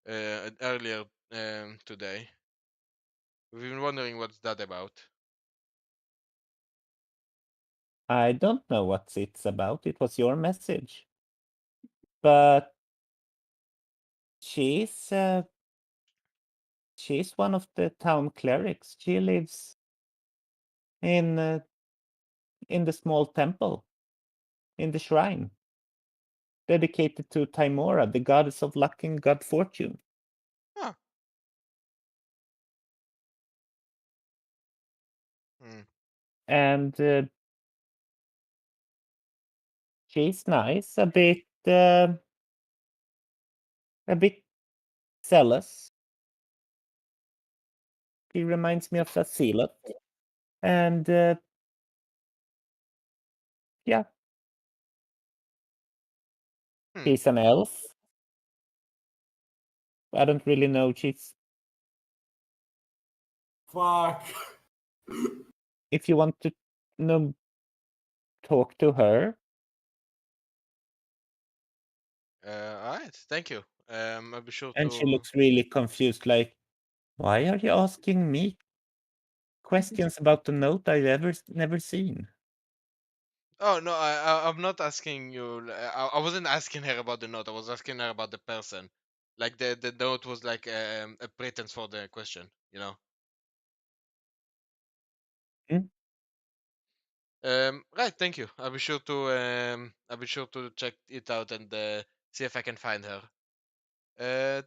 earlier today. We've been wondering what's that about. I don't know what it's about. It was your message. But she's she's one of the town clerics. She lives in the small temple, in the shrine, dedicated to Timora, the goddess of luck and good fortune. Huh. Hmm. And she's nice, a bit zealous. She reminds me of a zealot. And yeah, Hmm. she's an elf. I don't really know. She's. Fuck. If you want to know, talk to her. All right. Thank you. I'll be sure And to. she looks really confused, like, why are you asking me questions about the note I've never seen? Oh no, I'm not asking you. I wasn't asking her about the note. I was asking her about the person. Like the note was like a pretense for the question. You know. Hmm? Right. Thank you. I'll be sure to check it out and see if I can find her.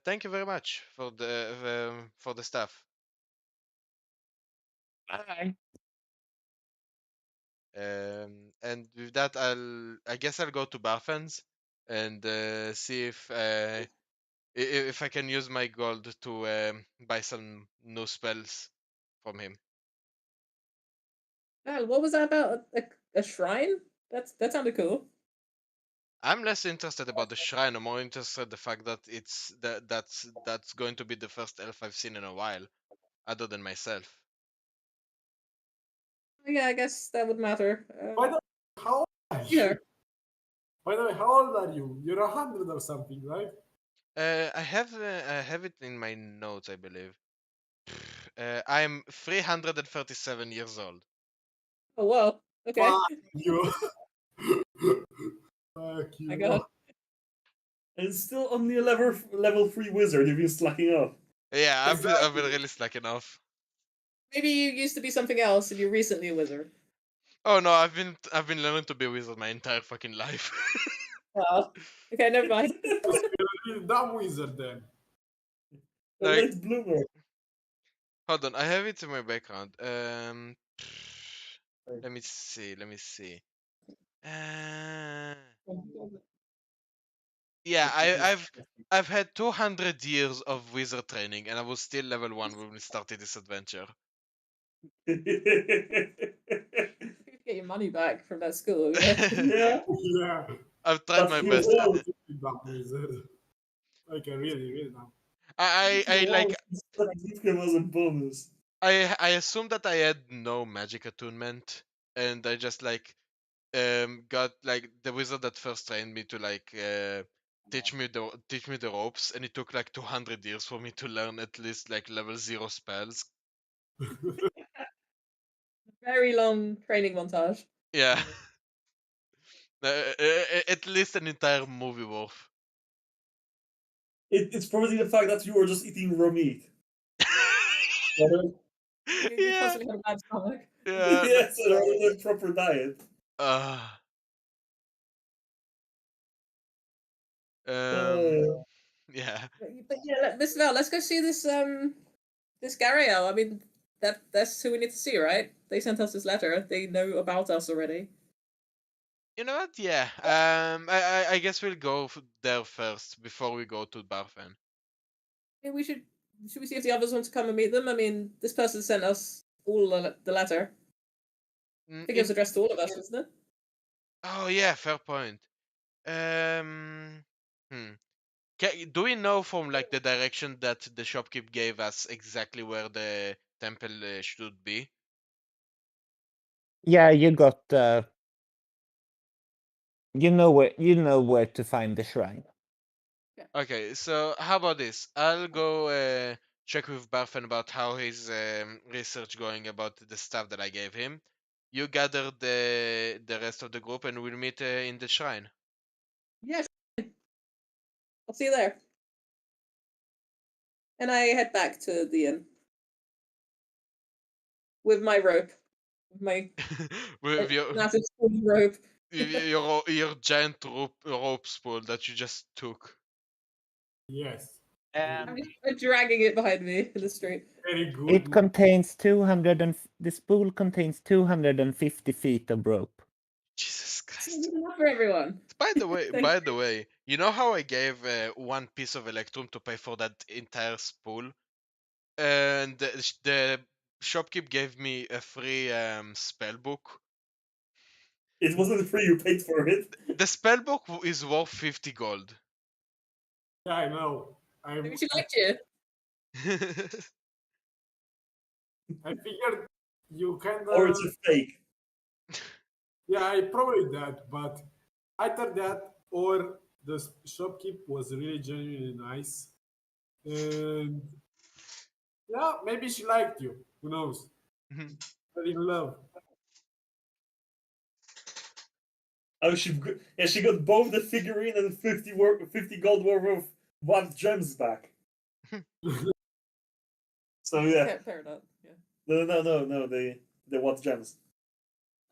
Thank you very much for the stuff. Bye. And with that, I guess I'll go to Barfens and see if I can use my gold to buy some new spells from him. What was that about? A shrine? That sounded cool. I'm less interested about the shrine. I'm more interested in the fact that that's going to be the first elf I've seen in a while, other than myself. Yeah, I guess that would matter. By the way, how old are you? Yeah. By the way, how old are you? You're 100 or something, right? I have it in my notes, I believe. I'm 337 years old. Oh well. Okay. Fuck you. Fuck My you. God. And still only a level 3 wizard. You've been slacking off. Yeah, I've Exactly. been really slacking off. Maybe you used to be something else and you're recently a wizard. Oh no, I've been learning to be a wizard my entire fucking life. Oh. Okay, never mind. You're a really dumb wizard then. A Like, late bloomer. hold on, I have it in my background. Let me see. Let me see. Yeah, I've had 200 years of wizard training, and I was still level 1 when we started this adventure. You get your money back from that school, yeah. Yeah, Yeah. I've tried that's my your best. wall. Really dumb wizard. Like a really, really dumb. I like Give him as a bonus. I assumed that I had no magic attunement, and I just like got like the wizard that first trained me to like teach me the ropes, and it took like 200 years for me to learn at least like level 0 spells. Very long training montage. Yeah. At least an entire movie worth. It's probably the fact that you were just eating raw meat. You Yeah, constantly have a bad stomach. yeah. Yes, rather than proper diet. Uh, Uh, yeah. But yeah, let's go see this Gariel. I mean, that's who we need to see, right? They sent us this letter. They know about us already. You know what? Yeah. I guess we'll go there first before we go to Barfen. Yeah, should we see if the others want to come and meet them? I mean, this person sent us all the letter. I think it was addressed to all of us, wasn't it? Oh yeah, fair point. Hmm. Do we know from like the direction that the shopkeep gave us exactly where the temple should be? Yeah, you got. You know where to find the shrine. Okay, so how about this? I'll go check with Barfen about how his research going about the stuff that I gave him. You gather the rest of the group, and we'll meet in the shrine. Yeah. I'll see you there. and I head back to the inn with my rope, with my With massive spoon rope. your giant rope spool that you just took. Yes. I'm And just dragging it behind me in the street. Very good. it contains 200 and the spool contains 250 feet of rope. Jesus It's Christ. not enough for everyone. By the way, Thank you know how I gave one piece of electrum to pay for that entire spool, and the shopkeep gave me a free spell book. It wasn't free, you paid for it. The spell book is worth 50 gold. Yeah, I know. Maybe she liked you. I figured you kind Or of. it's a fake. Yeah, I probably that, but either that or the shopkeep was really genuinely nice, and yeah, maybe she liked you. Who knows? They're in love. Oh, she got both the figurine and 50 gold worth of what gems back. So yeah, Okay, fair enough. Yeah. no, the what gems.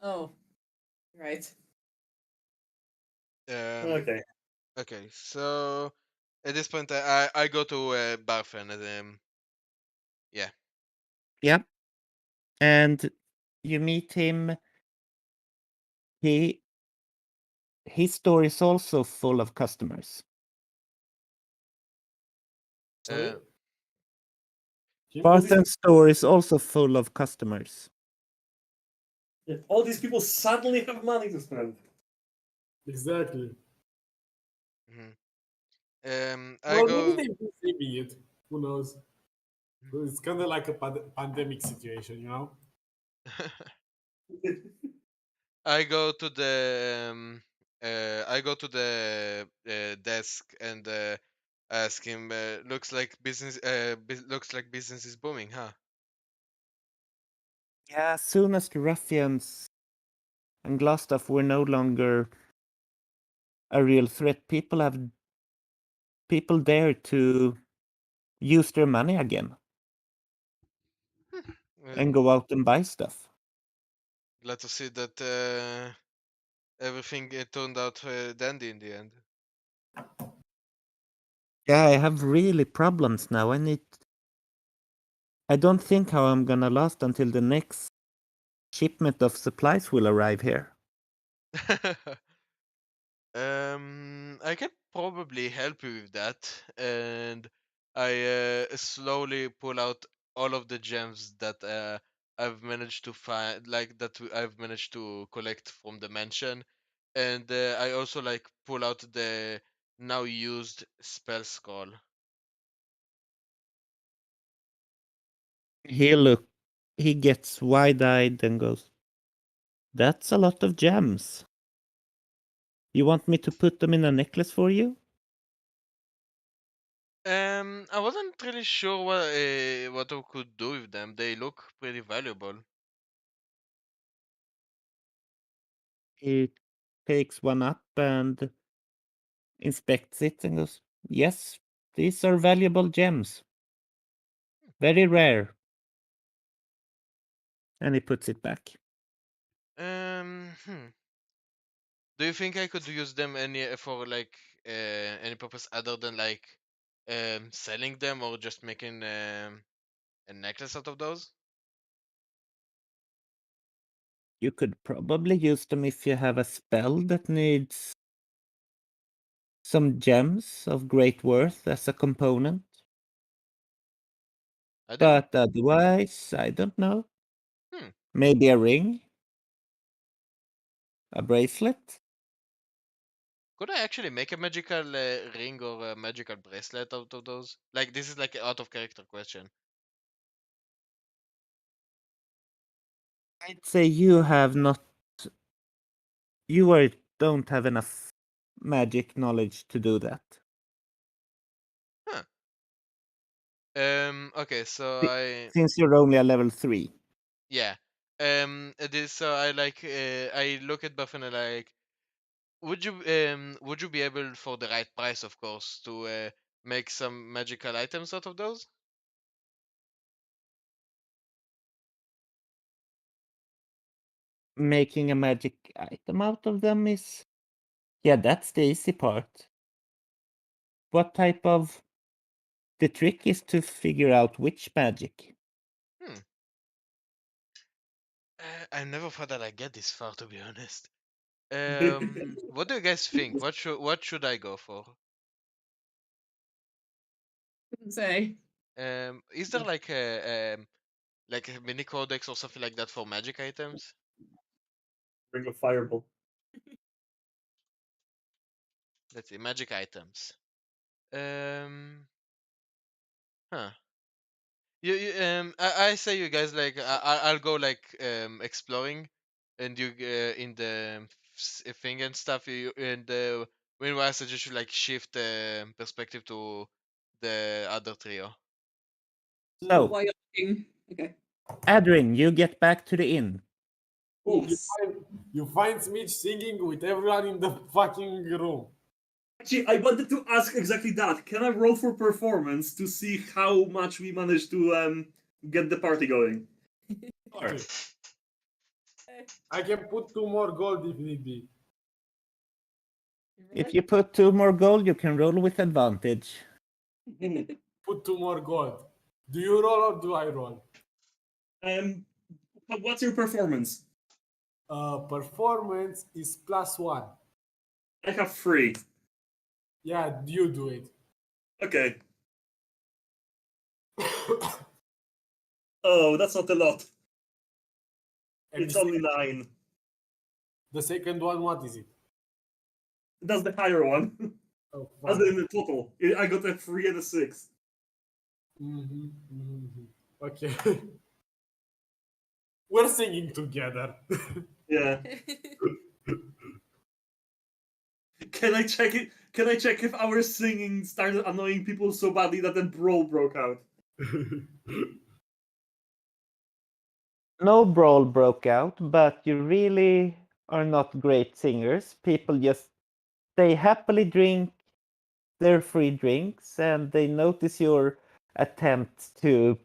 Oh, right. Okay. Okay, so at this point, I go to Barfen and yeah. Yeah. And you meet him. His store is also full of customers. Sorry? Uh, Barthen's store is also full of customers. Yeah, all these people suddenly have money to spend. Exactly. mhm. I Well, go. maybe they've been saving it. Who knows? It's kind of like a pandemic situation, you know? I go to the desk and ask him. Looks like business is booming, huh? Yeah, as soon as the ruffians and Glastaff were no longer a real threat, people dare to use their money again and go out and buy stuff. Glad to see that everything turned out dandy in the end. Yeah, I have really problems now. I don't think how I'm gonna last until the next shipment of supplies will arrive here. I can probably help you with that, and I slowly pull out all of the gems that I've managed to find, like I've managed to collect from the mansion, and I also like pull out the now used spell scroll. He gets wide-eyed and goes, "That's a lot of gems. You want me to put them in a necklace for you?" I wasn't really sure what I could do with them. They look pretty valuable. He takes one up and inspects it and goes, "Yes, these are valuable gems. Very rare." And he puts it back. Hmm. Do you think I could use them for like any purpose other than like selling them or just making a necklace out of those? You could probably use them if you have a spell that needs some gems of great worth as a component. I didn't. But otherwise, I don't know. Hmm. Maybe a ring? A bracelet? Could I actually make a magical ring or a magical bracelet out of those? Like this is like an out of character question. I'd say you have not. Don't have enough magic knowledge to do that. Huh. Okay, so Since you're only a level 3. yeah. This so I like I look at Buff and I like would you be able for the right price of course to make some magical items out of those? making a magic item out of them is... Yeah, that's the easy part. What type of... The trick is to figure out which magic. I never thought that I'd get this far, to be honest. What do you guys think? What should I go for? Couldn't say. Is there like a mini codex or something like that for magic items? Bring a fireball. Let's see, magic items. Huh. I say you guys like I'll go like exploring, and you in the thing and stuff. You and meanwhile, I suggest you like shift the perspective to the other trio. So, While you're looking. Okay. Adrin, you get back to the inn. Yes. You find Smith singing with everyone in the fucking room. Actually, I wanted to ask exactly that. Can I roll for performance to see how much we managed to get the party going? Okay. I can put 2 more gold if need be. If you put 2 more gold, you can roll with advantage. Put 2 more gold. Do you roll or do I roll? What's your performance? Performance is +1. I have 3. Yeah, you do it. Okay. Oh, that's not a lot. And It's the only 9. The second one, what is it? That's the higher one. Oh, As fuck. in the total. I got a 3 and a 6. Okay. We're singing together. Yeah. Can I check it? Can I check if our singing started annoying people so badly that the brawl broke out? No brawl broke out, but you really are not great singers. People just... They happily drink their free drinks, and they notice your attempts to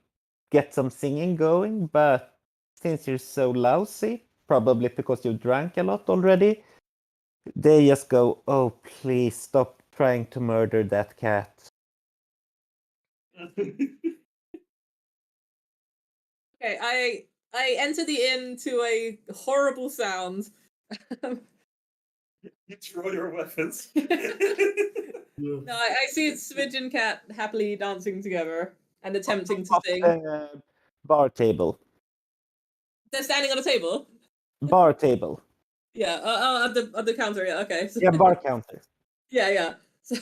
get some singing going, but since you're so lousy, probably because you drank a lot already, they just go, "Oh, please stop trying to murder that cat." Okay, I enter the inn to a horrible sound. You throw your weapons. No, I see Smidge and Cat happily dancing together and attempting to Up sing. the bar table. They're standing on a table. Bar table. Yeah, at the counter. Yeah, okay. So, Yeah, bar counter. yeah. So,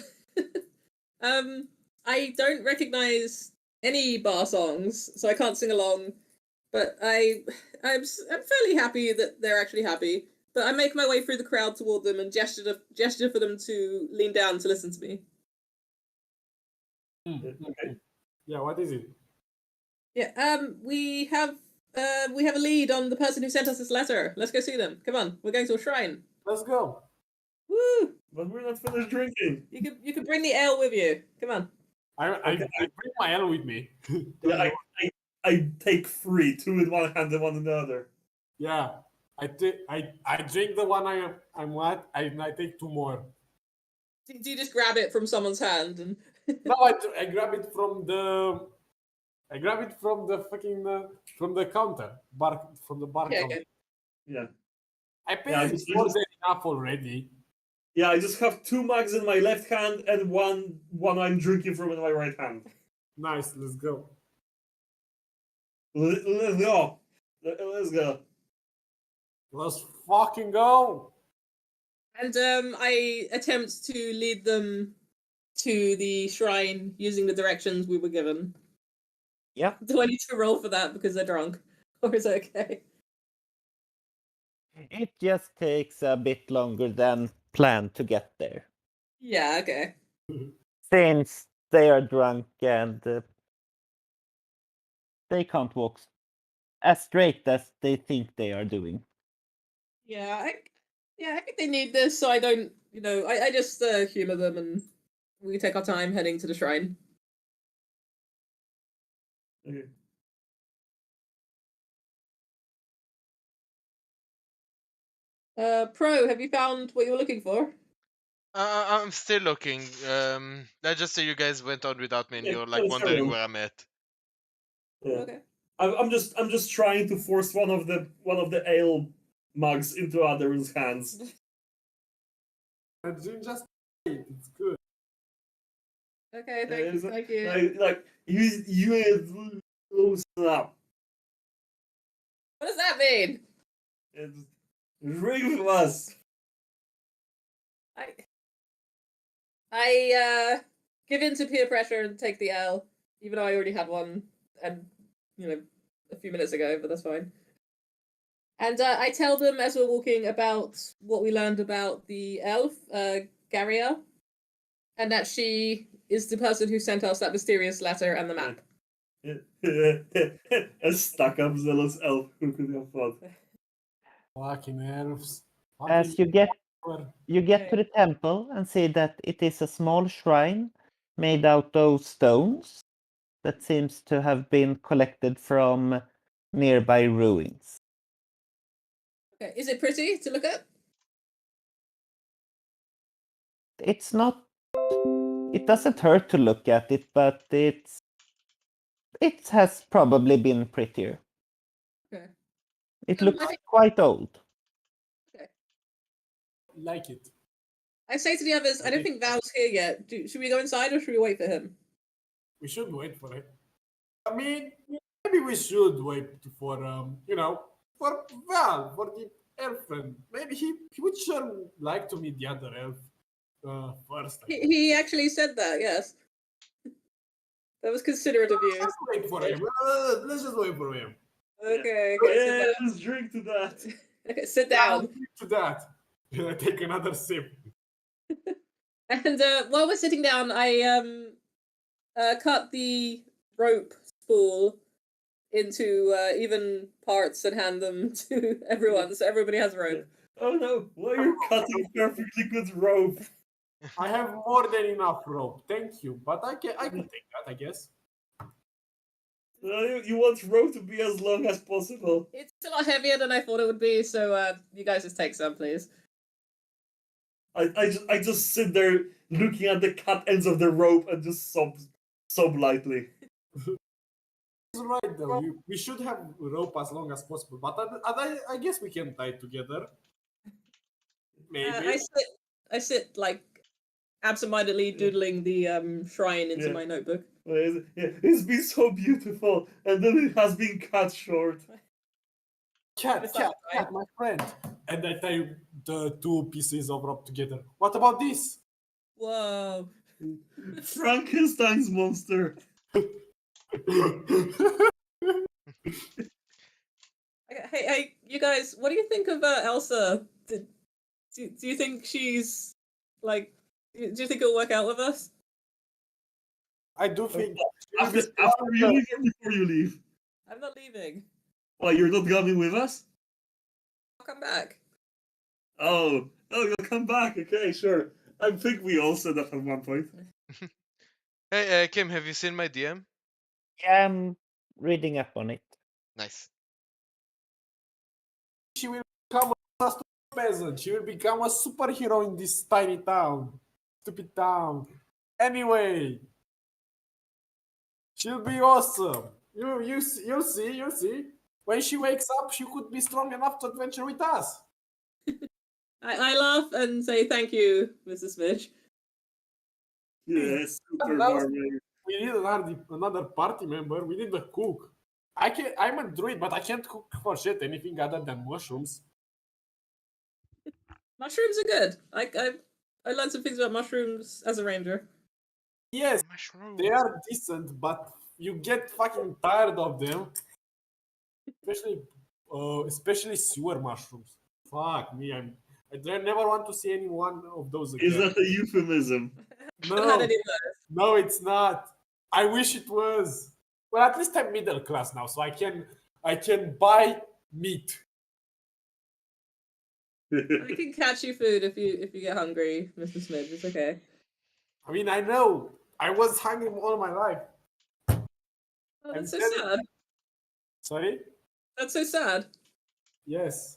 I don't recognize any bar songs, so I can't sing along. But I'm fairly happy that they're actually happy. But I make my way through the crowd toward them and gesture for them to lean down to listen to me. Okay. Yeah, what is it? Yeah, we have a lead on the person who sent us this letter. Let's go see them. Come on, we're going to a shrine. Let's go. Woo! But we're not finished drinking. You can bring the ale with you. Come on. I bring my L with me. Yeah, I take 3, 2 in one hand and 1 in the other. Yeah, I drink the one I'm what? I take 2 more. Do you just grab it from someone's hand and? No, I grab it from the. I grab it from the fucking from the counter from the bar Okay, counter. okay. Yeah. I paid Yeah, more than enough already. Yeah, I just have 2 mugs in my left hand and one I'm drinking from in my right hand. Nice, let's go. Let's go. Let's go. Let's fucking go. And I attempt to lead them to the shrine using the directions we were given. Yeah. Do I need to roll for that because they're drunk, or is it okay? It just takes a bit longer than planned to get there. Yeah, okay. Since they are drunk and they can't walk as straight as they think they are doing. Yeah, I think they need this, so I don't, I just humor them and we take our time heading to the shrine. Okay. Pro, have you found what you were looking for? I'm still looking. Let's just say you guys went on without me, and Yeah, you're like let's carry wondering on. where I'm at. Yeah. Okay. I'm just trying to force one of the ale mugs into others' hands. And you just wait, it's good. Okay, It's thank you. like you loosen up. What does that mean? It's drink with us. I give in to peer pressure and take the L, even though I already had one, and a few minutes ago, but that's fine. And I tell them as we're walking about what we learned about the elf, Garia, and that she is the person who sent us that mysterious letter and the map. A stuck-up zealous elf who could have thought. Fucking elves. As Fucking you get to the temple and see that it is a small shrine made out of stones that seems to have been collected from nearby ruins. Okay, is it pretty to look at? It's not. It doesn't hurt to look at it, but it has probably been prettier. Okay. It I looks think- quite old. like it. I say to the others, I don't think Val's here yet. Should we go inside or should we wait for him? We should wait for it. I mean, maybe we should wait for for Val, for the elf friend. Maybe he would sure like to meet the other elf first. He actually said that, yes. That was considerate of you. Let's wait for him. Let's just wait for him. Okay, Yeah, sit let's drink to that. down. Okay, sit Yeah, down. let's get to that. I take another sip. And while we're sitting down, I cut the rope spool into even parts and hand them to everyone, so everybody has a rope. Oh no, why are you cutting perfectly good rope? I have more than enough rope. Thank you, but I can take that, I guess. You want rope to be as long as possible. It's a lot heavier than I thought it would be, so you guys just take some, please. I just sit there looking at the cut ends of the rope and just sob lightly. He's right though. We should have rope as long as possible, but I guess we can tie it together. Maybe. I sit like absentmindedly doodling the shrine into my notebook. It's been so beautiful, and then it has been cut short. Cat, my friend. And I tie the two pieces of rope together. What about this? Whoa. Frankenstein's monster. Hey, you guys, what do you think of Elsa? Do you think she's like? Do you think it'll work out with us? I do think After you leave or before you leave? I'm not leaving. Why, you're not coming with us? I'll come back. Oh, you'll come back. Okay, sure. I think we all said that at one point. Hey, Kim, have you seen my DM? Yeah, I'm reading up on it. Nice. she will become a peasant. She will become a superhero in this tiny town. Stupid town. Anyway. She'll be awesome. You'll see. When she wakes up, she could be strong enough to adventure with us. I laugh and say thank you, Mrs. Smith. Yes, super That was- Marvel. We need another party member. We need a cook. I'm a druid, but I can't cook for shit anything other than mushrooms. Mushrooms are good. I learned some things about mushrooms as a ranger. Yes, Mushroom. they are decent, but you get fucking tired of them. Especially sewer mushrooms. Fuck me, I never want to see any one of those again. Is that a euphemism? Haven't had No, any of those. no, it's not. I wish it was. Well, at least I'm middle class now, so I can buy meat. I can catch you food if you get hungry, Mr. Smith. It's okay. I mean, I know. I was hungry all my life. Oh, that's so I'm telling sad. Sorry? That's so sad. Yes.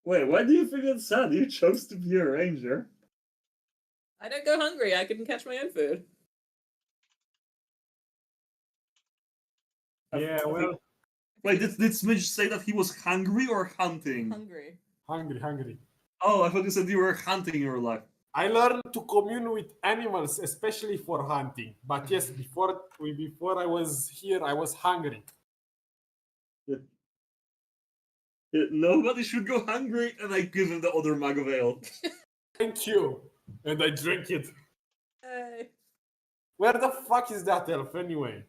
Wait, why do you think it's sad? You chose to be a ranger. I don't go hungry. I can catch my own food. Yeah, well, Wait, did Smidge say that he was hungry or hunting? Hungry. hungry. Oh, I thought you said you were hunting your life. I learned to commune with animals, especially for hunting. But yes, before I was here, I was hungry. Nobody should go hungry, and I give him the other mug of ale. Thank you. And I drank it. Hey. Where the fuck is that elf anyway?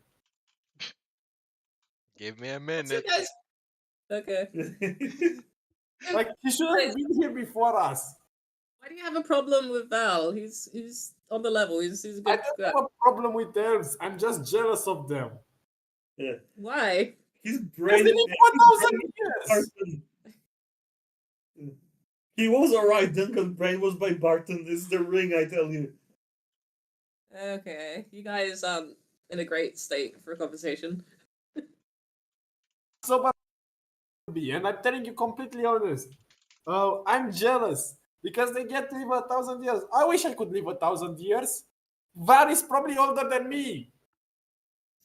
Give me a So you minute. guys. Okay. Like, he should have been here before us. Why do you have a problem with Val? He's on the level. He's a I good don't guy. have a problem with elves. I'm just jealous of them. Yeah. Why? His Because brain. they live 1,000 years. Barton. He was alright. Duncan's brain was by Barton. This is the ring, I tell you. Okay, you guys aren't in a great state for a conversation. So bad, and I'm telling you completely honest. I'm jealous because they get to live 1,000 years. I wish I could live 1,000 years. Var is probably older than me.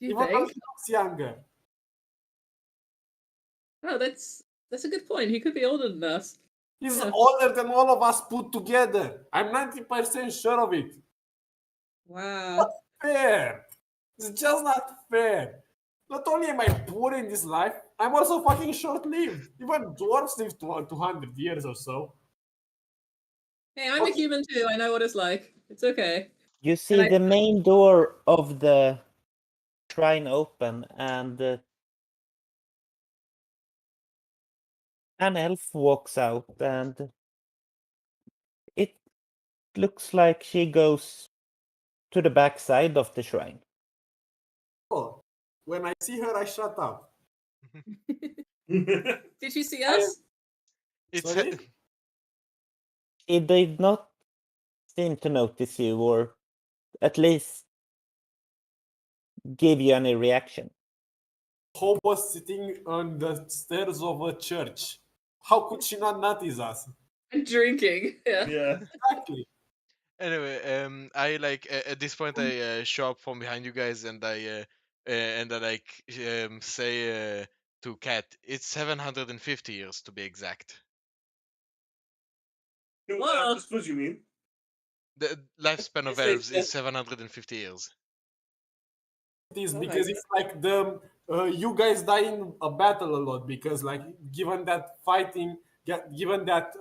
Do you Even though think? he looks younger. Oh, that's a good point. He could be older than us. He's Yeah. older than all of us put together. I'm 90% sure of it. Wow. Fair. It's just not fair. Not only am I poor in this life, I'm also fucking short-lived. Even dwarves live 200 years or so. Hey, I'm a human too. I know what it's like. It's okay. You see I- the main door of the shrine open, and an elf walks out, and it looks like she goes to the back side of the shrine. Oh, when I see her, I shut up. Did you see us? It's Sorry? She did not seem to notice you, or at least give you any reaction. Hobo sitting on the stairs of a church. How could she not notice us? I'm drinking. Yeah. Yeah. Exactly. Anyway, I like at this point I show up from behind you guys and I like say to Cat, it's 750 years to be exact. Whoa. That's what you mean. The lifespan of Yes, elves yes. is 750 years. It is Oh my because it's like the you guys die in a battle a lot because like given that fighting, given that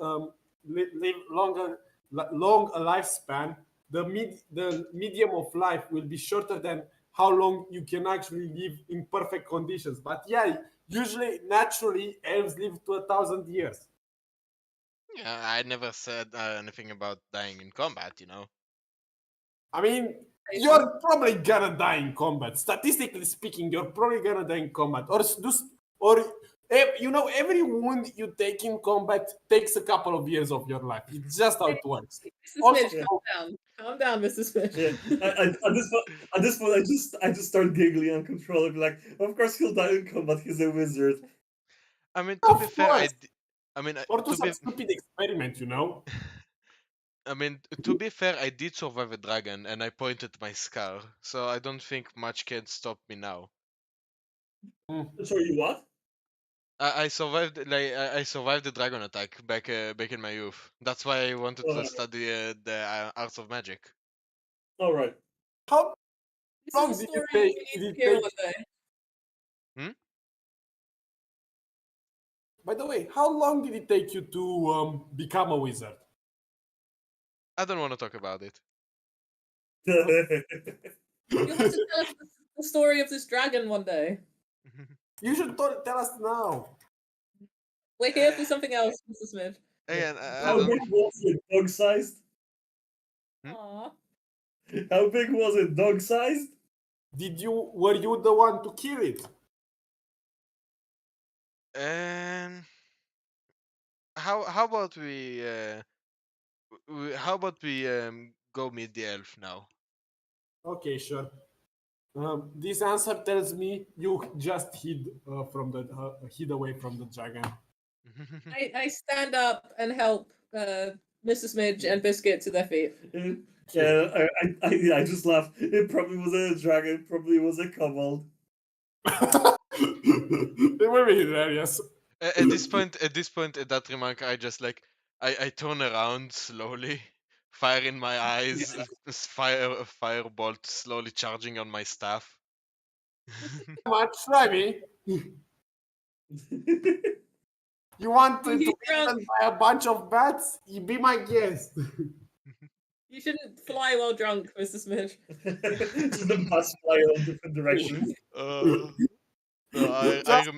live longer long a lifespan, the medium of life will be shorter than how long you can actually live in perfect conditions. But yeah, usually naturally elves live to 1,000 years. Yeah, I never said anything about dying in combat, you know. I mean, you're probably gonna die in combat. Statistically speaking, you're probably gonna die in combat. You know, every wound you take in combat takes a couple of years of your life. It's just how it works. Mr. Also- Smith, calm down. Calm down, Mr. Smith. Yeah. At this point, I just start giggling uncontrollably. Like, of course he'll die in combat. He's a wizard. I mean, to be Of fair, course. I mean, Or to to some be, stupid experiment, you know? I mean, to be fair, I did survive a dragon, and I pointed my scar, so I don't think much can stop me now. Sorry, you what? I survived, like, I survived the dragon attack back in my youth. That's why I wanted to study the arts of magic. All right. How This long is a did you story take? you Did need it to hear take? one day. By the way, how long did it take you to become a wizard? I don't want to talk about it. You'll have to tell us the story of this dragon one day. You should tell us now. We're here for something else, Mr. Smith. Again, I How don't. big was it? Dog sized? Aww. How big was it? Dog sized? Were you the one to kill it? How about we go meet the elf now? Okay, sure. This answer tells me you just hid hid away from the dragon. I stand up and help Mr. Smidge and Biscuit to their feet. Yeah, I just laughed. It probably was a dragon. Probably was a kobold. It will be hilarious. At this point, at that remark, I just like I turn around slowly, fire in my eyes, firebolt slowly charging on my staff. Much, try me. You want to He's be drunk. eaten by a bunch of bats? You be my guest. You shouldn't fly while drunk, Mr. Smidge. Just the bats fly all different directions. No, I Just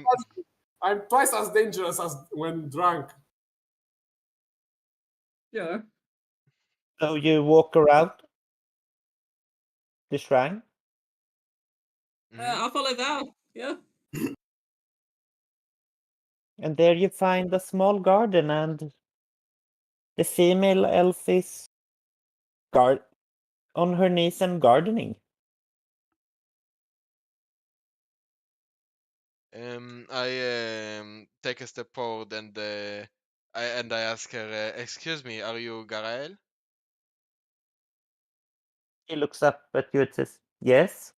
I'm twice as dangerous as when drunk. Sure. So you walk around the shrine. I'll follow Val. Yeah. And there you find a small garden, and the female elf is on her knees and gardening. I take a step forward and I ask her, "Excuse me, are you Garael?" She looks up at you and says, "Yes."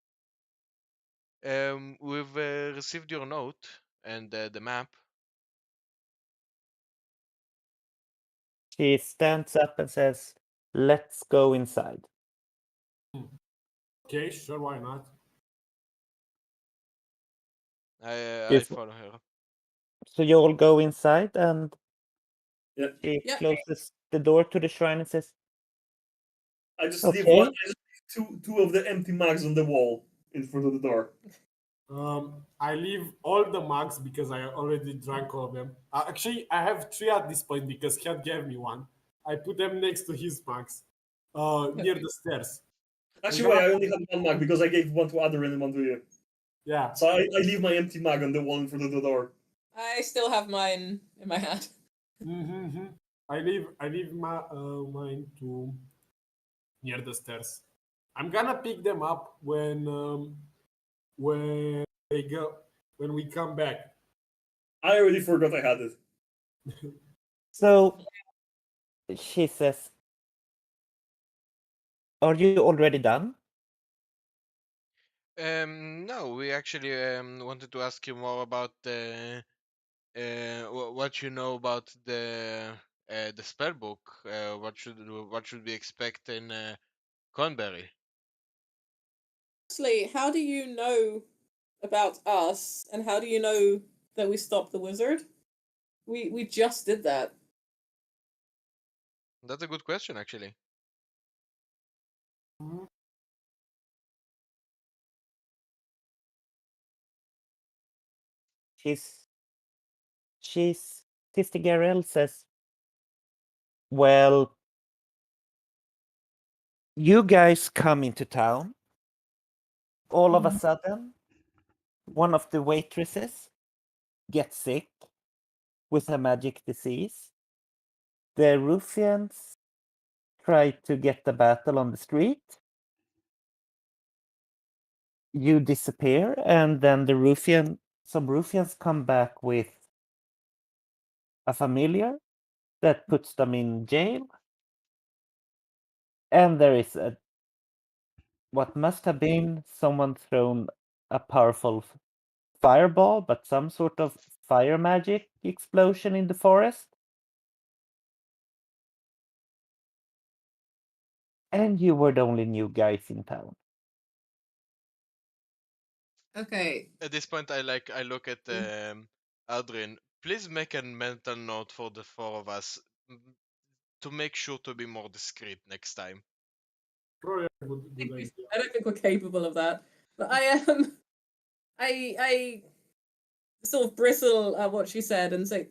We've received your note and the map. She stands up and says, "Let's go inside." Okay, sure, why not? I Yes. follow her. So you all go inside, and Yeah. she Yep. closes the door to the shrine and says, I just Okay. leave one. I just leave two of the empty mags on the wall in front of the door. I leave all the mugs because I already drank all of them. Actually, I have 3 at this point because Cat gave me one. I put them next to his mugs, near the stairs. Actually, wait, I only had one mag because I gave one to Adrian and one to you. Yeah. So I leave my empty mag on the wall in front of the door. I still have mine in my hand. Mm-hmm. I leave my mine to near the stairs. I'm gonna pick them up when they go when we come back. I already forgot I had it. So she says, "Are you already done?" No, we actually wanted to ask you more about what you know about the spell book. What should we expect in Cornberry? Firstly, how do you know about us, and how do you know that we stopped the wizard? We just did that. That's a good question, actually. Sister Garel says, "Well, you guys come into town. All of a sudden, one of the waitresses gets sick with a magic disease. The ruffians try to get the battle on the street. You disappear, and then some ruffians come back with a familiar that puts them in jail. And there is what must have been someone thrown a powerful fireball, but some sort of fire magic explosion in the forest. And you were the only new guys in town." Okay. At this point, I look at Adrian. Please make a mental note for the 4 of us to make sure to be more discreet next time. Probably a good idea. I don't think we're capable of that. But I am. I sort of bristle at what she said and say,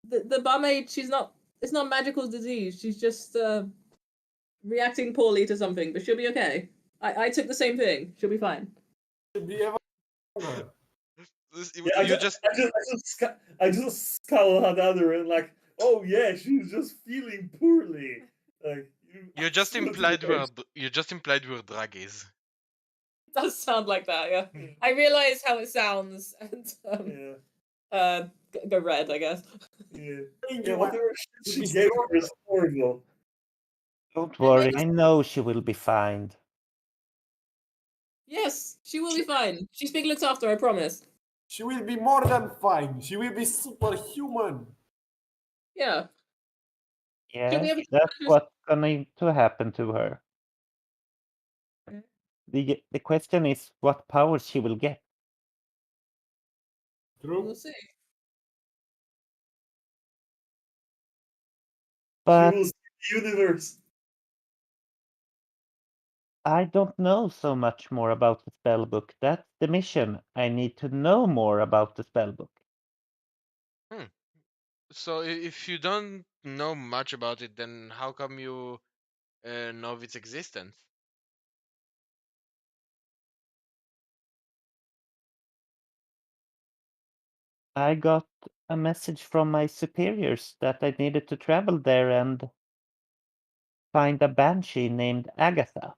the bum-aid, she's not. It's not magical disease. She's just reacting poorly to something, but she'll be okay. I took the same thing. She'll be fine. Should be ever. Yeah, I just scowl at Adrian like, oh yeah, she's just feeling poorly. Like You just implied we're druggies. It does sound like that, yeah. I realize how it sounds, and Yeah. Go red, I guess. Yeah, Thank yeah you, whatever to she be gave strong. her is horrible. Don't And worry, maybe- I know she will be fine. Yes, she will be fine. She's being looked after, I promise. She will be more than fine. She will be superhuman. Yeah. Yes, we have a- that's what's going to happen to her. The question is what powers she will get. True. We'll see. But She will see the universe. I don't know so much more about the spellbook. That's the mission. I need to know more about the spellbook. So if you don't know much about it, then how come you know of its existence? I got a message from my superiors that I needed to travel there and find a banshee named Agatha.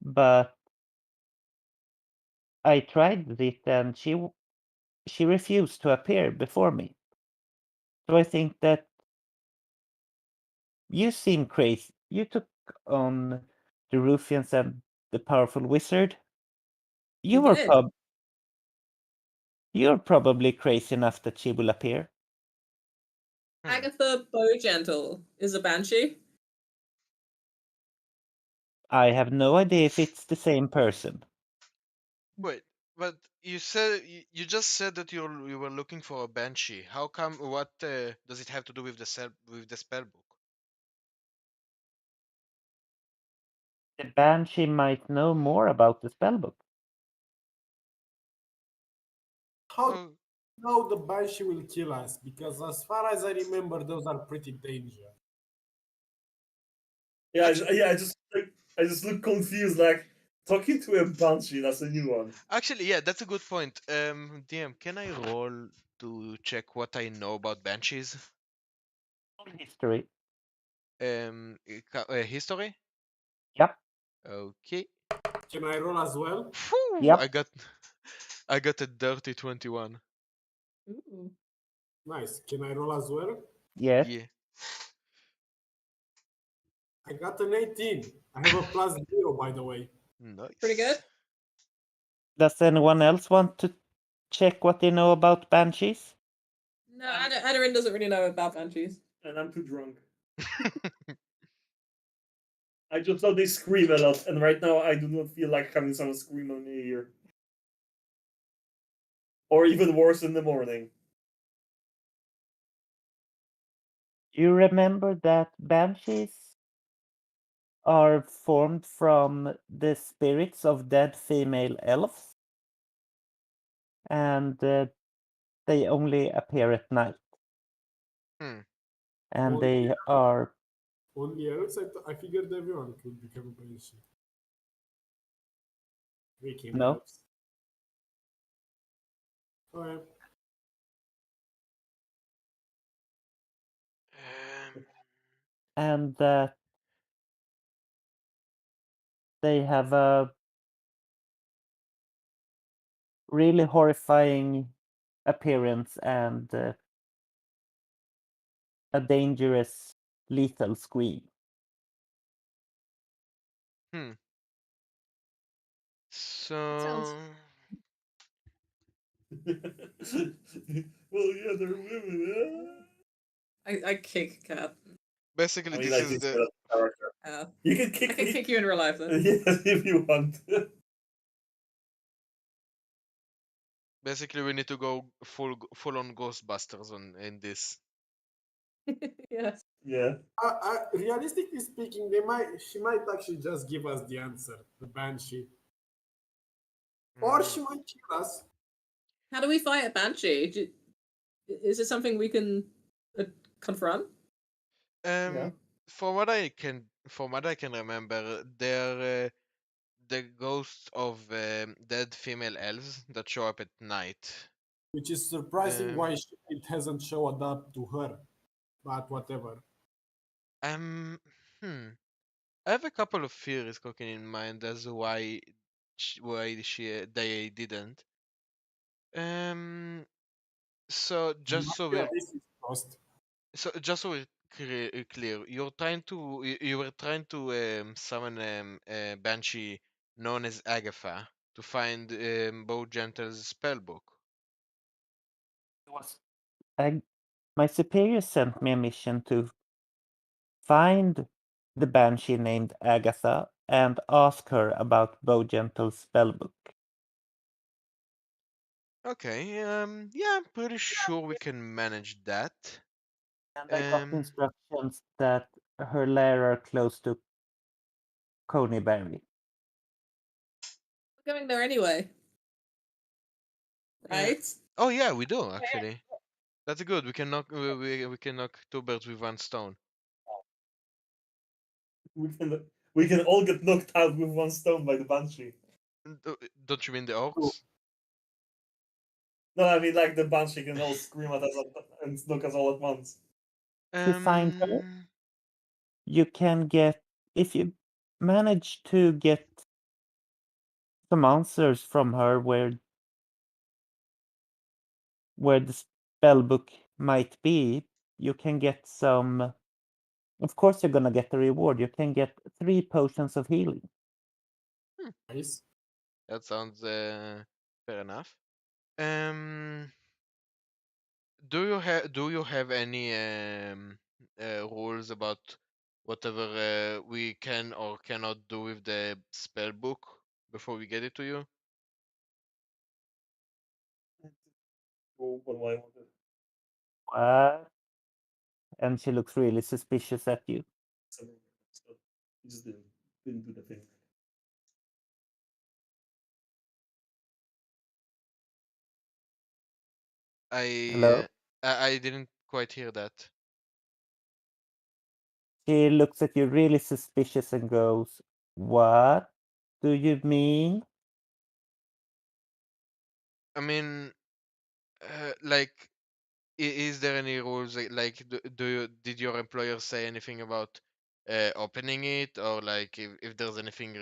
But I tried it and she refused to appear before me. So I think that you seem crazy. You took on the Ruffians and the powerful wizard. You We were did. you're probably crazy enough that she will appear. Agatha Bowgentle is a banshee. I have no idea if it's the same person. Wait, but you just said that you were looking for a banshee. How come? What does it have to do with the spell book? The banshee might know more about the spellbook. How Oh, now the banshee will kill us? Because as far as I remember, those are pretty dangerous. Yeah, Actu- I just look confused. Like talking to a banshee. That's a new one. actually, yeah, that's a good point. DM, can I roll to check what I know about banshees? History. History. Yep. Okay. Can I roll as well? Phew, Yep. I got a dirty 21. Ooh. Nice. Can I roll as well? Yes. Yeah. I got an 18. I have a plus 0, by the way. Nice. Pretty good. Does anyone else want to check what they know about banshees? No, Adarin doesn't really know about banshees. And I'm too drunk. I just know they scream a lot, and right now I do not feel like having someone scream on me here. Or even worse in the morning. You remember that banshees are formed from the spirits of dead female elves, and they only appear at night. Hmm. And Only, they are only elves? I figured everyone could become a banshee. Viking no. elves. Okay. And that they have a really horrifying appearance and a dangerous, lethal scream. Hmm. sounds- So Well, yeah, they're women. I kick Cat. basically, I mean, this like is this the character. You can I kick can me. kick you in real life then. Yes, if you want. basically we need to go full on Ghostbusters in this. Yes. Yeah. Realistically speaking, she might actually just give us the answer, the banshee, or Hmm. she might kill us. How do we fight a banshee? Is it something we can confront? Um, from what I can remember, they're the ghosts of dead female elves that show up at night. Which is surprising Um, why it hasn't showed up to her. But whatever. um, hmm. I have a couple of theories cooking in mind as to why they didn't. Um, So just so Yeah, we're this is lost. just so we're clear, you were trying to summon a banshee known as Agatha to find Bo Gentle's spell book. It was my superior sent me a mission to find the banshee named Agatha and ask her about Bogentle's spellbook. Okay, yeah, I'm pretty sure we can manage that. And I got Um, instructions that her lair are close to Coneyberry. We're going there anyway. Right? oh yeah, we do actually. That's good. We can knock we can knock two birds with one stone. We can all get knocked out with one stone by the banshee. Don't you mean the orcs? No, I mean like the banshee can all scream at us and knock us all at once. To find her, Um, you can get, if you manage to get some answers from her where the spellbook might be, you can get some. Of course, you're gonna get the reward. You can get 3 potions of healing. Nice. that sounds fair enough. Um, do you have any rules about whatever we can or cannot do with the spell book before we get it to you? Oh, what do I want to? What? And she looks really suspicious at you. He just didn't do the thing. Hello? I didn't quite hear that. She looks at you really suspicious and goes, "What do you mean?" I mean, like, is there any rules like did your employer say anything about opening it or like if there's anything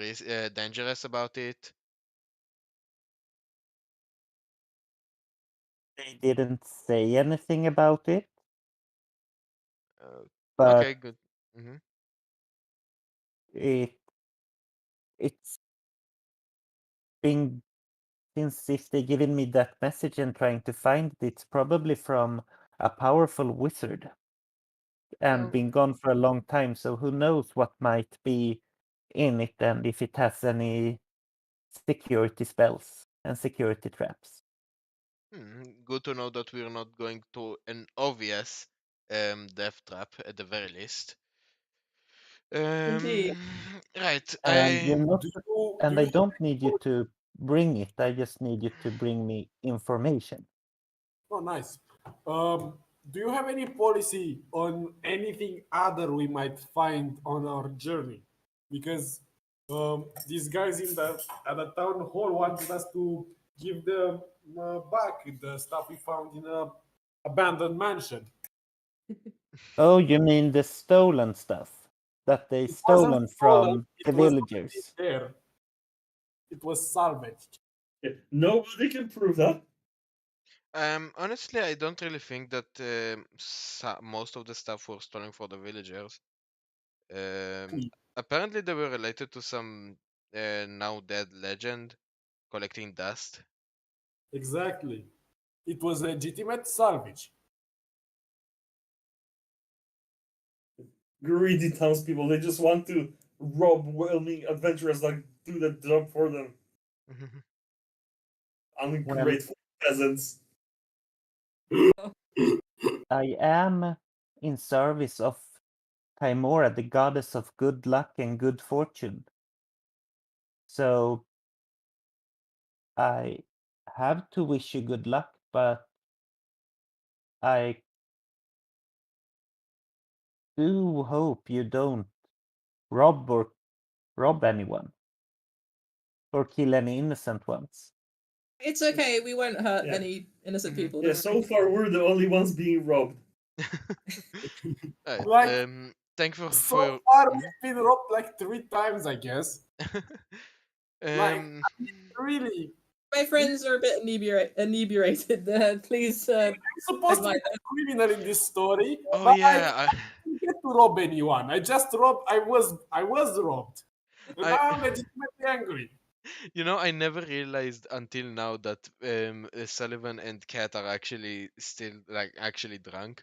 dangerous about it? They didn't say anything about it, Uh, okay, but good. Hmm. it it's been since if they given me that message and trying to find it, it's probably from a powerful wizard and Oh. been gone for a long time. So who knows what might be in it and if it has any security spells and security traps. Good to know that we're not going to an obvious death trap at the very least. Indeed. Right. And you're not, Do you and do I you don't need you to bring it. I just need you to bring me information. Oh, nice. Do you have any policy on anything other we might find on our journey? Because these guys in the at the town hall wanted us to give them back the stuff we found in a abandoned mansion. Oh, you mean the stolen stuff that they It wasn't stolen stolen. from the It was already villagers? there. It was salvaged. Yeah, nobody can prove that. Honestly, I don't really think that most of the stuff were stolen for the villagers. Apparently, they were related to some now dead legend collecting dust. Exactly. It was legitimate salvage. Greedy townspeople, they just want to rob well-meaning adventurers like do the job for them. Ungrateful peasants. I am in service of Timora, the goddess of good luck and good fortune. So I have to wish you good luck, but I do hope you don't rob anyone or kill any innocent ones. It's okay. We won't hurt Yeah. any innocent Mhm. people. Yeah, don't so worry. far we're the only ones being robbed. Right. Like, Thank you for So your. far, we've been robbed like 3 times, I guess. Like, Um, really, My friends are a bit inebriated. Please, I'm supposed to be Admire a criminal in this story, Oh but I yeah, didn't get to rob anyone. I just robbed. I was robbed. And I, now I I'm legitimately angry. I never realized until now that Sullivan and Kat are actually still actually drunk,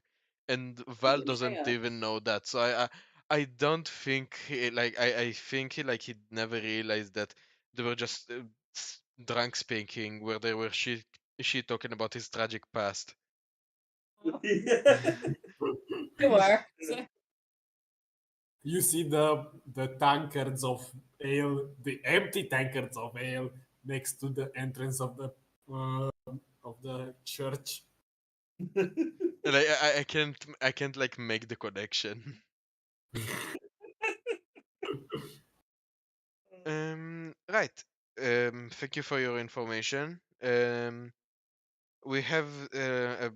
and Val doesn't Yeah. even know that. So I don't think I think he'd never realized that they were just drunk speaking, where they were she talking about his tragic past. Yeah. You are. You see the tankards of ale, the empty tankards of ale next to the entrance of the church. And I can't like make the connection. Right. Thank you for your information. We have a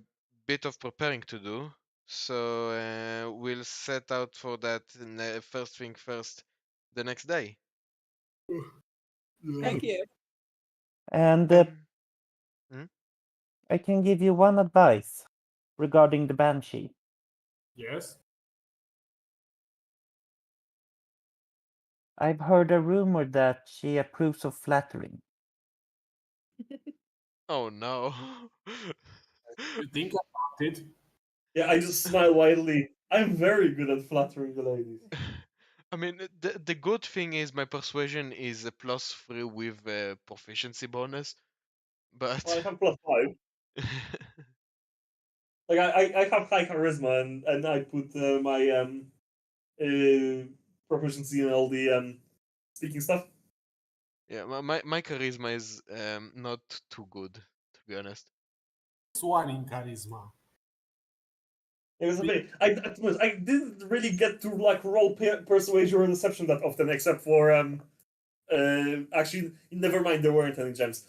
bit of preparing to do, so we'll set out for that first thing first the next day. Thank you. And Hmm? I can give you one advice regarding the Banshee. Yes. I've heard a rumor that she approves of flattering. Oh no. You think about it. Yeah, I just smile widely. I'm very good at flattering the ladies. I mean, the good thing is my persuasion is a +3 with a proficiency bonus, Well, I but have +5. Like I have high charisma, and I put my proficiency in all the speaking stuff. yeah, my charisma is not too good, to be honest. It's one in charisma. It was a bit. To be honest, I didn't really get to like roll persuasion or deception that often, except for actually, never mind. There weren't any gems.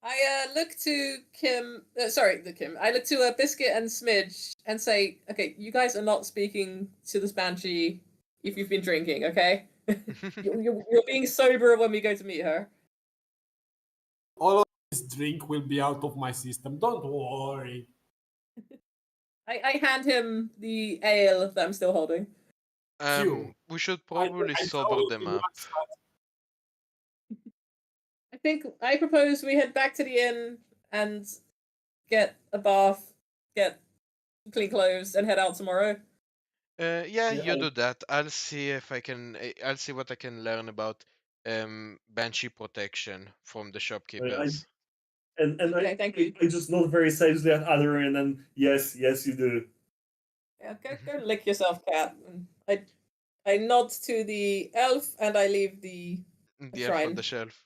I look to Kim. The Kim. I look to Biscuit and Smidge and say, "Okay, you guys are not speaking to this banshee if you've been drinking. Okay, you're being sober when we go to meet her." All of this drink will be out of my system. Don't worry. I hand him the ale that I'm still holding. We should I probably sober throw it them in up. one shot. I think I propose we head back to the inn and get a bath, get clean clothes, and head out tomorrow. Yeah, Yeah, you do that. I'll see if I can. I'll see what I can learn about banshee protection from the I shopkeepers. and Okay, thank you. I just nod very sagely at Adrian, and yes, you do. Yeah, go lick yourself, cat. And I nod to the elf and I leave the The elf on shrine. the shelf.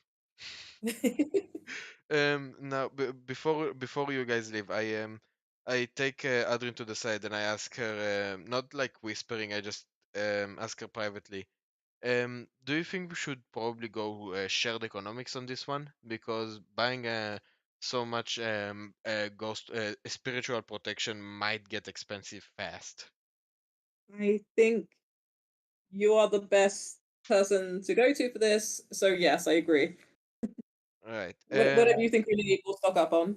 Now before you guys leave, I take Adrian to the side and I ask her, not like whispering. I just ask her privately. Do you think we should probably go shared economics on this one? Because buying so much ghost spiritual protection might get expensive fast. I think you are the best person to go to for this. So yes, I agree. All right. Whatever you think we need, we'll stock up on.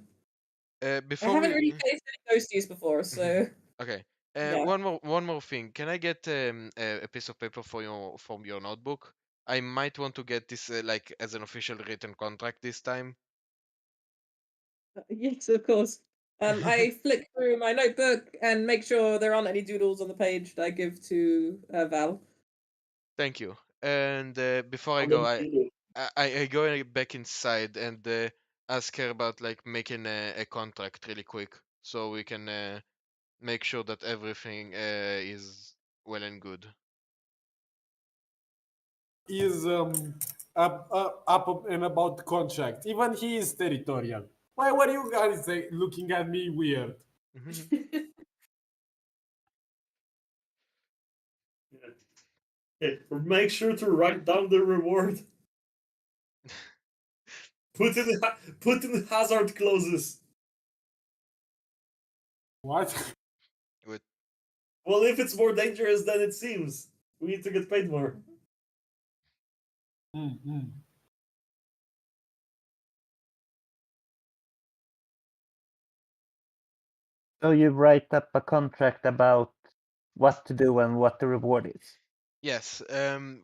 I Before haven't we really faced any ghosties before, so okay. yeah. One more thing. Can I get a piece of paper for your from your notebook? I might want to get this like as an official written contract this time. Yes, of course. I flick through my notebook and make sure there aren't any doodles on the page that I give to Val. Thank you. And before I And go, then I go back inside and ask her about like making a contract really quick, so we can make sure that everything is well and good. Is up and about contract. Even he is territorial. Why were you guys looking at me weird? make sure to write down the reward. Put in hazard clauses. What? With Well, if it's more dangerous than it seems, we need to get paid more. Mm-hmm. So you write up a contract about what to do and what the reward is. Yes,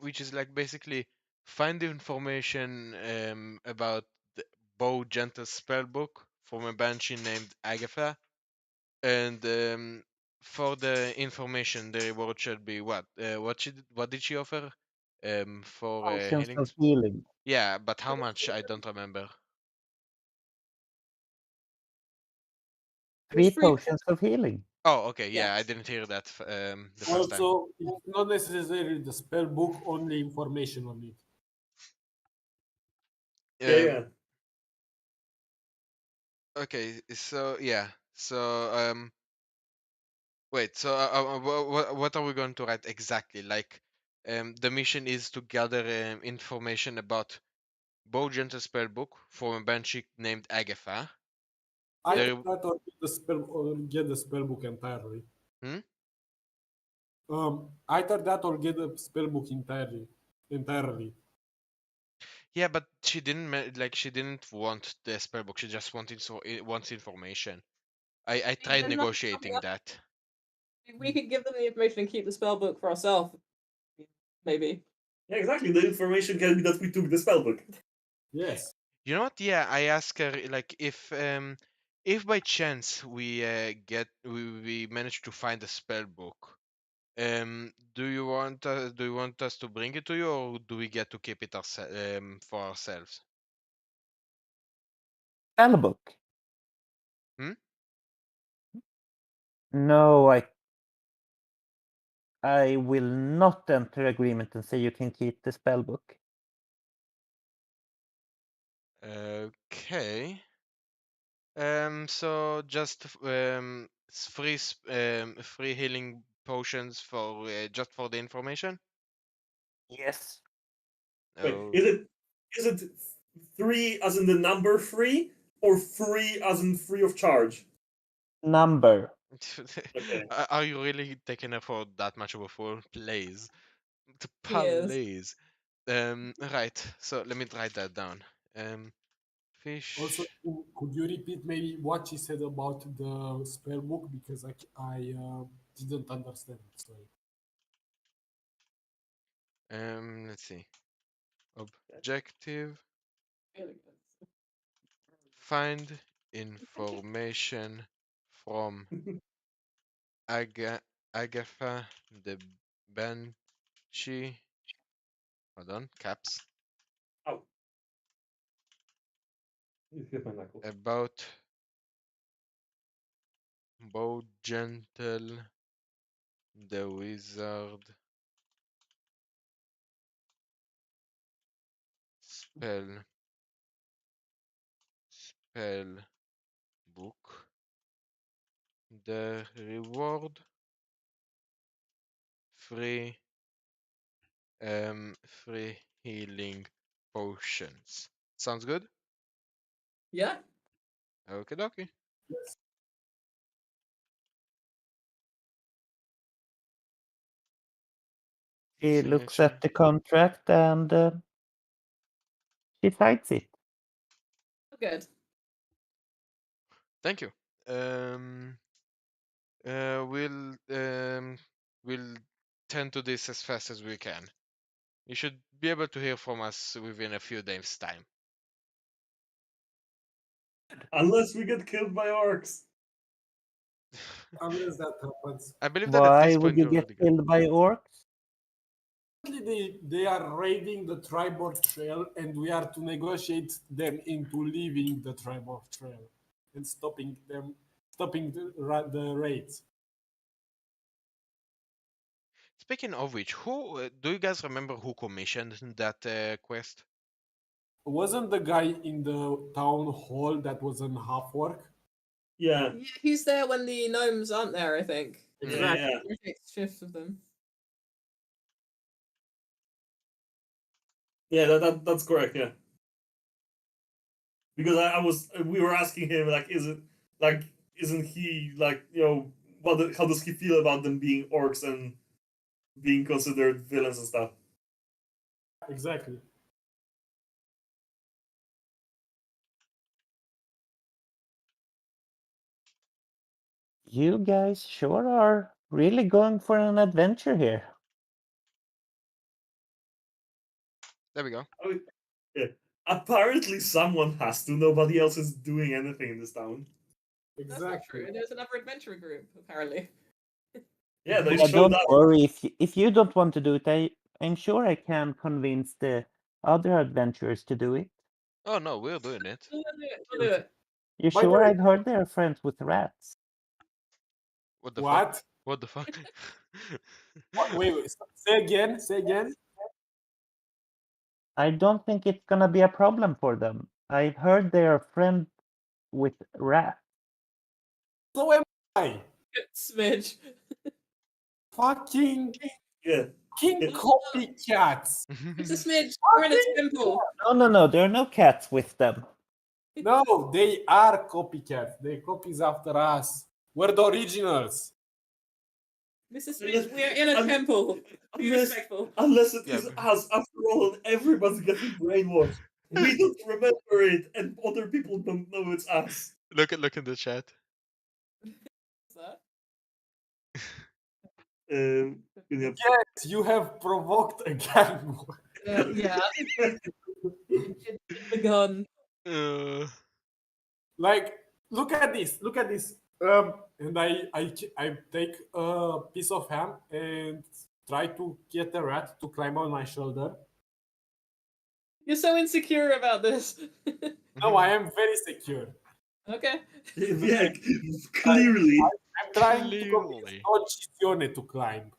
which is like basically find information about the Bo Gentle's spellbook from a banshee named Agatha, and for the information, the reward should be what? What did she offer? For Potions healing. of healing. Yeah, but how much? I don't remember. 3 free- potions of healing. Oh, okay. Yeah. Yeah, I didn't hear that the first time. Also, it's not necessarily the spell book, only information on it. Yeah. Okay, so yeah, so wait, so what are we going to write exactly? Like, the mission is to gather information about Bo Gentle's spellbook from a banshee named Agatha. I There- thought or get the spell book entirely. Hmm? Either that or get the spell book entirely. Yeah, but she didn't she didn't want the spellbook. She just wanted wants information. I tried There's nothing negotiating up- that. We could give them the information and keep the spell book for ourselves. Maybe. Yeah, exactly. The information can be that we took the spellbook. Yes. You know what? Yeah, I asked her like if by chance we manage to find a spell book, do you want us to bring it to you, or do we get to keep it for ourselves? Spellbook. Hmm? No, I will not enter agreement and say you can keep the spellbook. Okay. So just free healing potions for just for the information. Yes. Wait, Oh, is it 3 as in the number 3 or 3 as in free of charge? Number. Okay. Are you really taking it for that much of a fool? Please, Yes. please. Right. So let me write that down. Fish. Also, could you repeat maybe what she said about the spell book, because I didn't understand. Sorry. Let's see. Objective. Find information from Agatha the Banshee. Hold on. Caps. Ow. You hit my knuckle. About Bo Gentle the Wizard spell book. The reward free free healing potions. Sounds good? Yeah. Okay, dokie. Yes. She looks Signature. at the contract and she signs it. Good. Thank you. We'll tend to this as fast as we can. You should be able to hear from us within a few days' time. Unless we get killed by orcs. Unless that happens. I believe that at Why this would point you you're get already good. killed by orcs? They are raiding the tribal trail, and we are to negotiate them into leaving the tribal trail and stopping the raids. Speaking of which, who do you guys remember who commissioned that quest? Wasn't the guy in the town hall that was an half orc? Yeah. Yeah, he's there when the gnomes aren't there, I think. Yeah, yeah. Rotates shifts of them. Yeah, that's correct, yeah. Because we were asking him, like, isn't he, like, how does he feel about them being orcs and being considered villains and stuff? Exactly. You guys sure are really going for an adventure here. There we go. Yeah. Apparently, someone has to. Nobody else is doing anything in this town. That's not Exactly. true. There's another adventure group, apparently. Yeah, they Yeah, showed don't up. worry. If you don't want to do it, I'm sure I can convince the other adventurers to do it. Oh no, we're doing it. We'll do it. We'll do it. You By the sure? way- I've heard they're friends with rats. What the fuck? What? What the fuck? Wait. Say again. Say again. I don't think it's gonna be a problem for them. I've heard they're friends with rats. So am I. Smidge. Fucking Yeah. copycats. It's a smidge. We're in a temple. No, there are no cats with them. No, they are copycats. They copies after us. We're the originals. Mr. Smidge, we're in a temple. Be respectful. Unless it Yeah, is but- us, after all, and everybody's getting brainwashed. We don't remember it, and other people don't know it's us. look in the chat. What's that? Yeah. Yes, you have provoked a gang war. Yeah. It's begun. Like, look at this. Look at this. And I take a piece of ham and try to get the rat to climb on my shoulder. You're so insecure about this. No, I am very secure. Okay. Yeah, clearly. I'm trying to convince Clearly. Don to climb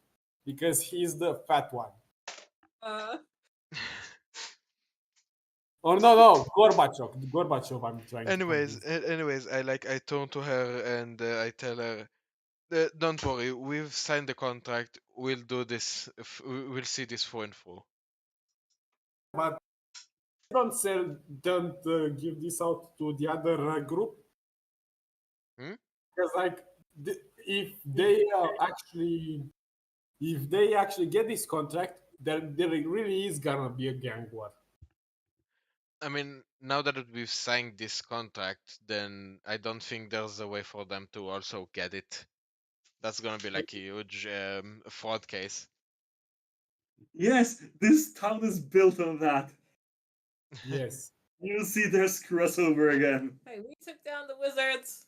because he's the fat one. Oh no, Gorbachev. I'm trying. Anyways, to convince. anyways, I turn to her and I tell her, "Don't worry, we've signed the contract. We'll do this. We'll see this through and through." But don't give this out to the other group. Hmm? Because like if they actually get this contract, there really is gonna be a gang war. I mean, now that we've signed this contract, then I don't think there's a way for them to also get it. That's gonna be like a huge fraud case. Yes, this town is built on that. Yes. You'll see there's crossover again. Hey, we took down the wizards.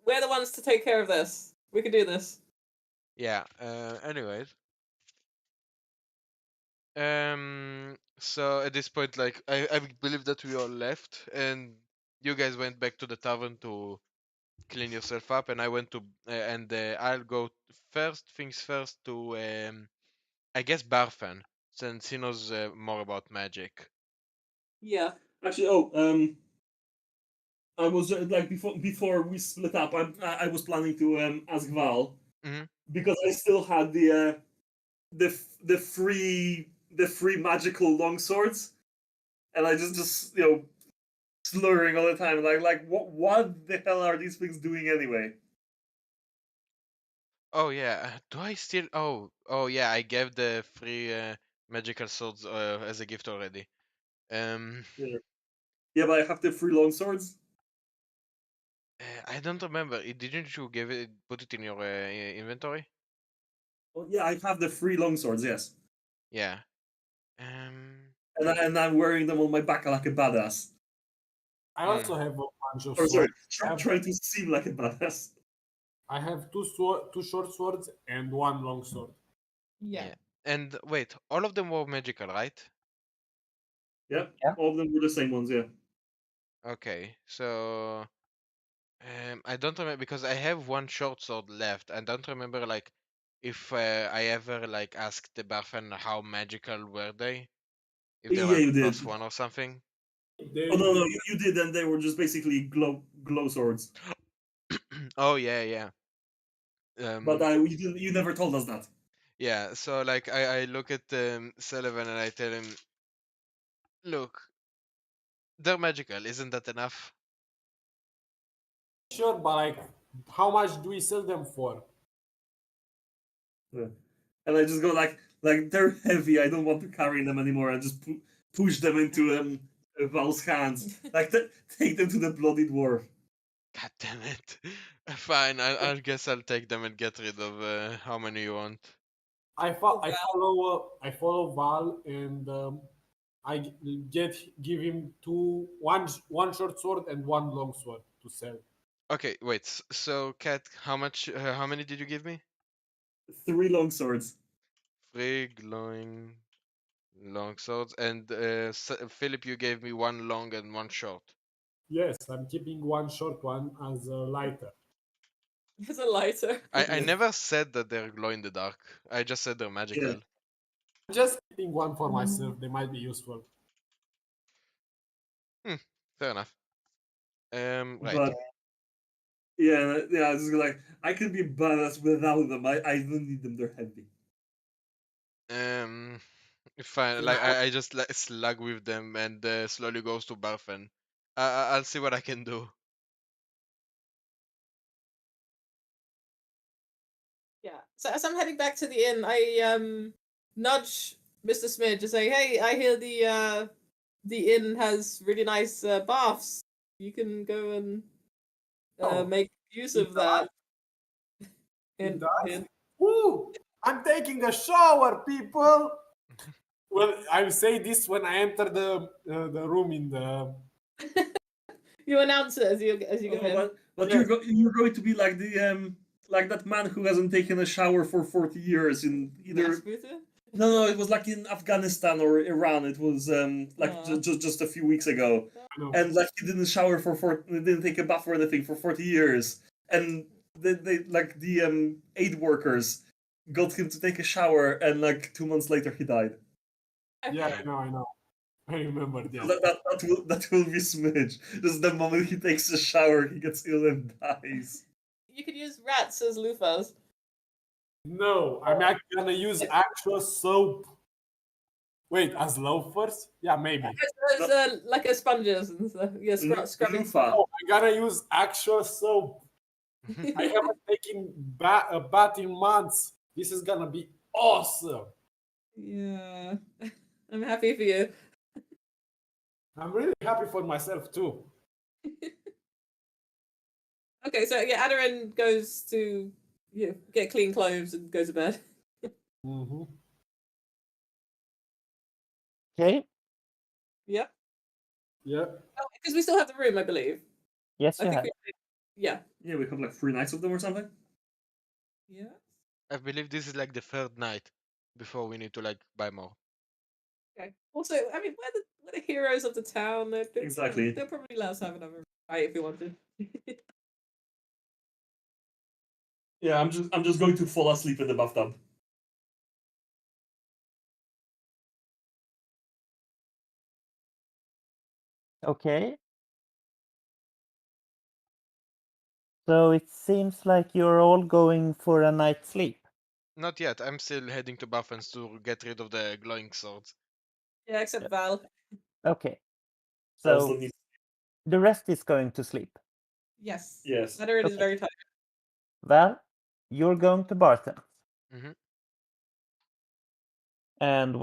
We're the ones to take care of this. We can do this. Yeah. Anyways. So at this point, like I believe that we all left, and you guys went back to the tavern to clean yourself up, and I went to and I'll go first things first to I guess Barfan, since he knows more about magic. Yeah. Actually, I was like before we split up. I was planning to ask Val Mhm. because I still had the free magical longswords, and I just slurring all the time like what the hell are these things doing anyway? Oh yeah, do I still? Oh yeah, I gave the free magical swords as a gift already. Um, Yeah, but I have the free longswords. I don't remember. Didn't you give it? Put it in your inventory? Oh, yeah, I have the free longswords. Yes, Yeah. and I'm wearing them on my back like a badass. I also have a bunch of Or sorry, swords. trying to seem like a badass. I have two short swords and one long sword. Yeah. And wait, all of them were magical, right? Yeah, Yeah. all of them were the same ones. Yeah. Okay, so I don't remember because I have one short sword left. I don't remember like if I ever like asked the Barfen how magical were they, if they Yeah, were you did. +1 or something. They, Oh no, you did, and they were just basically glow swords. Oh yeah. But you never told us that. Yeah, so like I look at Sullivan and I tell him, look, they're magical, isn't that enough? Sure, but like, how much do we sell them for? Yeah. And I just go like they're heavy. I don't want to carry them anymore. I just push them into Val's hands. Like take them to the bloody dwarf. God damn it. Fine, I guess I'll take them and get rid of how many you want. I follow Val, and give him one short sword and one long sword to sell. Okay, wait. So, Cat, how many did you give me? 3 long swords. 3 glowing long swords, and Philip, you gave me 1 long and 1 short. Yes, I'm keeping one short one as a lighter. There's a lighter. I never said that they're glow in the dark. I just said they're magical. I'm just keeping one for myself. They might be useful. Fair enough. Right. But yeah, it's like I could be badass without them. I don't need them. They're heavy. Um, fine. Can Like I- I just like slug with them and slowly goes to Barfen. I'll see what I can do. Yeah. So as I'm heading back to the inn, I nudge Mr. Smith to say, "Hey, I hear the inn has really nice baths. You can go and Oh, make use it of that." It In, does? in- Woo! I'm taking a shower, people. Well, I say this when I enter the room in the. You announce it as you go in. But Yes. you're going to be like the like that man who hasn't taken a shower for 40 years in either. Rasputin? No, it was like in Afghanistan or Iran. It was like Aw. just a few weeks ago, I know. and like he didn't shower didn't take a bath or anything for 40 years, and they like the aid workers got him to take a shower, and like 2 months later he died. Yeah, I know. I remember that. That will be Smidge. Just the moment he takes a shower, he gets ill and dies. You could use rats as loofahs. No, I'm actually gonna use actual soap. Wait, as loafers? Yeah, maybe. It's like a sponges and stuff. Yeah, scrubbing. Loofah. Oh, I gotta use actual soap. I haven't taken a bath in months. This is gonna be awesome. Yeah. I'm happy for you. I'm really happy for myself too. Okay, so yeah, Adarin goes to get clean clothes and goes to bed. Mm-hmm. Okay. Yep. Yeah. Because we still have the room, I believe. Yes, I you think have. yeah. Yeah, we have like 3 nights of them or something. Yeah. I believe this is like the 3rd night before we need to like buy more. Okay. Also, I mean, we're the heroes of the town. Exactly. They'll probably let us have another fight if we wanted. Yeah, I'm just going to fall asleep in the bathtub. Okay. So it seems like you're all going for a night's sleep. Not yet. I'm still heading to Barfen's to get rid of the glowing swords. Yeah, except Val. Okay. I also So need. the rest is going to sleep. Yes. Yes. Adarin is Okay. very tired. Val, you're going to Barthen's. Mhm. And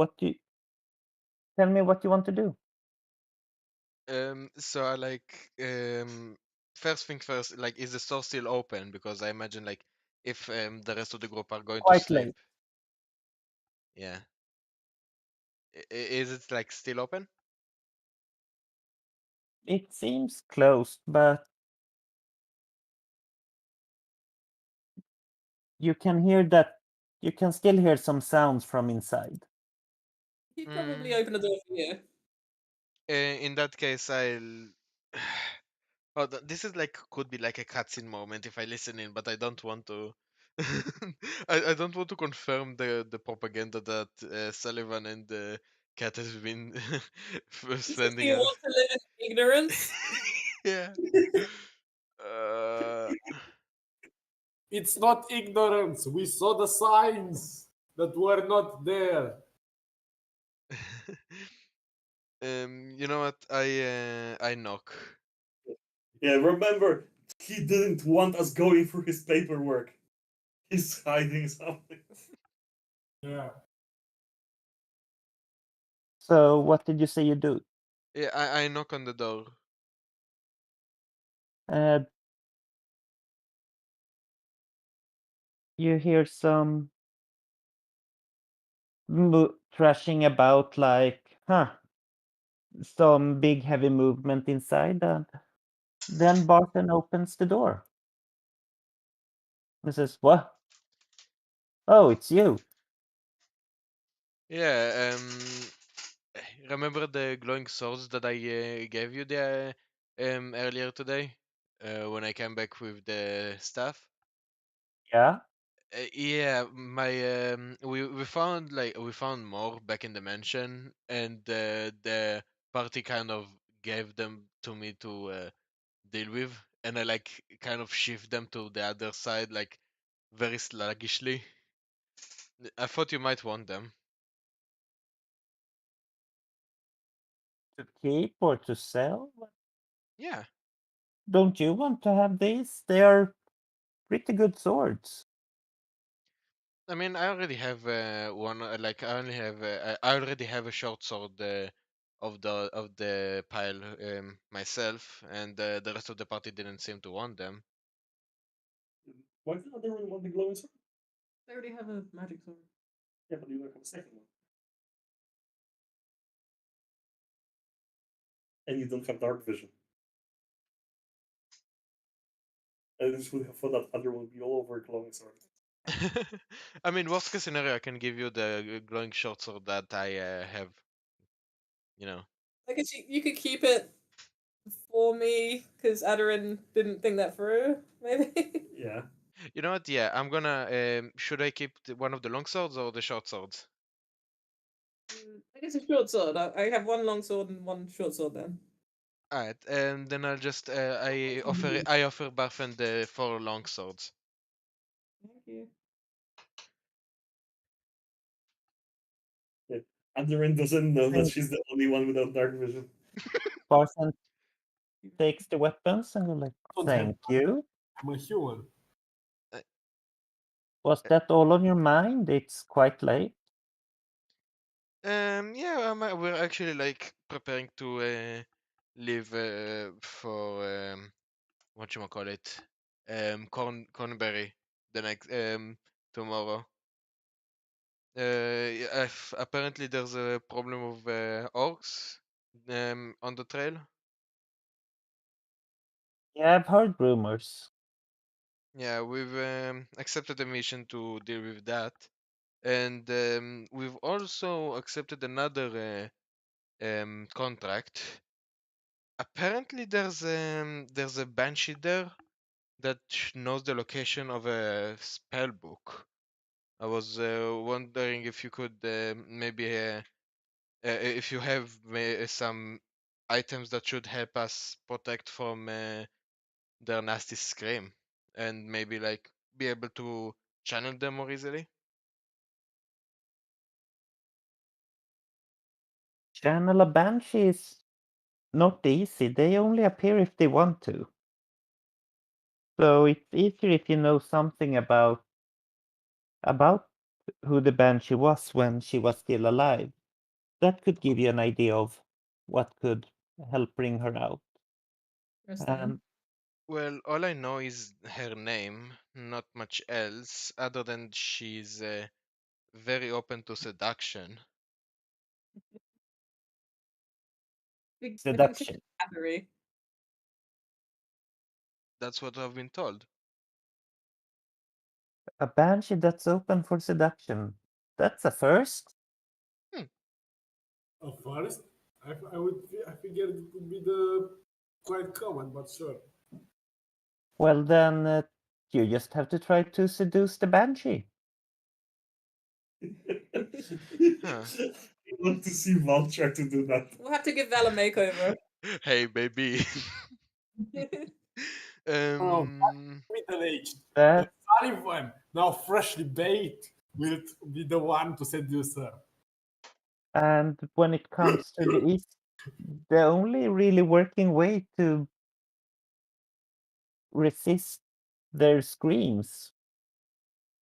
tell me what you want to do? So I like first thing first, like is the store still open? Because I imagine like if the rest of the group are going to Quite sleep. late. Yeah. Is it like still open? It seems closed, but you can still hear some sounds from inside. He'd probably Mm. open the door for you. In that case, I'll. Oh, this is like could be like a cutscene moment if I listen in, but I don't want to. I don't want to confirm the propaganda that Sullivan and Cat has been Do sending you us. want to live in ignorance? Yeah. Uh, It's not ignorance. We saw the signs that were not there. you know what? I knock. Yeah, remember, he didn't want us going through his paperwork. He's hiding something. Yeah. So what did you say you do? Yeah, I knock on the door. Uh, You hear some thrashing about, like, some big heavy movement inside, and then Barton opens the door. He says, "What? Oh, it's you." Yeah, remember the glowing swords that I gave you there earlier today when I came back with the staff? Yeah. Yeah, my we found we found more back in the mansion, and the party kind of gave them to me to deal with, and I like kind of shift them to the other side like very sluggishly. I thought you might want them. To keep or to sell? Yeah. Don't you want to have these? They are pretty good swords. I mean, I already have one. Like, I already have a short sword of the pile myself, and the rest of the party didn't seem to want them. Why did the other one want the glowing sword? I already have a magic sword. Yeah, but you don't have a second one. And you don't have dark vision. I just would have thought that other one would be all over glowing sword. I mean, worst case scenario, I can give you the glowing short sword that I have. You know. I guess you could keep it for me because Adarin didn't think that through. Maybe. Yeah. You know what? Yeah, I'm gonna. Should I keep one of the long swords or the short swords? I guess a short sword. I have one long sword and one short sword then. Alright, and then I'll just I offer Barfen the 4 long swords. Thank you. Andarin doesn't know that And she's the only one without dark vision. Barton takes the weapons and you're like, Don't have "Thank you." I'm a human. Was that all on your mind? It's quite late. Yeah, we're actually like preparing to leave for whatchamacallit, Cornberry the next tomorrow. Yeah, apparently there's a problem of orcs on the trail. Yeah, I've heard rumors. Yeah, we've accepted a mission to deal with that, and we've also accepted another contract. Apparently, there's a banshee there that knows the location of a spell book. I was wondering if you could maybe if you have some items that should help us protect from their nasty scream, and maybe like be able to channel them more easily. Channel a banshee is not easy. They only appear if they want to. So it's easier if you know something about who the banshee was when she was still alive. That could give you an idea of what could help bring her out. Interesting. Well, all I know is her name, not much else, other than she's very open to seduction. We think she's Seduction. battery. That's what I've been told. A banshee that's open for seduction. That's a first. First, I figured it would be the quite common, but sure. Well, then you just have to try to seduce the banshee. Huh. I want to see Val try to do that. We'll have to give Val a makeover. Hey, baby. Oh, um, middle-aged. That Sullivan, now freshly baked, will be the one to seduce her. And when it comes to the East, the only really working way to resist their screams,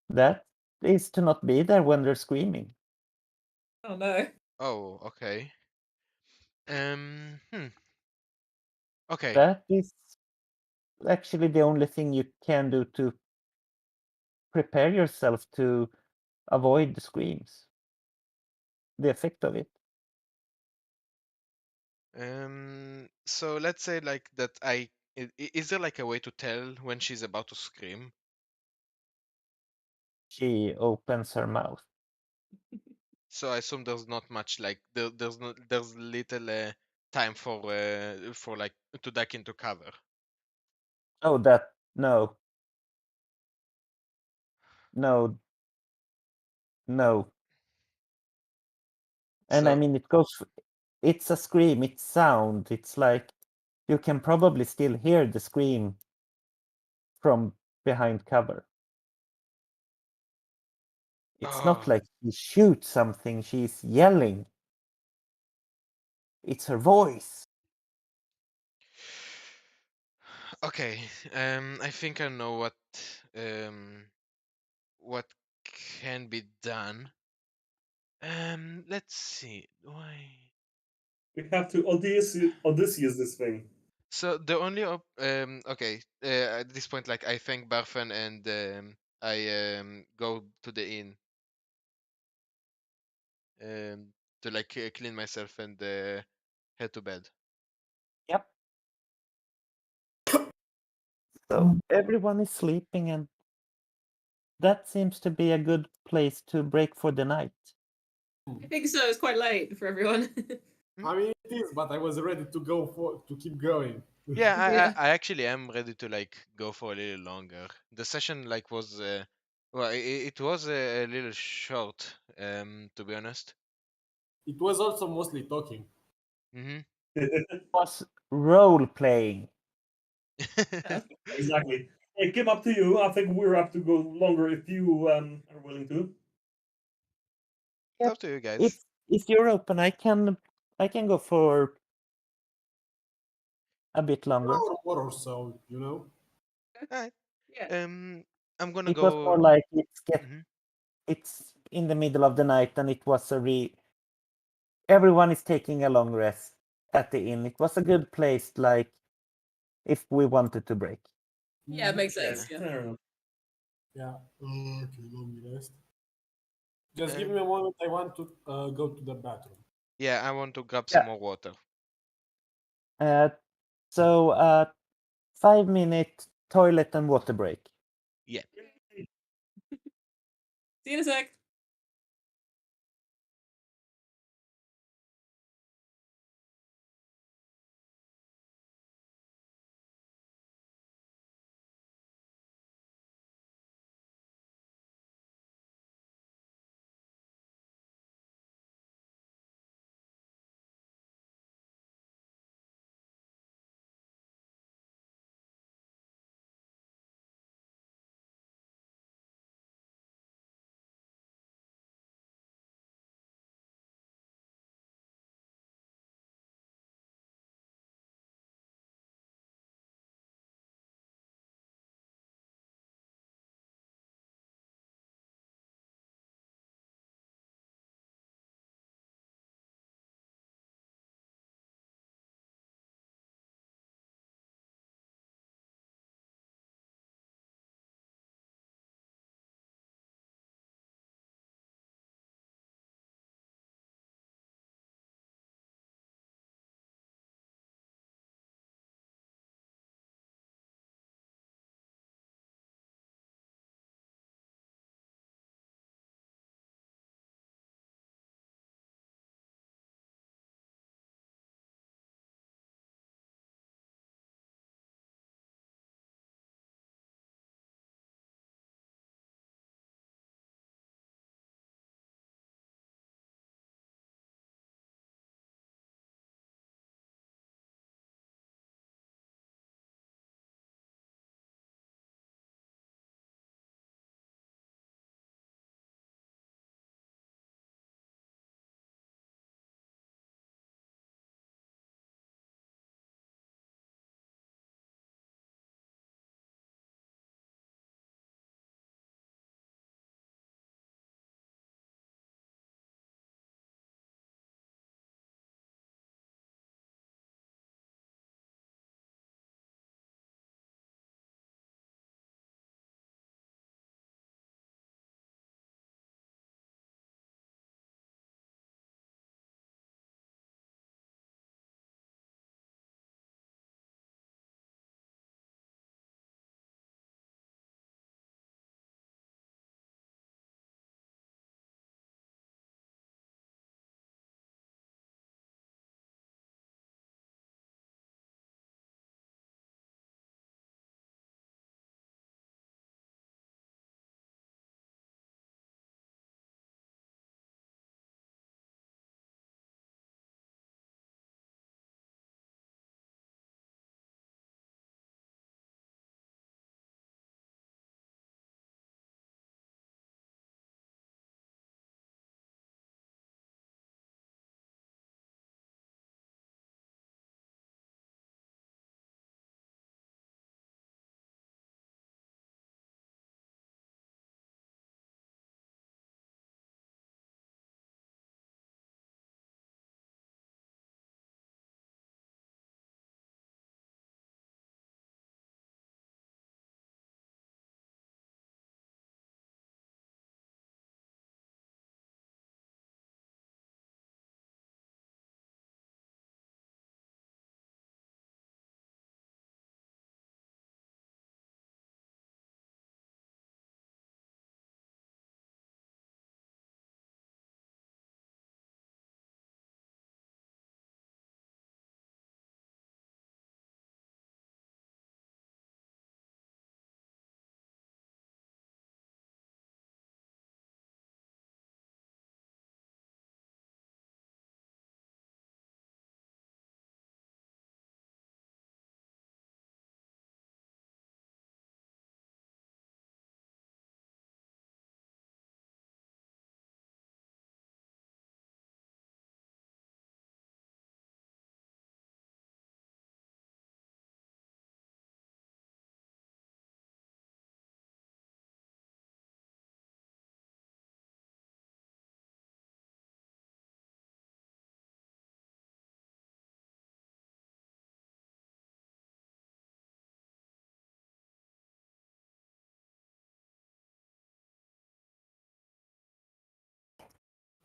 that is to not be there when they're screaming. Oh no. oh, okay. Hmm. Okay. That is actually the only thing you can do to prepare yourself to avoid the screams, the effect of it. So let's say like that is there like a way to tell when she's about to scream? She opens her mouth. So I assume there's not much like there's little time for like to duck into cover. Oh, no, no, no. And I So mean, it's a scream, it's sound. It's like you can probably still hear the scream from behind cover. It's not oh, like she shoots something, she's yelling. It's her voice. okay. I think I know um what can be done. Let's see. Why? We have to Odysseus this thing. So the only okay, at this point, like I thank Barfen and I go to the inn um to like clean myself and head to bed. Yep. So everyone is sleeping, and that seems to be a good place to break for the night. I think so. It's quite late for everyone. I mean, it is, but I was ready to to keep going. Yeah, Yeah. I actually am ready to like go for a little longer. The session like was well, it was a little short, to be honest. It was also mostly talking. Mm-hmm. It was role playing. Exactly. It came up to you. I think we're up to go longer if you are willing to. It's Yep. up to you guys. If you're open, I can go for a bit An longer. hour more or so, you know? Alright. Yeah. I'm gonna It was go. more like Mhm. it's in the middle of the night, and it was everyone is taking a long rest at the inn. It was a good place, like if we wanted to break. Yeah, it makes Yeah, sense. Yeah. fair enough. Yeah. Okay, long rest. Just give Um, me a moment. I want to go to the bathroom. yeah, I want to grab Yeah. some more water. So 5-minute toilet and water break. Yeah. See you in a sec.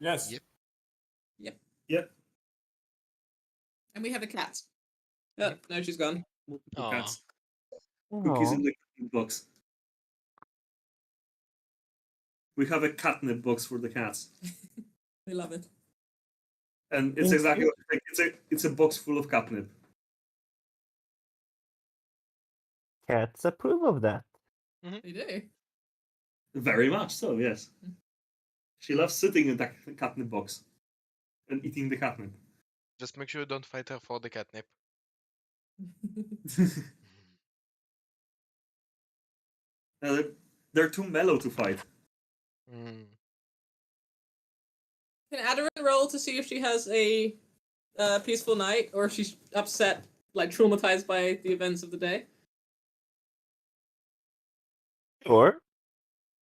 Yes. Yep. Yep. And we have a cat. Oh, no, she's gone. Multiple Aw. cats. Cookies in Aw. the catnip box. We have a catnip box for the cats. We love it. And it's exactly what I think. It's a box full of catnip. Cats approve of that. We do. Very much so, yes. She loves sitting in that catnip box and eating the catnip. Just make sure you don't fight her for the catnip. They're too mellow to fight. Mm. Can Aderin roll to see if she has a peaceful night or if she's upset, like traumatized by the events of the day? Sure.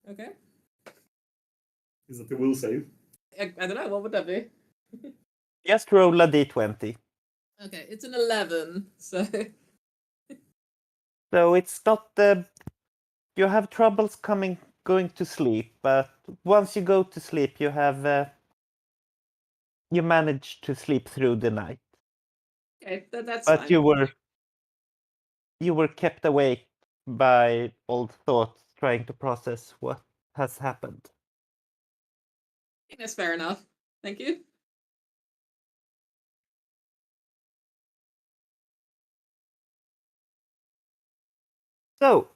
Okay. Is that the will save? I don't know. What would that be? Just roll a d20. Okay, it's an 11. So So it's not the. You have troubles going to sleep, but once you go to sleep, you have. You manage to sleep through the night. okay, that's But fine. you were kept awake by old thoughts trying to process what has happened. I think that's fair enough. Thank you. So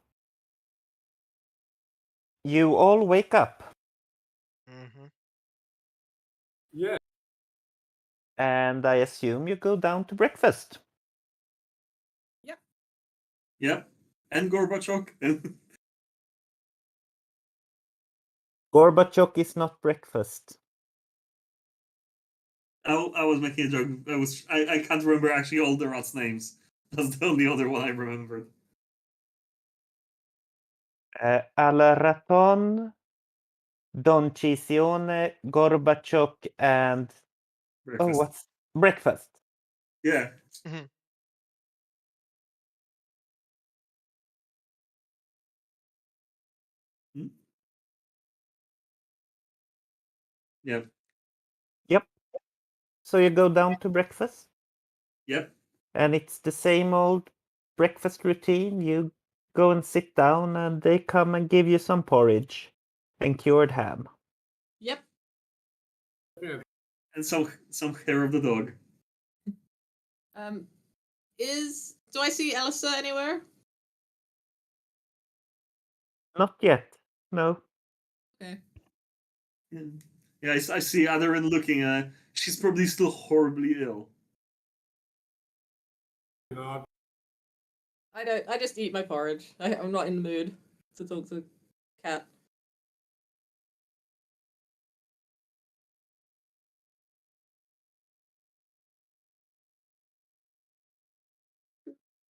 you all wake up, Mm-hmm. Yeah. and I assume you go down to breakfast. Yeah. And Gorbachev. Gorbachev is not breakfast. I was making a joke. I can't remember actually all the rats' names. That's the only other one I remembered. Al Raton, Don Cisione, Gorbachev, and Breakfast. what's breakfast? Yeah. Mhm. Hmm? Yep. Yep. So you go down to breakfast, Yep. and it's the same old breakfast routine. You go and sit down, and they come and give you some porridge and cured ham. Yep. And some hair of the dog. Do I see Elsa anywhere? Not yet. No. Okay. Yeah, I see Aderin looking. She's probably still horribly ill. No, I don't. I just eat my porridge. I'm not in the mood to talk to cat.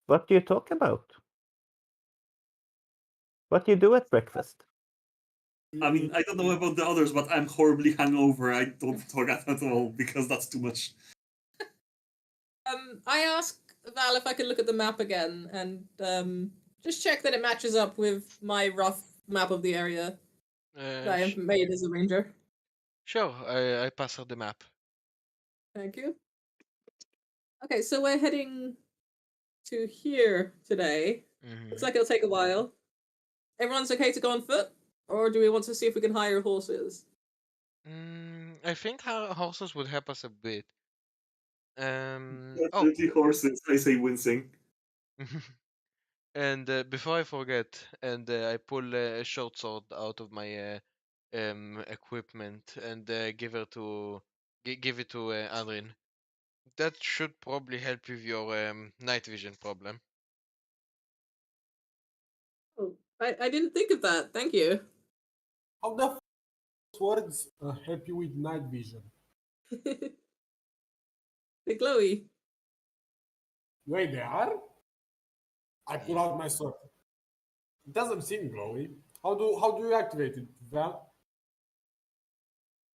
What do you talk about? What do you do at breakfast? I mean, I don't know about the others, but I'm horribly hungover. I don't talk at all because that's too much. I asked Val if I could look at the map again and just check that it matches up with my rough map of the area that I have made as a ranger. Sure, I pass her the map. Thank you. Okay, so we're heading to here today. Looks like it'll take a while. Everyone's okay to go on foot? Or do we want to see if we can hire horses? I think our horses would help us a bit. Oh, Definitely horses, I say wincing. and before I forget, and I pull a short sword out of my equipment and give it to Adrin. That should probably help with your night vision problem. Oh, I didn't think of that. Thank you. How the swords help you with night vision? The glowy. Wait, they are? I pull out my sword. It doesn't seem glowy. How do you activate it, Val?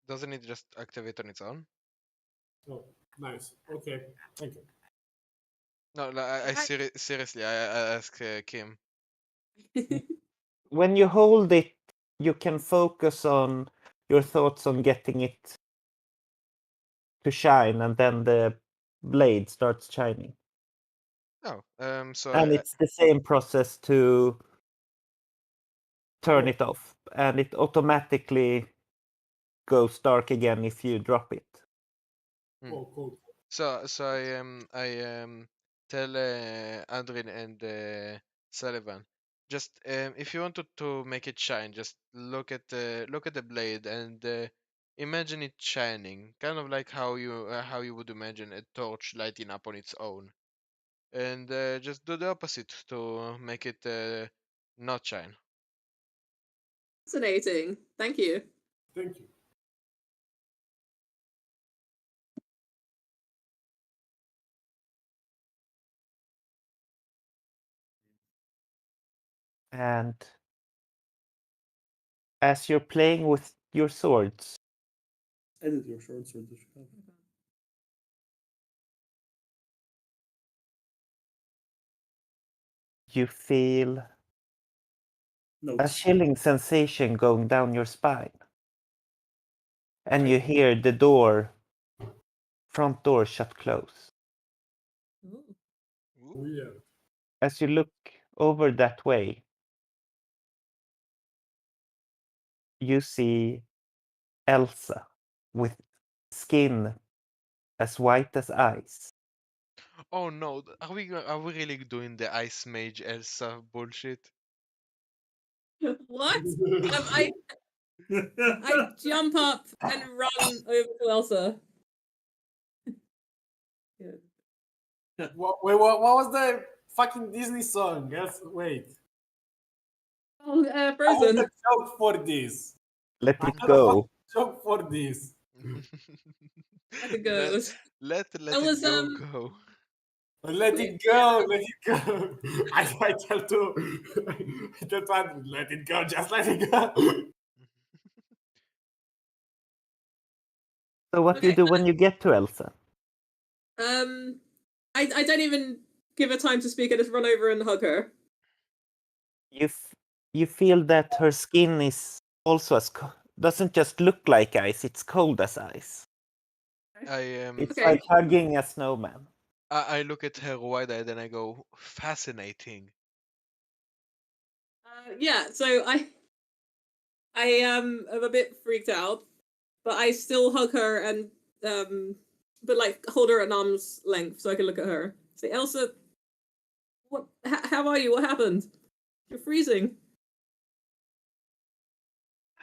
Doesn't it just activate on its own? Oh, nice. Okay, thank you. No, seriously, I ask Kim. When you hold it, you can focus on your thoughts on getting it to shine, and then the blade starts shining. Oh, so And it's the same process to turn Oh. it off, and it automatically goes dark again if you drop it. Oh, cool. So I tell Andrin and Sullivan, just if you wanted to make it shine, just look at the blade and imagine it shining, kind of like how you would imagine a torch lighting up on its own, and just do the opposite to make it not shine. Fascinating. Thank you. Thank you. And as you're playing with your swords, Edit your short sword. That you have. you feel a Notes. chilling sensation going down your spine. And Okay. you hear the front door shut close. Ooh. Ooh. Weird. As you look over that way, you see Elsa with skin as white as ice. Oh no, are we really doing the Ice Mage Elsa bullshit? What? I jump up and run over to Elsa. Yeah. What was the fucking Disney song? Yes, wait. Oh, I had Frozen. a joke for this. Let I it had a fucking go. joke for this. Let it go. It was, Let I was it go. Let it go, let it go. I tell to I tell to Andrew, let it go, just let it go. So what do you Okay. do when you get to Elsa? I don't even give her time to speak. I just run over and hug her. You feel that her skin is also doesn't just look like ice, it's cold as ice. It's Okay. like hugging a snowman. I look at her wide-eyed and I go, fascinating. Yeah. So I am a bit freaked out, but I still hug her and but like hold her at arm's length so I can look at her. Say, Elsa, what? How are you? What happened? You're freezing.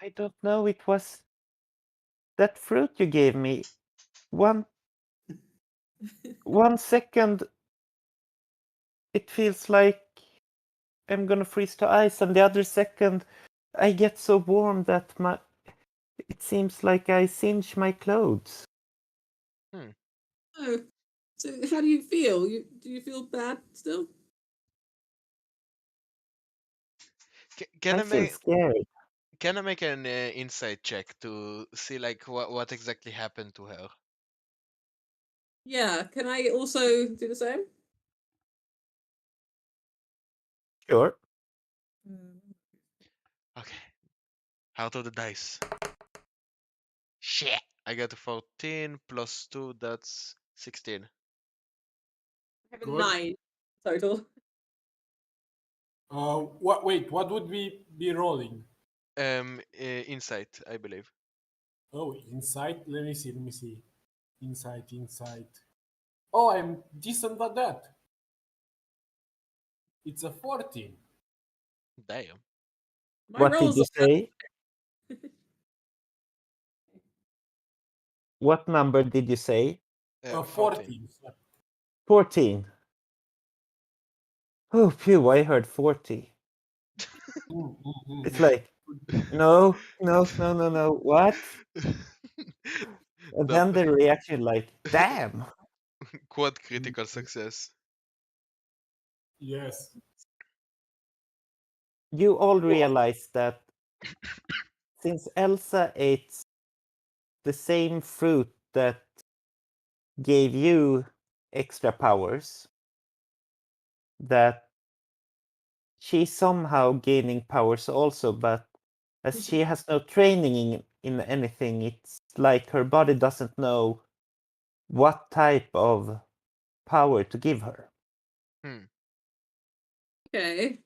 I don't know, it was that fruit you gave me. One second it feels like I'm gonna freeze to ice, and the other second I get so warm that it seems like I singe my clothes. Oh, so how do you feel? Do you feel bad still? Can I I feel make scared. can I make an insight check to see like what exactly happened to her? Yeah. Can I also do the same? Sure. Okay, out of the dice. Shit. I got a 14 plus 2, that's 16. I have a Good. 9 total. What would we be rolling? Insight, I believe. Oh, insight. Let me see. Insight. Oh, I'm decent at that. It's a 14. Damn. My What did rolls you are say? What number did you say? 14. 14. Oh, phew, I heard 40. It's like, no. What? And The then the reaction, like, damn. quad critical success. Yes. You all realize that since Elsa ate the same fruit that gave you extra powers, that she's somehow gaining powers also, but as she has no training in anything, it's like her body doesn't know what type of power to give her. Okay.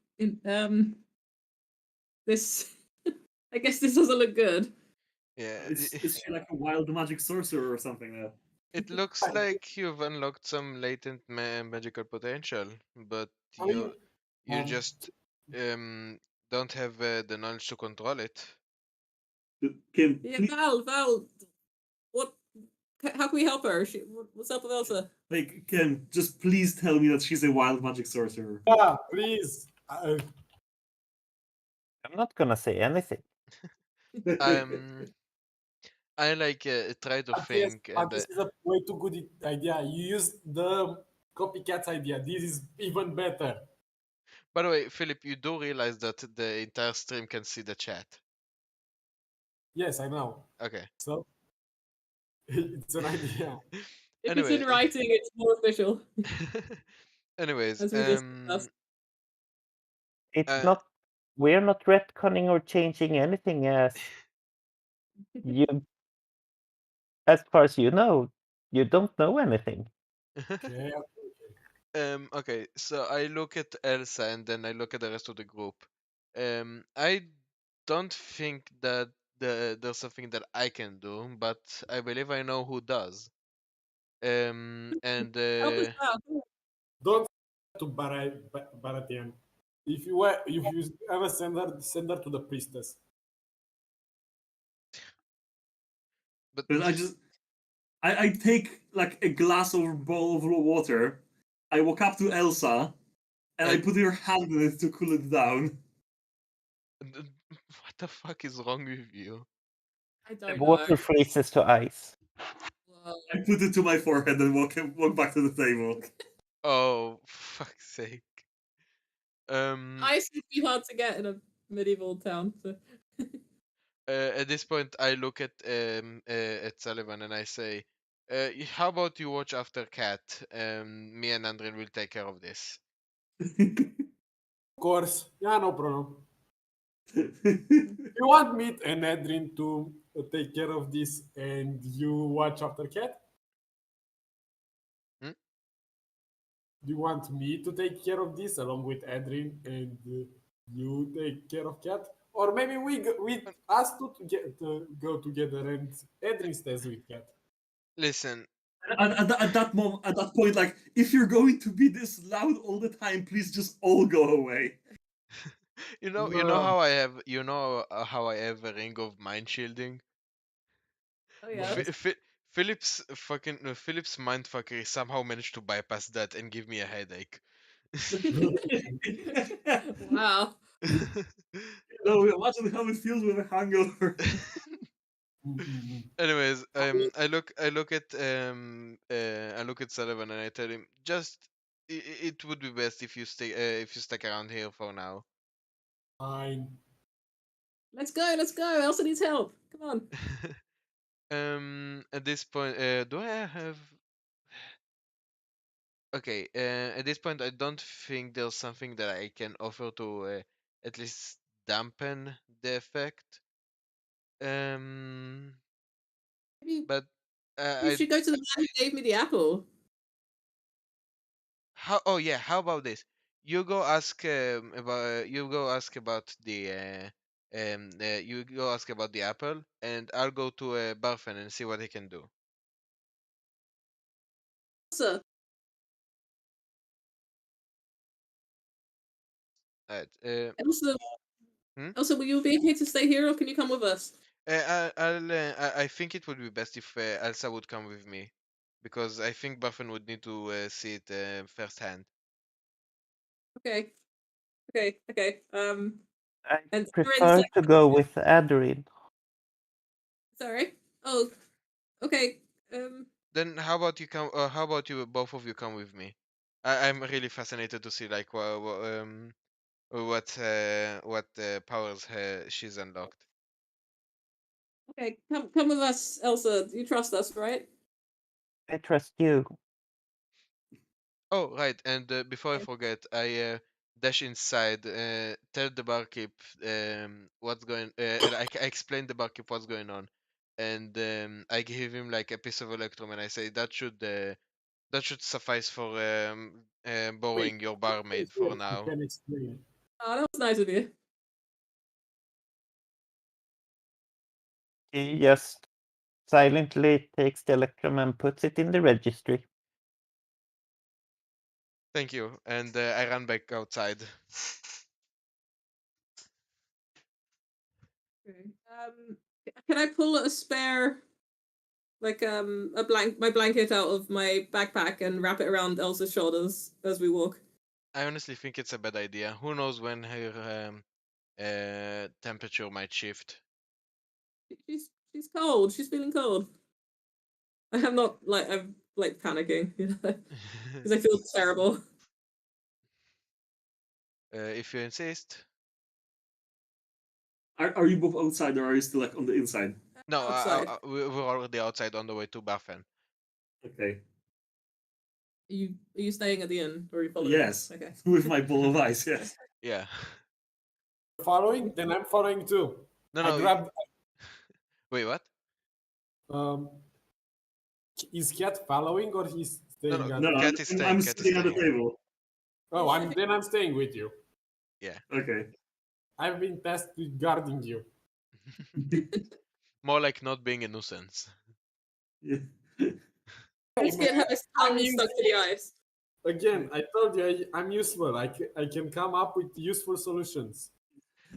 This. I guess this doesn't look good. Yeah, Is she like a wild magic sorcerer or something? it looks like you've unlocked some latent magical potential, but I mean, you just don't have the knowledge to control it. Kim, Yeah, please, Val, what? How can we help her? What's up with Elsa? like, Kim, just please tell me that she's a wild magic sorcerer. yeah, please. I'm not gonna say anything. I like try to But yes, think, but and this is a way too good idea. You use the copycat idea. This is even better. by the way, Philip, you do realize that the entire stream can see the chat. Yes, I know. Okay. So it's an idea. If it's in Anyway, writing, it's more official. anyways, As we just discussed. It's not. We're not retconning or changing anything as you. As far as you know, you don't know anything. Okay. okay, so I look at Elsa and then I look at the rest of the group. I don't think that there's something that I can do, but I believe I know who does. And Help us out. Don't to Baratian. If you ever send her to the priestess. but But I take like a glass or bowl of water. I walk up to Elsa, and I And- put her hand in it to cool it down. what the fuck is wrong with you? I The don't know. water freezes to ice. Whoa. I put it to my forehead and walk back to the table. Oh, fuck's sake. Ice would be hard to get in a medieval town. So. At this point, I look at Sullivan and I say, "How about you watch after Cat? Me and Andrin will take care of this." Of course. Yeah, no problem. You want me and Edrin to take care of this and you watch after Cat? Hmm? Do you want me to take care of this along with Edrin and you take care of Cat? Or maybe we us two go together and Edrin stays with Cat. Listen, At that moment, at that point, like, if you're going to be this loud all the time, please just all go away. you know No. how I have a ring of mind shielding. Oh yeah. Philip's mindfuckery somehow managed to bypass that and give me a headache. Wow. No, imagine how it feels with a hangover. Anyways, I look at Sullivan and I tell him just it would be best if you stick around here for now. Fine. Let's go. Elsa needs help. Come on. At this point, do I have? Okay, at this point, I don't think there's something that I can offer to at least dampen the effect. Maybe But we I should go to the man who gave me the apple. how? Oh yeah, how about this? You go ask about the you go ask about the apple, and I'll go to Barfen and see what he can do. Elsa. Alright. Elsa. Hmm? Elsa, will you be okay to stay here, or can you come with us? I think it would be best if Elsa would come with me, because I think Buffen would need to see it firsthand. Okay. Okay. I And prefer to go with Adrin. sorry. Oh. Okay. Then how about you come? How about you both of you come with me? I'm really fascinated to see like what powers she's unlocked. Okay. Come with us, Elsa. You trust us, right? I trust you. Oh right, and before I Okay. forget, I dash inside, tell the barkeep what's going. I explain the barkeep what's going on. and I give him like a piece of electrum, and I say that should suffice for borrowing your barmaid for You now. can explain. Oh, that was nice of you. He just silently takes the electrum and puts it in the registry. Thank you, and I run back outside. Okay. Can I pull a spare, like my blanket out of my backpack and wrap it around Elsa's shoulders as we walk? I honestly think it's a bad idea. Who knows when her temperature might shift. She's cold. She's feeling cold. I'm not like I'm like panicking, you know, because I feel terrible. If you insist. Are you both outside or are you still like on the inside? No, Outside. we're already outside on the way to Barfen. Okay. Are you staying at the inn or are you following? Yes. Okay. With my ball of ice, yes. Yeah. Following? Then I'm following too. No, I no. grabbed. Wait, what? Is Cat following or he's staying? no, at... No, Cat is staying. I'm Cat is sitting at the staying. table. Oh, I'm staying with you. Yeah. Okay. I've been tasked with guarding you. More like not being a nuisance. Yeah. Let's get her tongue stuck to the ice. Again, I told you I'm useful. I can come up with useful solutions.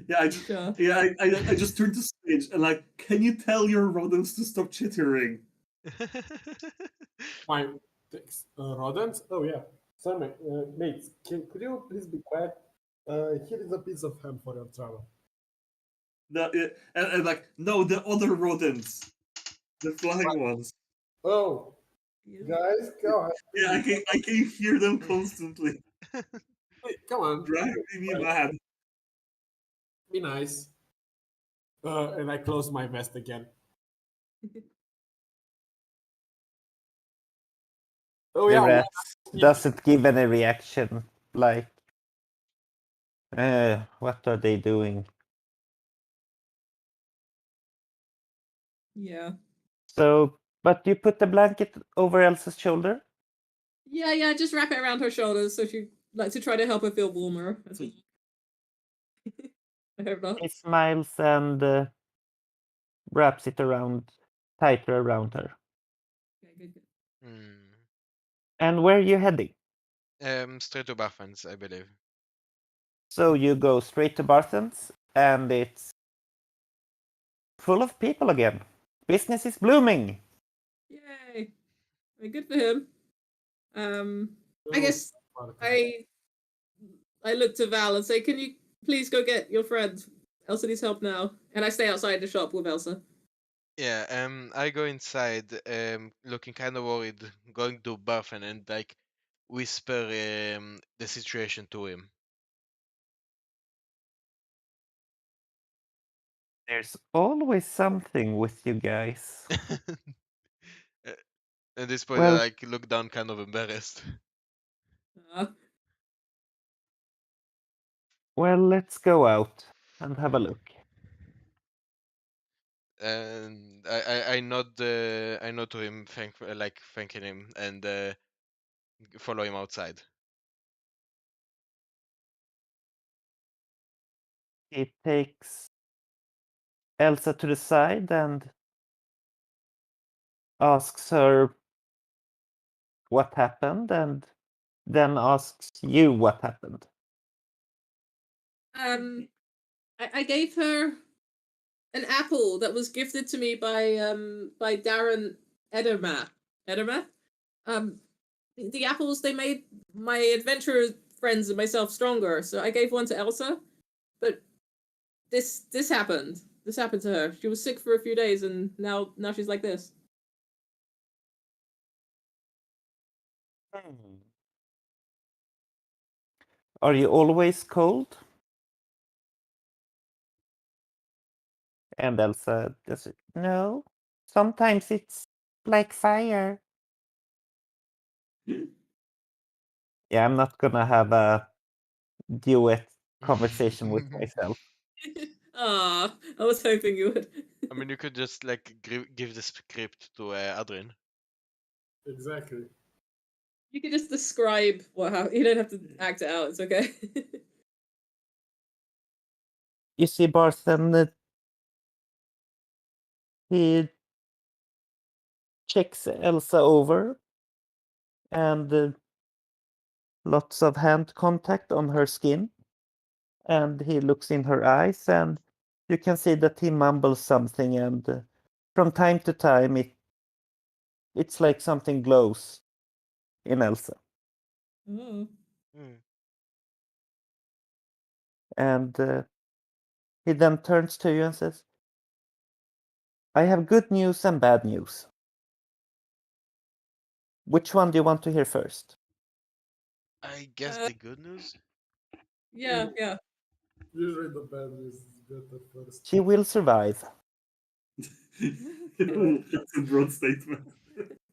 Yeah, Sure. I just turned to Sage and like, can you tell your rodents to stop chittering? My rodents? Oh yeah. Sorry, mates. Could you please be quiet? Here is a piece of ham for your trouble. And like, no, the other rodents, the flying ones. Oh, guys, go ahead. Yeah, I can hear them constantly, Hey, come on, driving me mad. be nice. And I close my vest again. Oh The yeah. rats doesn't give any reaction. Like, what are they doing? Yeah. So, but you put the blanket over Elsa's shoulder? Yeah, just wrap it around her shoulders so she like to try to help her feel warmer. I hope not. He smiles and wraps it around tighter around her. Okay, good. Hmm. And where are you heading? Straight to Barfen's, I believe. So you go straight to Barthen's, and it's full of people again. Business is blooming. Yay! Good for him. I guess I look to Val and say, "Can you please go get your friend? Elsa needs help now." And I stay outside the shop with Elsa. Yeah, I go inside, looking kind of worried, going to Barfen and like whisper the situation to him. There's always something with you guys. At this point, Well- I like look down, kind of embarrassed. Well, let's go out and have a look. And I nod to him, thanking him, and follow him outside. He takes Elsa to the side and asks her what happened, and then asks you what happened. I gave her an apple that was gifted to me by Darren Edermath. The apples, they made my adventurer friends and myself stronger. So I gave one to Elsa, but this happened. This happened to her. She was sick for a few days, and now she's like this. Are you always cold? And Elsa does it. No. Sometimes it's like fire. Yeah, I'm not gonna have a duet conversation with myself. Ah, I was hoping you would. I mean, you could just like give the script to Adrian. Exactly. You can just describe what happened. You don't have to act it out. It's okay. You see Barthen, he checks Elsa over and lots of hand contact on her skin. And he looks in her eyes and you can see that he mumbles something and from time to time it's like something glows in Elsa. Oh. Hmm. And he then turns to you and says, I have good news and bad news. Which one do you want to hear first? I guess Uh, the good news. Yeah, yeah. Usually the bad news is better first. She will survive. It's a broad statement.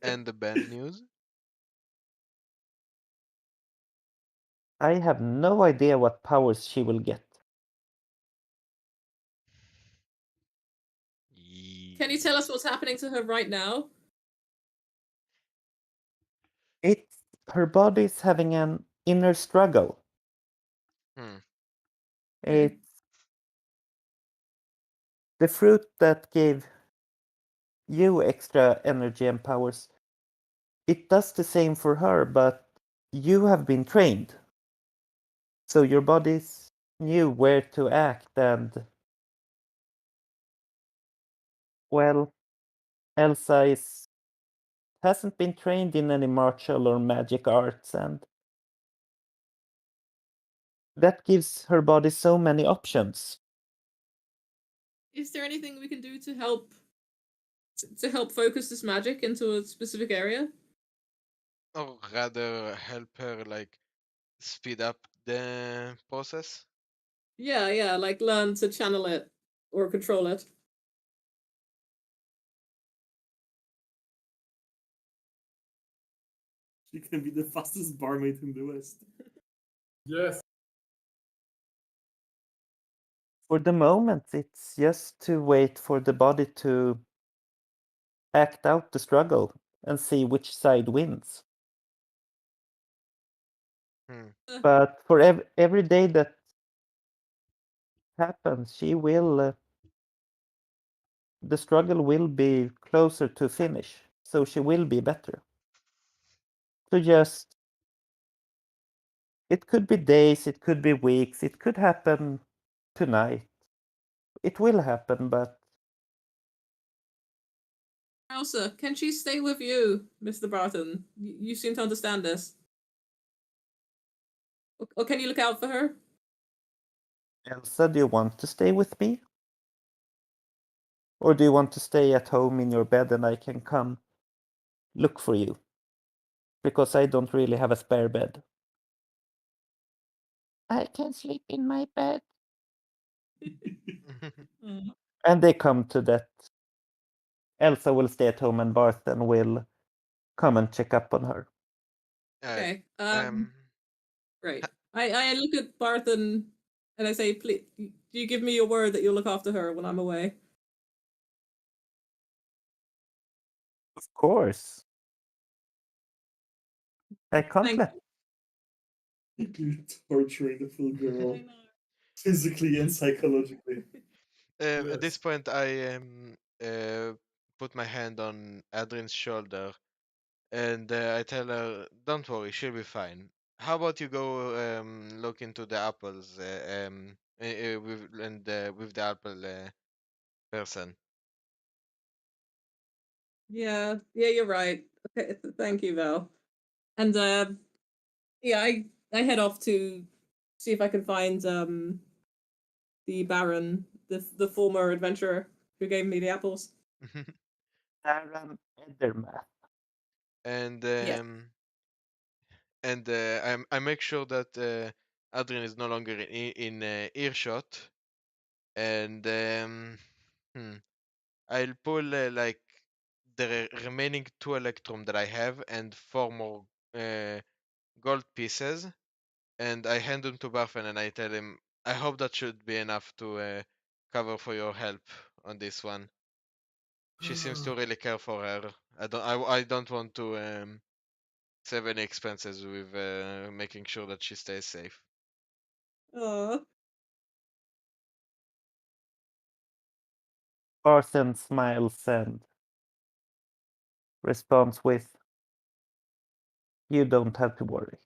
And the bad news. I have no idea what powers she will get. Can you tell us what's happening to her right now? It's her body's having an inner struggle. Hmm. Okay. It's the fruit that gave you extra energy and powers. It does the same for her, but you have been trained. So your body's knew where to act and well, Elsa hasn't been trained in any martial or magic arts and that gives her body so many options. Is there anything we can do to help focus this magic into a specific area? Or rather, help her like speed up the process. Yeah, yeah, like learn to channel it or control it. She can be the fastest barmaid in the West. Yes. For the moment, it's just to wait for the body to act out the struggle and see which side wins. Hmm. But for every day that happens, she will. The struggle will be closer to finish, so she will be better. So just. It could be days, it could be weeks, it could happen tonight. It will happen, but Elsa, can she stay with you, Mr. Barton? You seem to understand this. Or can you look out for her? Elsa, do you want to stay with me? Or do you want to stay at home in your bed and I can come look for you? Because I don't really have a spare bed. I can sleep in my bed. Mm. And they come to that. Elsa will stay at home and Barton will come and check up on her. Okay. um, Great. I look at Barton and I say, please, do you give me your word that you'll look after her when I'm away? Of course. I can't Thank let. you. Torturing the full girl, I know. physically and psychologically. At Yes. this point, I put my hand on Adrian's shoulder, and I tell her, "Don't worry, she'll be fine. How about you go look into the apples with the apple person?" Yeah, yeah, you're right. Okay, thank you, Val. And yeah, I head off to see if I can find the Baron, the former adventurer who gave me the apples. Darren Edermath. and Yes. I make sure that Adrian is no longer in earshot, and hmm, I'll pull like the remaining two electrum that I have and four more uh, gold pieces, and I hand them to Barfen and I tell him, I hope that should be enough to cover for your help on this one. She seems to really care for her. I don't want to save any expenses with making sure that she stays safe. Aw. Arsen smiles and responds with, "You don't have to worry."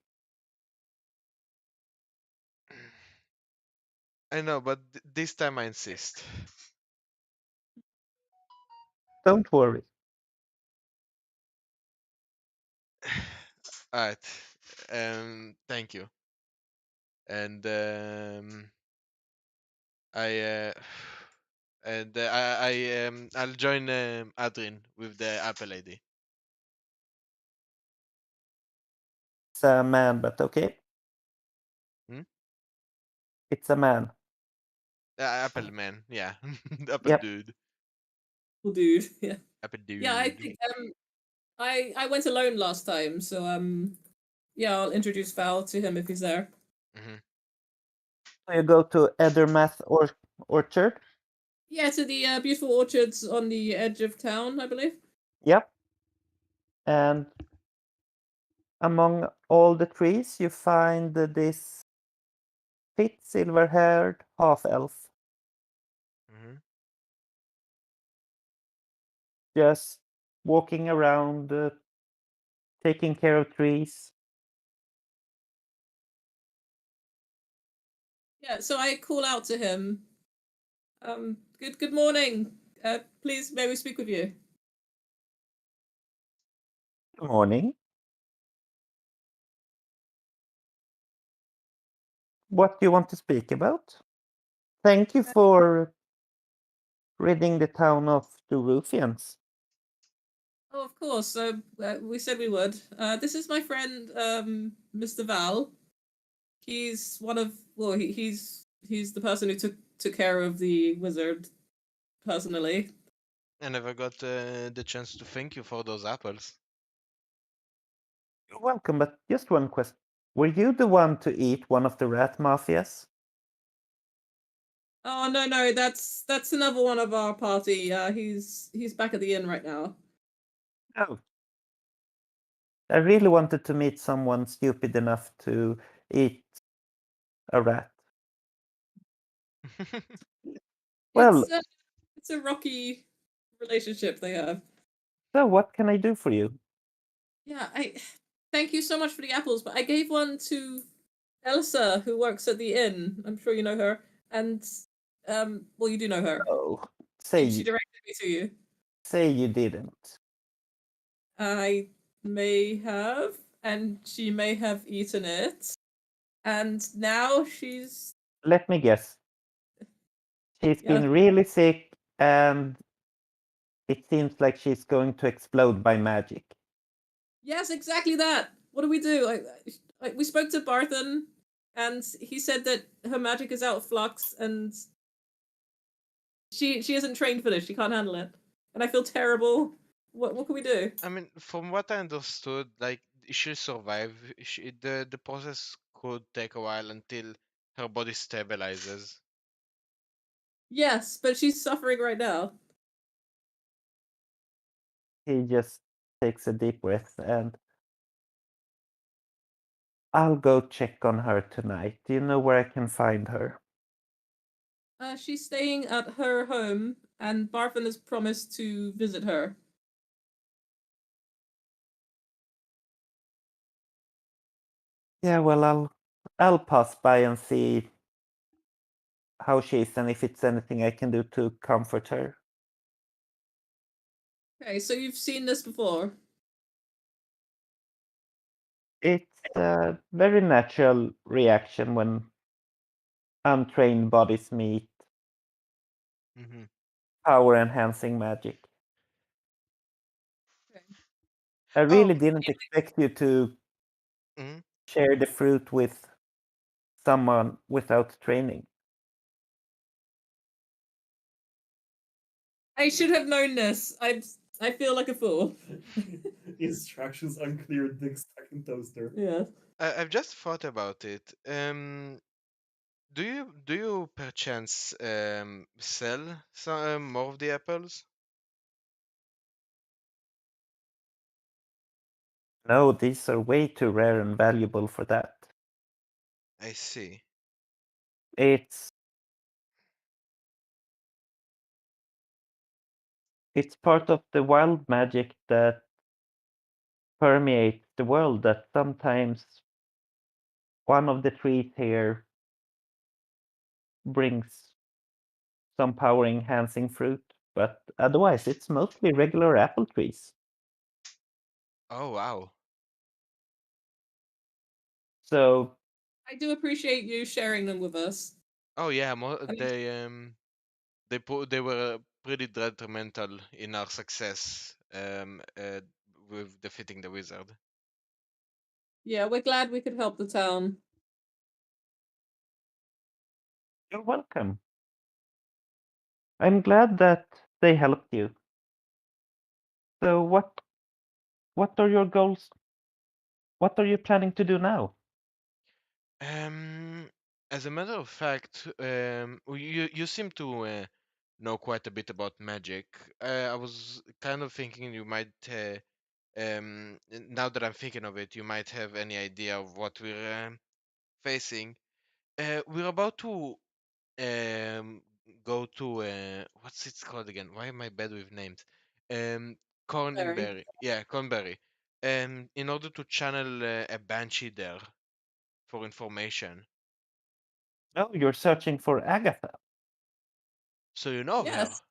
I know, but this time I insist. Don't worry. Alright. Thank you. And I I'll join Adrian with the Apple ID. It's a man, but okay. Hmm? It's a man. Apple man, yeah. Apple Yep. dude. Cool dude. Yeah. Apple dude. Yeah, I think I went alone last time, so yeah, I'll introduce Val to him if he's there. Mm-hmm. So you go to Edermath Orchard? Yeah, to the beautiful orchards on the edge of town, I believe. Yep. And among all the trees, you find this fit, silver-haired half-elf. Mm-hmm. Just walking around, taking care of trees. Yeah, so I call out to him. Good morning. Please, may we speak with you? Good morning. What do you want to speak about? Thank you for ridding the town of the ruffians. Oh, of course. We said we would. This is my friend, Mr. Val. He's one of he's the person who took care of the wizard personally. I never got the chance to thank you for those apples. You're welcome, but just one question. Were you the one to eat one of the rat mafias? Oh no, that's another one of our party. He's back at the inn right now. Oh. I really wanted to meet someone stupid enough to eat a rat. Well, It's a rocky relationship they have. so what can I do for you? Yeah, I thank you so much for the apples, but I gave one to Elsa, who works at the inn. I'm sure you know her, and well, you do know her. Oh, She directed me to you. say you didn't. I may have, and she may have eaten it, and now she's Let me guess. She's yeah. been really sick and it seems like she's going to explode by magic. Yes, exactly that. What do we do? We spoke to Barthen, and he said that her magic is out of flux, and she isn't trained for this. She can't handle it, and I feel terrible. What can we do? I mean, from what I understood, like she'll survive. The process could take a while until her body stabilizes. Yes, but she's suffering right now. He just takes a deep breath and I'll go check on her tonight. Do you know where I can find her? She's staying at her home, and Barthen has promised to visit her. Yeah, well, I'll pass by and see how she is and if it's anything I can do to comfort her. Okay, so you've seen this before. It's a very natural reaction when untrained bodies meet Mm-hmm. power enhancing magic. Okay. I really Oh. didn't expect you to Mm-hmm. share the fruit with someone without training. I should have known this. I feel like a fool. Instructions unclear, dick stuck in toaster. Yeah. I've just thought about it. Do you perchance sell some more of the apples? No, these are way too rare and valuable for that. I see. It's part of the wild magic that permeates the world, that sometimes one of the trees here brings some power enhancing fruit, but otherwise it's mostly regular apple trees. Oh wow. So I do appreciate you sharing them with us. Oh yeah, I mean, they were pretty detrimental in our success with defeating the wizard. yeah, we're glad we could help the town. you're welcome. I'm glad that they helped you. So what are your goals? What are you planning to do now? Um, as a matter of fact, you seem to know quite a bit about magic. I was kind of thinking you might, now that I'm thinking of it, you might have any idea of what we're facing. We're about to um, go to what's it called again? Why am I bad with names? Um, Cornberry. Yeah, Cornberry. In order to channel a banshee there for information. Oh, you're searching for Agatha. So you know of her. Yes.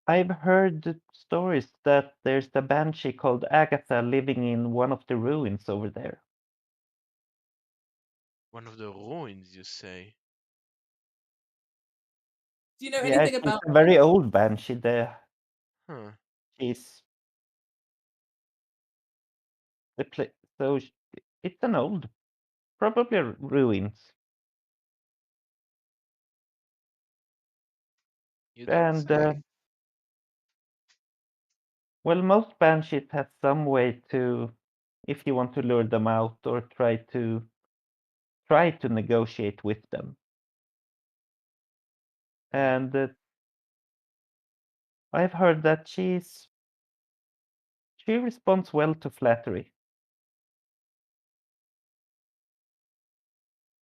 I've heard stories that there's a banshee called Agatha living in one of the ruins over there. One of the ruins, you say? Do you know Yeah, anything she's about a very old banshee. Huh. She's the pla- so sh- it's an old, probably ruins. You don't And say. well, most banshees have some way to, if you want to lure them out or try to negotiate with them. Hmm. And I've heard that she responds well to flattery.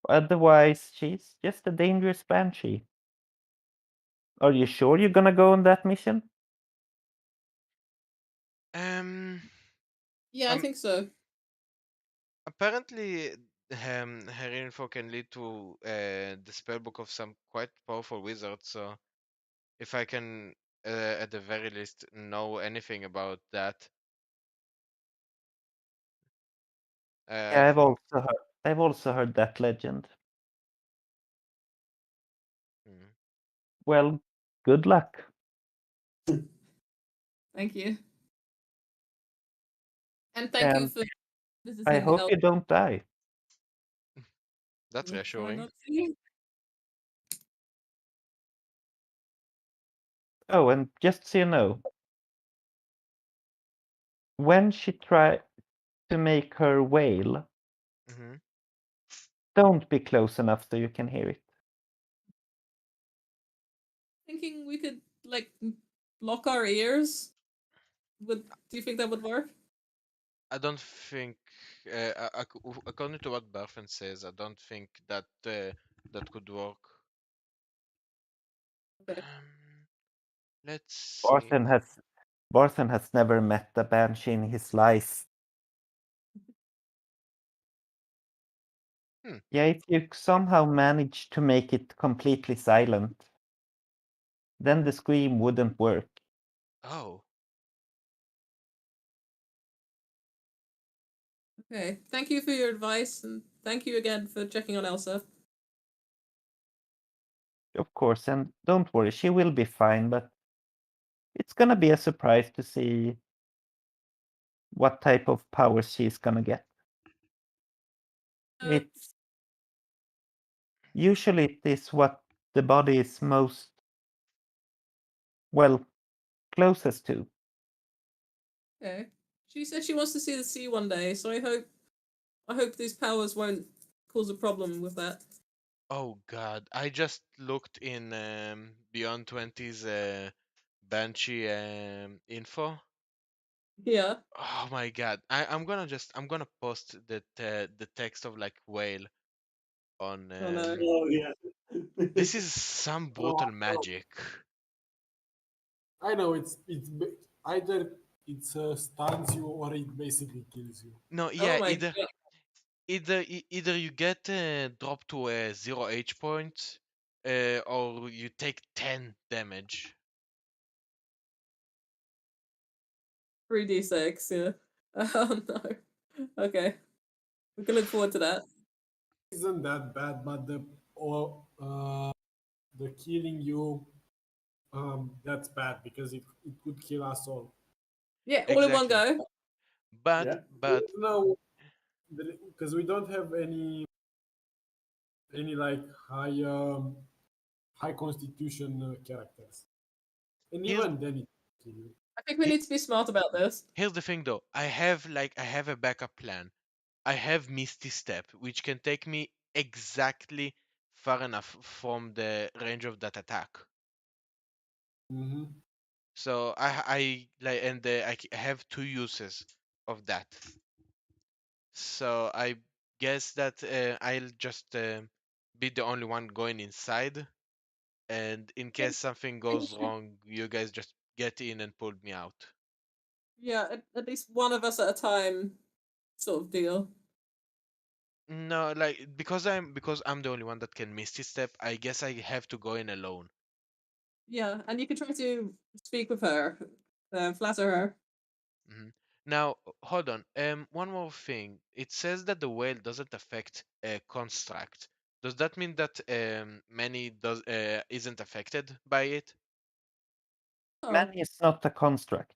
Otherwise, she's just a dangerous banshee. Are you sure you're gonna go on that mission? Um. Yeah, I Um. think so. Apparently, her info can lead to the spellbook of some quite powerful wizards. So, if I can, at the very least, know anything about that, I Yeah, think. I've also heard that legend. Hmm. Well, good luck. Thank you. And thank you And for I visiting hope El. you don't die. That's We'll try reassuring. not to. Oh, and just so you know, when she tries to make her wail, Hmm. don't be close enough so you can hear it. Thinking we could like block our ears. Would do you think that would work? I don't think, according to what Barfen says, I don't think that that could work. Okay. Let's see. Barthen has Barthen has never met a banshee in his life. Hmm. Yeah, if you somehow manage to make it completely silent, then the scream wouldn't work. Oh, Okay. Thank you for your advice, and thank you again for checking on Elsa. Of course, and don't worry, she will be fine, but it's gonna be a surprise to see what type of powers she's gonna get. Uh, It's usually it is what the body is most, well, closest to. okay. She said she wants to see the sea one day, so I hope these powers won't cause a problem with that. oh God! I just looked in Beyond 20's Banshee info, Yeah. Oh my god! I'm gonna post the text of like whale on. Oh no. Oh yeah. This is some brutal magic. I know either it stuns you or it basically kills you. No, Oh yeah, my god. either you get dropped to 0 H points, or you take 10 damage. 3d6, yeah. Oh no. Okay. We can look forward to that. Isn't that bad, but the killing you, that's bad because it could kill us all. Yeah, all in one Exactly. go. But Yeah. but No, because we don't have any like high constitution characters, and here's even then it kill you. I think we he- need to be smart about this. here's the thing though. I have a backup plan. I have Misty Step, which can take me exactly far enough from the range of that attack. Mm-hmm. So I like and I have 2 uses of that. So I guess that I'll just be the only one going inside, and in case something goes wrong, you guys just get in and pull me out. Yeah, at least one of us at a time sort of deal. No, like because I'm the only one that can Misty Step. I guess I have to go in alone. Yeah, and you can try to speak with her, flatter her. hmm Now, hold on. One more thing. It says that the whale doesn't affect a construct. Does that mean that many does isn't affected by it? Oh, Man is not a construct.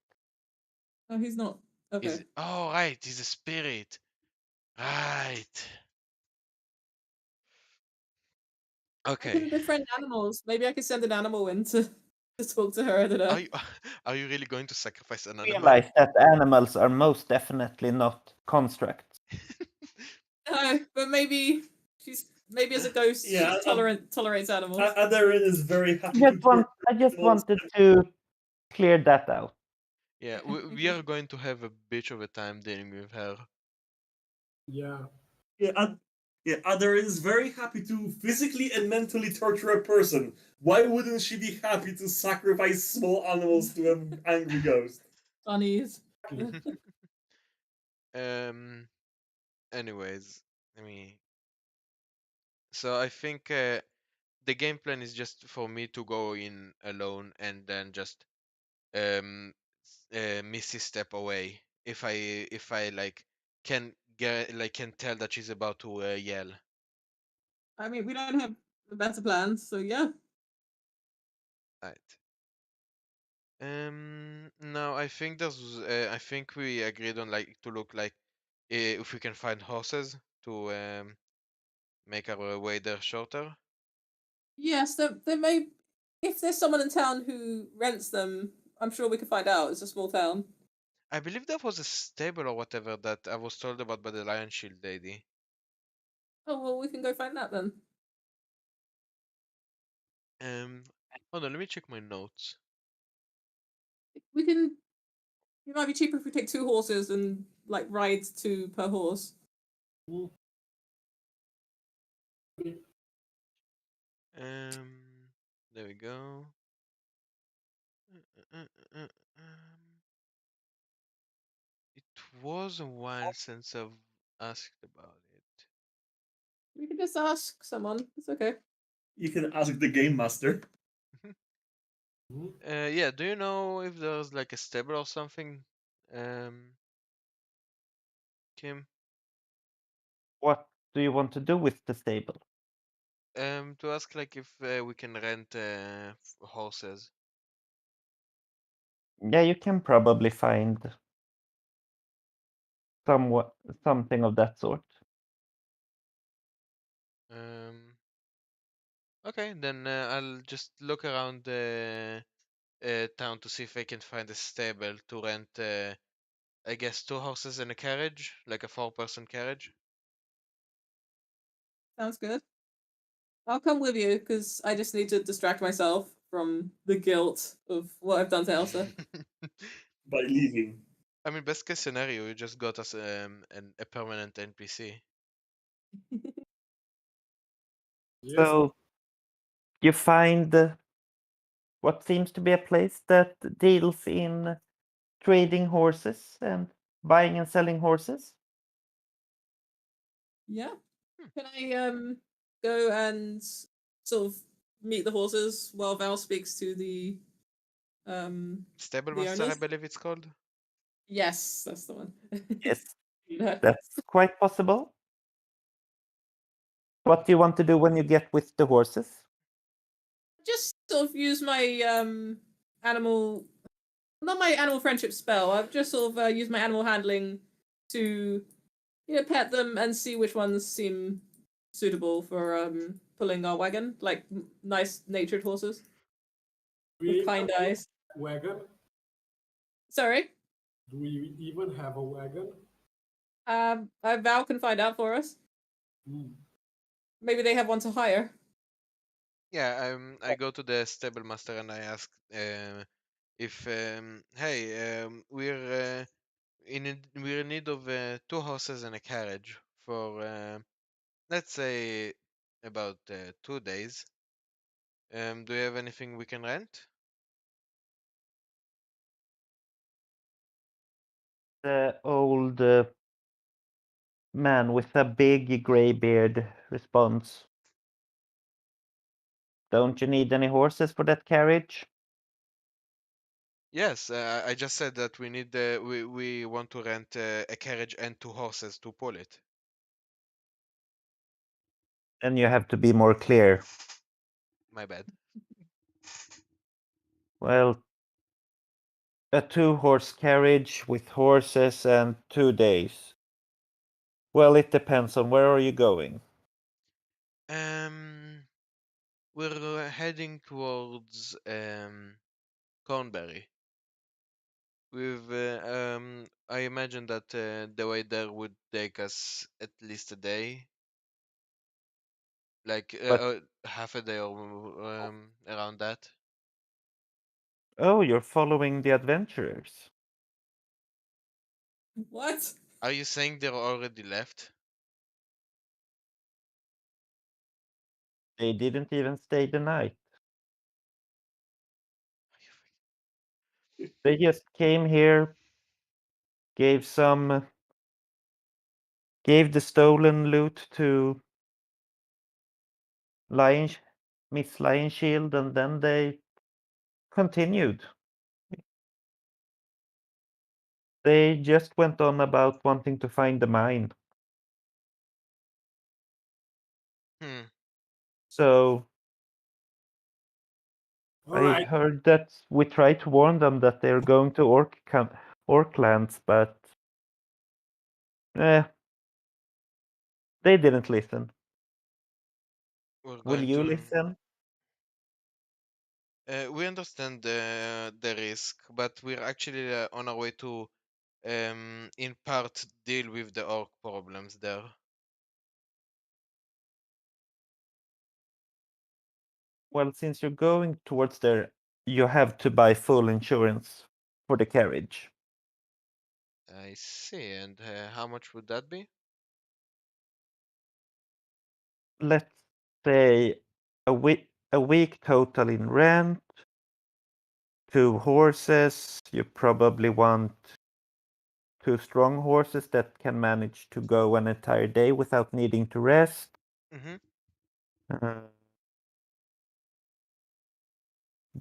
oh, he's not. Okay. Is it? Oh, right. He's a spirit. Right. I Okay. can befriend animals. Maybe I could send an animal in to talk to her. I don't know. Are you are you really going to sacrifice an animal? Realize that animals are most definitely not constructs. No, but maybe maybe as a ghost, Yeah, she's tolerates animals. Adarin is very happy to I just animals. wanted to clear that out. Yeah, we are going to have a bitch of a time dealing with her. Yeah. Adarin is very happy to physically and mentally torture a person. Why wouldn't she be happy to sacrifice small animals to an angry ghost? Bunnies. Anyways, let me. So I think the game plan is just for me to go in alone and then just Missy step away if I like can tell that she's about to yell. I mean, we don't have the better plans, so yeah. Right. No, I think we agreed on like to look like if we can find horses to make our way there shorter. Yes, there may. If there's someone in town who rents them, I'm sure we could find out. It's a small town. I believe there was a stable or whatever that I was told about by the Lion Shield lady. Oh well, we can go find that then. Um, Hold on, let me check my notes. We can. It might be cheaper if we take 2 horses and like ride 2 per horse. Mm. There we go. Uh, uh, uh, uh, um, It was a while since I've asked about it. We can just ask someone. It's okay. You can ask the game master. Mhm. Yeah, do you know if there's like a stable or something? Kim? What do you want to do with the stable? To ask like if we can rent horses. Yeah, you can probably find something of that sort. Okay, then I'll just look around the town to see if I can find a stable to rent. I guess 2 horses and a carriage, like a 4-person carriage. Sounds good. I'll come with you because I just need to distract myself from the guilt of what I've done to Elsa. By leaving. I mean, best case scenario, you just got us a permanent NPC. Yes. So you find what seems to be a place that deals in trading horses and buying and selling horses. Yeah. Hmm. Can I go and sort of meet the horses while Val speaks to the Stable the Master, I owners? believe it's called. Yes, that's the one. Yes, You know, that's quite possible. What do you want to do when you get with the horses? just sort of use my animal, not my animal friendship spell. I've just sort of used my animal handling to pet them and see which ones seem suitable for pulling our wagon, like nice natured horses Do with we kind even have eyes. a wagon? Sorry. Do we even have a wagon? Val can find out for us. Hmm. Maybe they have one to hire. Yeah, I go to the stable master and I ask if hey, we're in need of 2 horses and a carriage for let's say about 2 days. Do you have anything we can rent? The old man with a big grey beard responds, "Don't you need any horses for that carriage?" Yes, I just said that we need we want to rent a carriage and 2 horses to pull it. And you have to be more clear. My bad. Well, a 2-horse carriage with horses and 2 days. Well, it depends on where are you going. We're heading towards Cornbury. I imagine that the way there would take us at least a day, like But half a day or around that. oh, you're following the adventurers. What? Are you saying they're already left? They didn't even stay the night. They just came here, gave the stolen loot to Miss Lion Shield, and then they continued. They just went on about wanting to find the mine. Hmm. So All I right. heard that we tried to warn them that they're going to Orklands, but eh, they didn't listen. We're Will going you to. listen? We understand the risk, but we're actually on our way to, in part, deal with the orc problems there. Well, since you're going towards there, you have to buy full insurance for the carriage. I see. And how much would that be? Let's say a week total in rent, 2 horses. You probably want 2 strong horses that can manage to go an entire day without needing to rest. Mm-hmm.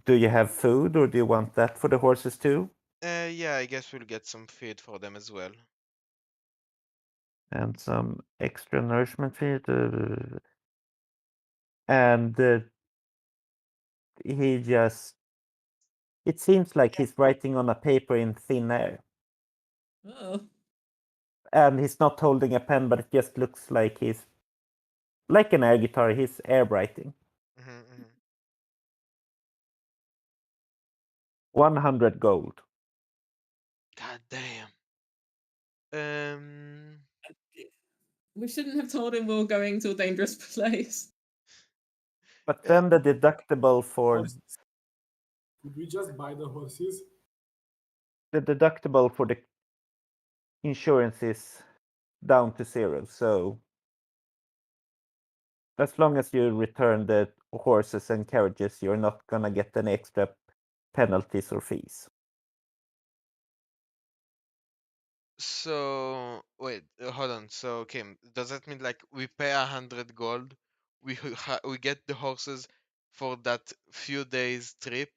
Do you have food, or do you want that for the horses too? Yeah, I guess we'll get some feed for them as well. And some extra nourishment feed. And he just. It seems like he's writing on a paper in thin air. Oh. And he's not holding a pen, but it just looks like he's. Like an air guitar, he's air writing. Mm-hmm, mm-hmm. 100 gold. God damn. Um. We shouldn't have told him we were going to a dangerous place. But then the deductible for Horses. Could we just buy the horses? the insurance is down to 0. So as long as you return the horses and carriages, you're not gonna get any extra penalties or fees. So wait, hold on. So Kim, does that mean like we pay 100 gold, we get the horses for that few days trip,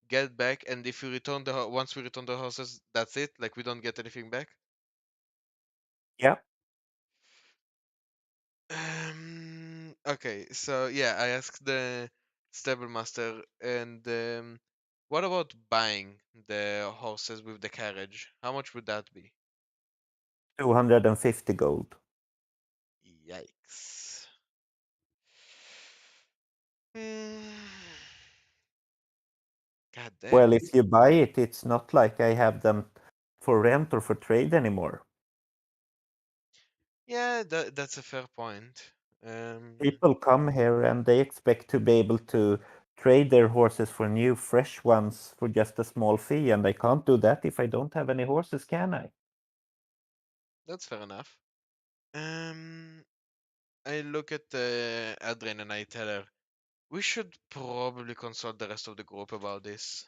get back, and if we return once we return the horses, that's it? Like we don't get anything back? Yeah. Okay, so yeah, I asked the stable master, and what about buying the horses with the carriage? How much would that be? 250 gold. Yikes. Mm. God damn. Well, if you buy it, it's not like I have them for rent or for trade anymore. Yeah, that's a fair point. People come here and they expect to be able to trade their horses for new, fresh ones for just a small fee, and I can't do that if I don't have any horses, can I? That's fair enough. I look at Adrian and I tell her, we should probably consult the rest of the group about this.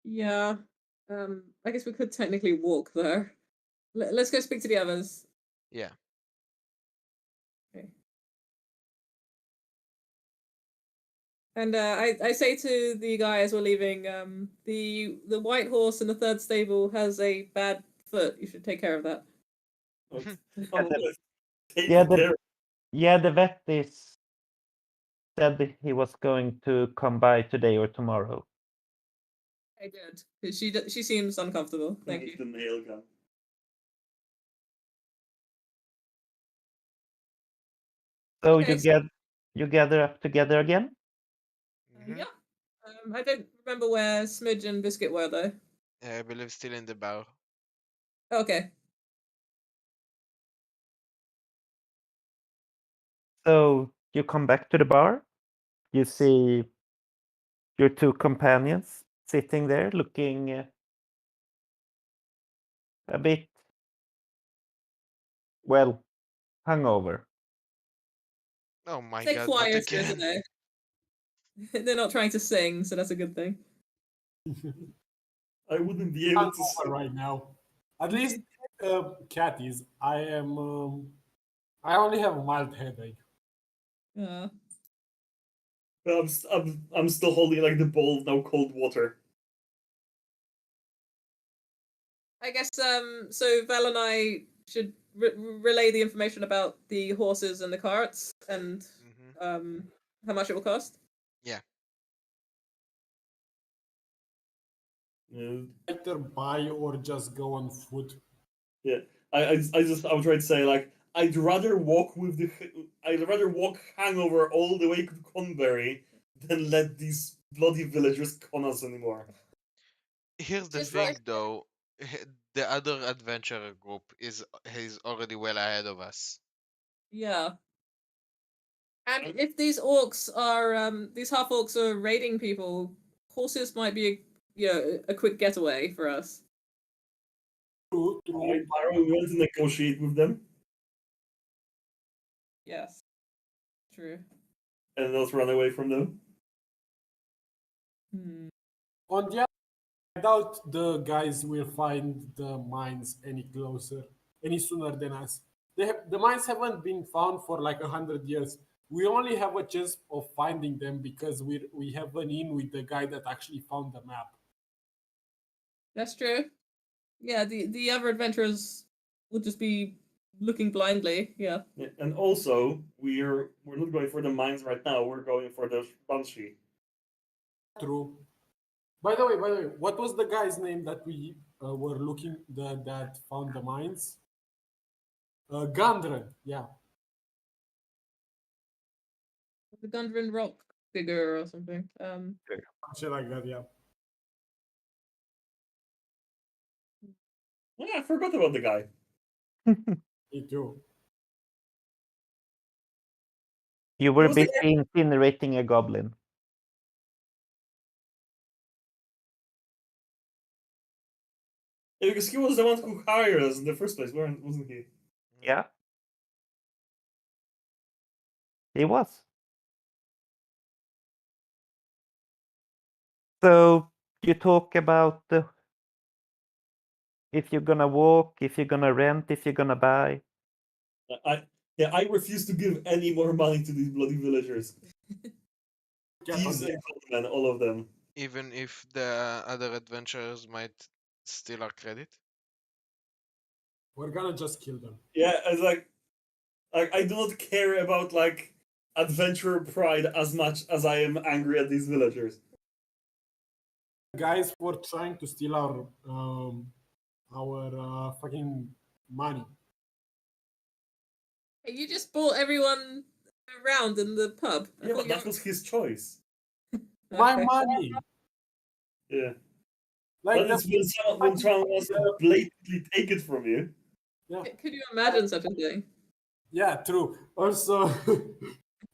Yeah. I guess we could technically walk there. Let's go speak to the others. Yeah. Okay. And I say to the guy as we're leaving, the white horse in the third stable has a bad foot. You should take care of that. Yeah, the vet said he was going to come by today or tomorrow. I did. She seems uncomfortable. Thank you. The nail gun. So Okay, you gather up together again? Mhm. Yeah. I don't remember where Smidge and Biscuit were though. I believe still in the bar. Okay. So you come back to the bar. You see your two companions sitting there looking a bit, well, hungover. Oh my Stay god, not quiet here again. today. They're not trying to sing, so that's a good thing. I wouldn't be able to Hungover see. right now. At least, Cat is. I am. I only have a mild headache. Uh, But I'm still holding like the bowl of now cold water. I guess so Val and I should relay the information about the horses and the carts and Mhm. how much it will cost. Yeah. Either buy or just go on foot. Yeah, I would try to say like I'd rather walk hangover all the way to Conbury than let these bloody villagers con us anymore. Here's the Just thing like though, the other adventurer group is already well ahead of us. yeah. And if these orcs are these half orcs are raiding people, horses might be a quick getaway for us. True, I true. really want to negotiate with them Yes. True. and not run away from them. Hmm. On the other, I doubt the guys will find the mines any closer, any sooner than us. The mines haven't been found for like 100 years. We only have a chance of finding them because we have an in with the guy that actually found the map. That's true. Yeah, the other adventurers would just be looking blindly. Yeah. Yeah, and also we're not going for the mines right now. We're going for the banshee. True. By the way, what was the guy's name that we were looking that found the mines? Gundren. Yeah. The Gundren rock figure or something. Shit like that. Yeah. Yeah, I forgot about the guy. Me too. You were Was it- busy incinerating a goblin. Yeah, because he was the one who hired us in the first place, wasn't he? Yeah. He was. So you talk about if you're gonna walk, if you're gonna rent, if you're gonna buy. I refuse to give any more money to these bloody villagers. Thieves and conmen, all of them. Even if the other adventurers might steal our credit. We're gonna just kill them. Yeah, it's like I do not care about like adventurer pride as much as I am angry at these villagers. Guys were trying to steal our fucking money. Hey, you just brought everyone around in the pub. I Yeah, thought but you that was his choice. My Okay. money. Yeah. Like But it's when someone wants to blatantly take it from you. Yeah, Could you imagine such a thing? yeah, true. Also,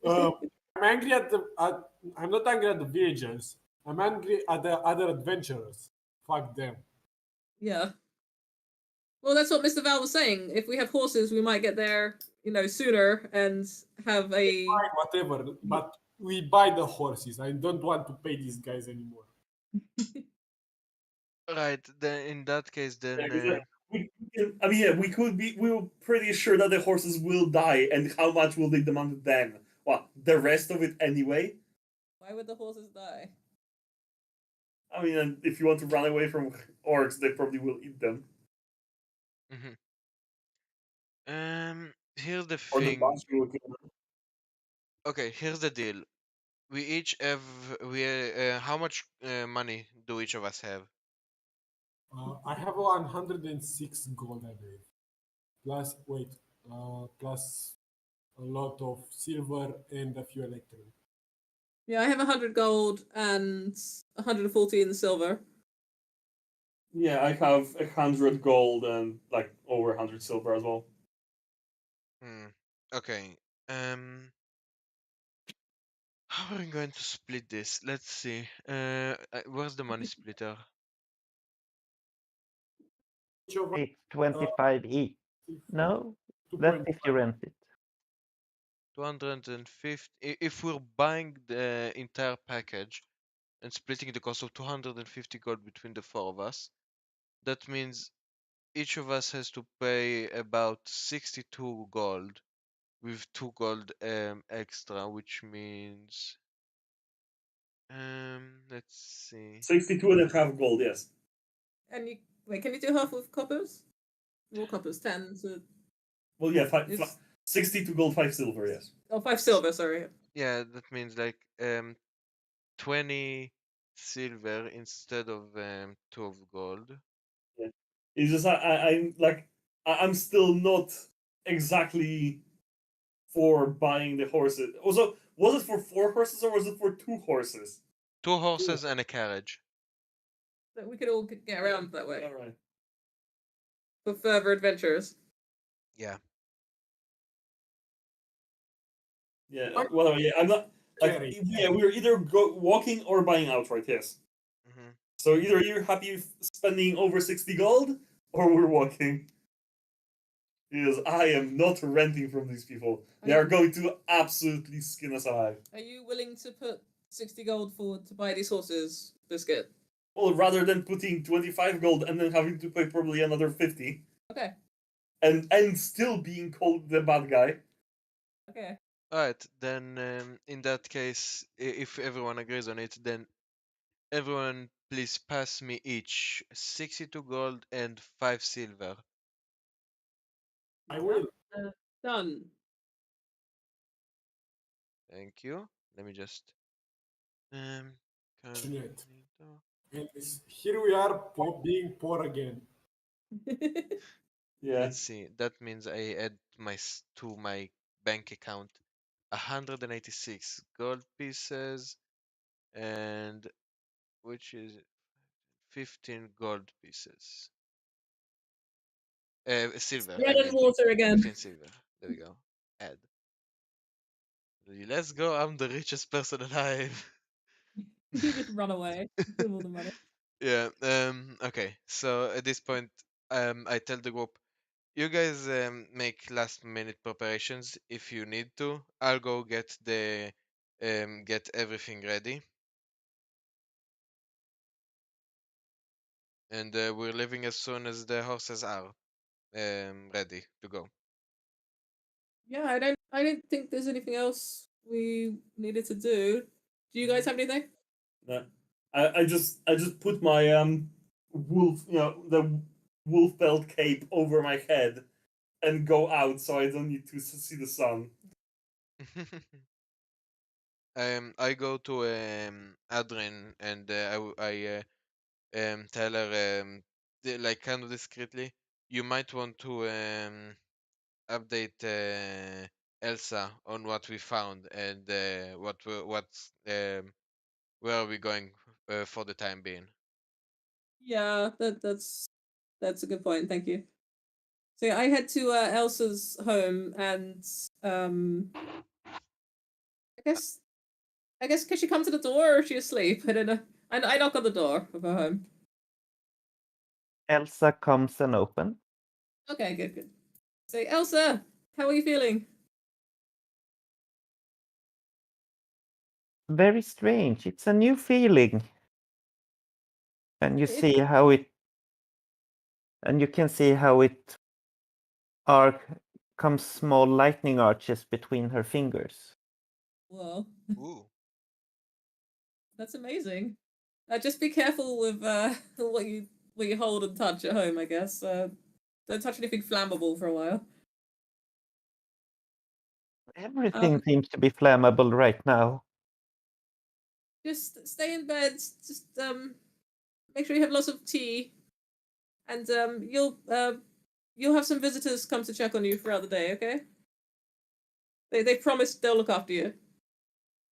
I'm angry at the. I'm not angry at the villagers. I'm angry at the other adventurers. Fuck them. Yeah. Well, that's what Mr. Val was saying. If we have horses, we might get there, sooner and have a. Fine, whatever. But we buy the horses. I don't want to pay these guys anymore. Right. Then in that case, then Yeah, 'cause, I mean, yeah, we were pretty sure that the horses will die, and how much will they demand then? What, the rest of it anyway? Why would the horses die? I mean, and if you want to run away from orcs, they probably will eat them. here's the Or the thing. boss will kill them. Okay, here's the deal. We each have how much money do each of us have? I have 106 gold, I believe. Plus, wait, plus a lot of silver and a few electrum. Yeah, I have 100 gold and 114 silver. Yeah, I have 100 gold and like over 100 silver as well. Okay. How are we going to split this? Let's see. Where's the money splitter? Each of us, It's 25 each. No, that's if you 2.5. rent it. 250. If we're buying the entire package and splitting the cost of 250 gold between the four of us, that means each of us has to pay about 62 gold with 2 gold extra, which means let's see. 62 and a half gold, yes. And you wait, can you do half with coppers? More coppers, 10. So Well, yeah, it's 62 gold, 5 silver, yes. 5 silver. Sorry. Yeah, that means like 20 silver instead of 2 of gold. Yeah. It's just I'm like I'm still not exactly for buying the horses. Also, was it for 4 horses or was it for 2 horses? 2 horses and a carriage. So we could all get around that way All right. for further adventures. Yeah. Yeah. What? Well, yeah, I'm not. Like, Carry. yeah, we're either walking or buying outright. Yes. hmm So either you're happy spending over 60 gold, or we're walking. Because I am not renting from these people. They are going to absolutely skin us alive. Are you willing to put 60 gold to buy these horses, Biscuit? Well, rather than putting 25 gold and then having to pay probably another 50, Okay. and still being called the bad guy. Okay. Alright, then in that case, if everyone agrees on it, then everyone please pass me each 62 gold and 5 silver. I will. Done. Thank you. Let me just Fortunate. Cognito. And here we are being poor again. Yeah. Let's see. That means I add to my bank account 186 gold pieces and which is 15 gold pieces. Silver. Bread I and mean, water again. 15 silver. There we go. Add. Let's go. I'm the richest person alive. You just run away with all the money. Yeah. Okay. So at this point, I tell the group, you guys make last minute preparations if you need to. I'll go get everything ready. And we're leaving as soon as the horses are ready to go. Yeah, I don't think there's anything else we needed to do. Do you guys have anything? No. I just put my wolf, the wolf belt cape over my head and go out so I don't need to see the sun. I go to Adrian and I tell her like kind of discreetly, you might want to update Elsa on what we found and where are we going for the time being. Yeah, that's a good point. Thank you. So yeah, I head to Elsa's home, and I guess can she come to the door or is she asleep? I don't know. I knock on the door of her home. Elsa comes and opens. Okay, good. Say, Elsa, how are you feeling? Very strange. It's a new feeling. And you It- see how it, and you can see how it comes small lightning arches between her fingers. Whoa, Ooh. that's amazing. Just be careful with what you hold and touch at home. I guess. Don't touch anything flammable for a while. Everything seems to be flammable right now. Just stay in bed. Just make sure you have lots of tea, and you'll have some visitors come to check on you throughout the day. Okay? They promised they'll look after you.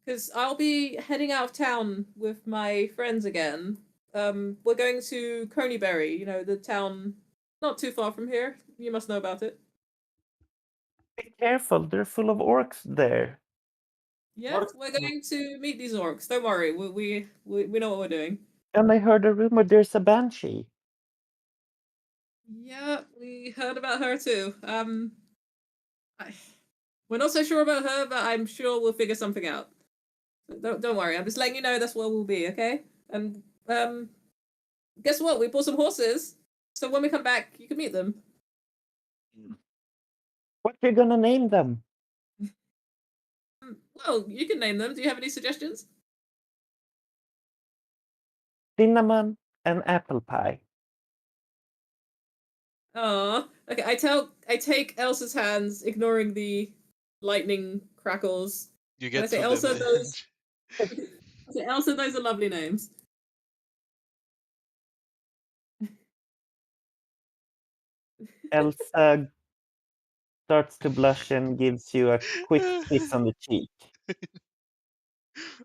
Because I'll be heading out of town with my friends again. We're going to Coneybury, the town not too far from here. You must know about it. Be careful, they're full of orcs there. Yeah, Orcs- we're going to meet these orcs. Don't worry, we know what we're doing. And I heard a rumor there's a banshee. Yeah, we heard about her too. We're not so sure about her, but I'm sure we'll figure something out. So don't worry. I'm just letting you know that's where we'll be, okay? And guess what? We bought some horses, so when we come back, you can meet them. What you gonna name them? Well, you can name them. Do you have any suggestions? Cinnamon and apple pie. Oh, okay. I take Elsa's hands, ignoring the lightning crackles. You And I get say, to Elsa, them. those. I say, Elsa, those are lovely names. Elsa starts to blush and gives you a quick kiss on the cheek.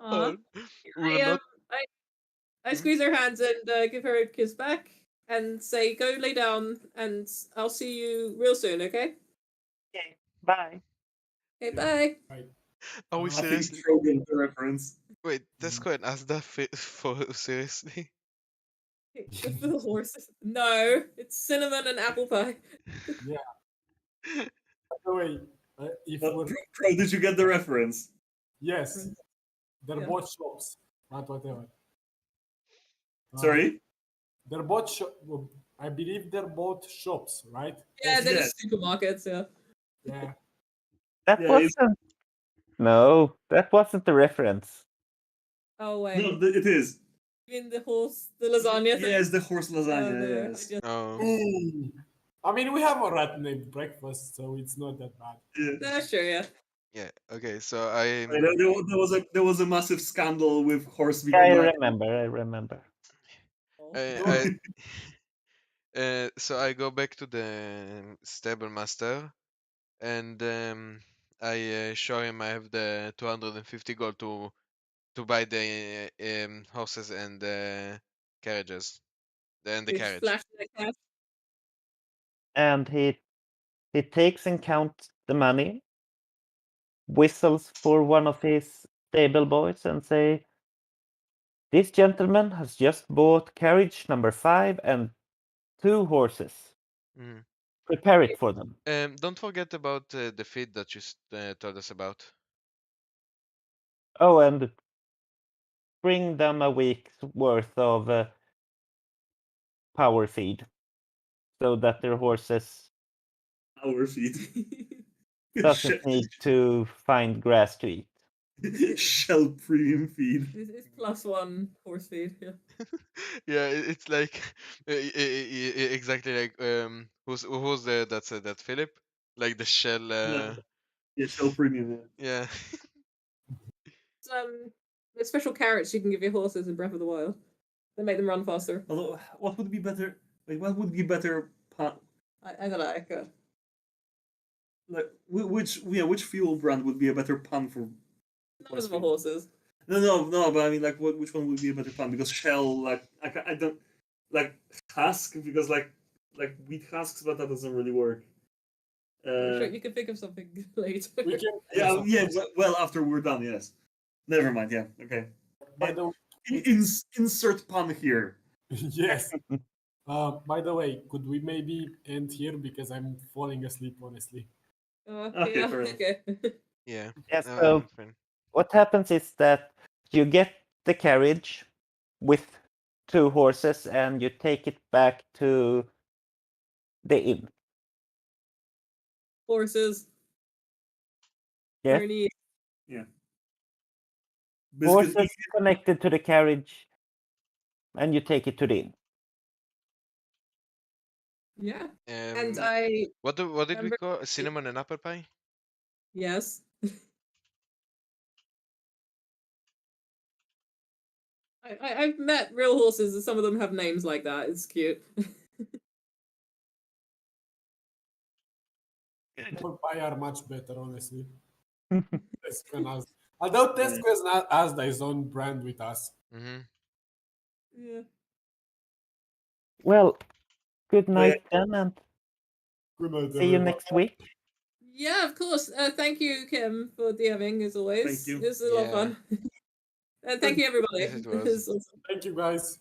Aw. We're I not. I squeeze her hands and give her a kiss back, and say, "Go lay down, and I'll see you real soon." Okay. Okay, bye. Okay. Bye. Are we I I think seriously? Trogan the reference. Wait, let's go and ask that for seriously. With the horses. No, it's cinnamon and apple pie. By the way, if we're Pro, did you get the reference? yes, they're Yeah. both shops, but whatever. Sorry? They're both I believe they're both shops, right? Yeah, they're Yes. just supermarkets. Yeah. Yeah. That Yeah, it's- wasn't. No, that wasn't the reference. Oh wait. No, it is. You mean the lasagna thing? Yes, the horse Oh, lasagna. no, I Yes. just- Oh. I mean, we have a rat named Breakfast, so it's not that bad. Yeah. That's true. Yeah. Yeah. Okay. So I. There was a massive scandal with horse being Yeah, I on the remember. So I go back to the stable master, and I show him I have the 250 gold to buy the horses and the carriages, and the You just carriage. flash the cash. And he takes and counts the money, whistles for one of his stable boys, and say, This gentleman has just bought carriage number 5 and 2 horses. Mhm. Prepare it for them. Don't forget about the feed that you told us about. Oh, and bring them a week's worth of power feed so that their horses Our feet. doesn't need to find grass to eat. Shell premium feed. It's +1 horse feed. Yeah. Yeah, it's like exactly like who's that's that Philip, like the shell. No. Yeah, shell premium. Yeah. It's, there's special carrots you can give your horses in Breath of the Wild. They make them run faster. Although, what would be better? Like, what would be better? I gotta echo. Like, which fuel brand would be a better pun for? None of them are horses. No. But I mean, like, which one would be a better pun? Because shell, like, I don't like husk because like wheat husks, but that doesn't really work. Sure, you can think of something later. We can. Yeah. Well, after we're done, yes. Never mind. Yeah. Okay. By the Insert pun here. yes. By the way, could we maybe end here because I'm falling asleep, honestly. Okay, Yeah, fair enough. okay. Yeah. Yes, No, so fine. what happens is that you get the carriage with 2 horses and you take it back to the inn. Horses. Yes. Ernie. Yeah. Horses Biscuit, connected to the carriage and you take it to the inn. Yeah. And Um, I what did we remember- call cinnamon and apple pie? yes. I've met real horses and some of them have names like that. It's cute. Apple pie are much better, honestly. Tesco and Asda. Although Tesco has not Asda his own brand with us. Mm-hmm. Yeah. Well, good night then, and Good night, see you everyone. next week. Yeah, of course. Thank you, Kim, for DMing as always. Thank you. It was a lot of fun. And thank you, everybody. Yes, it was. This awesome. Thank you, guys.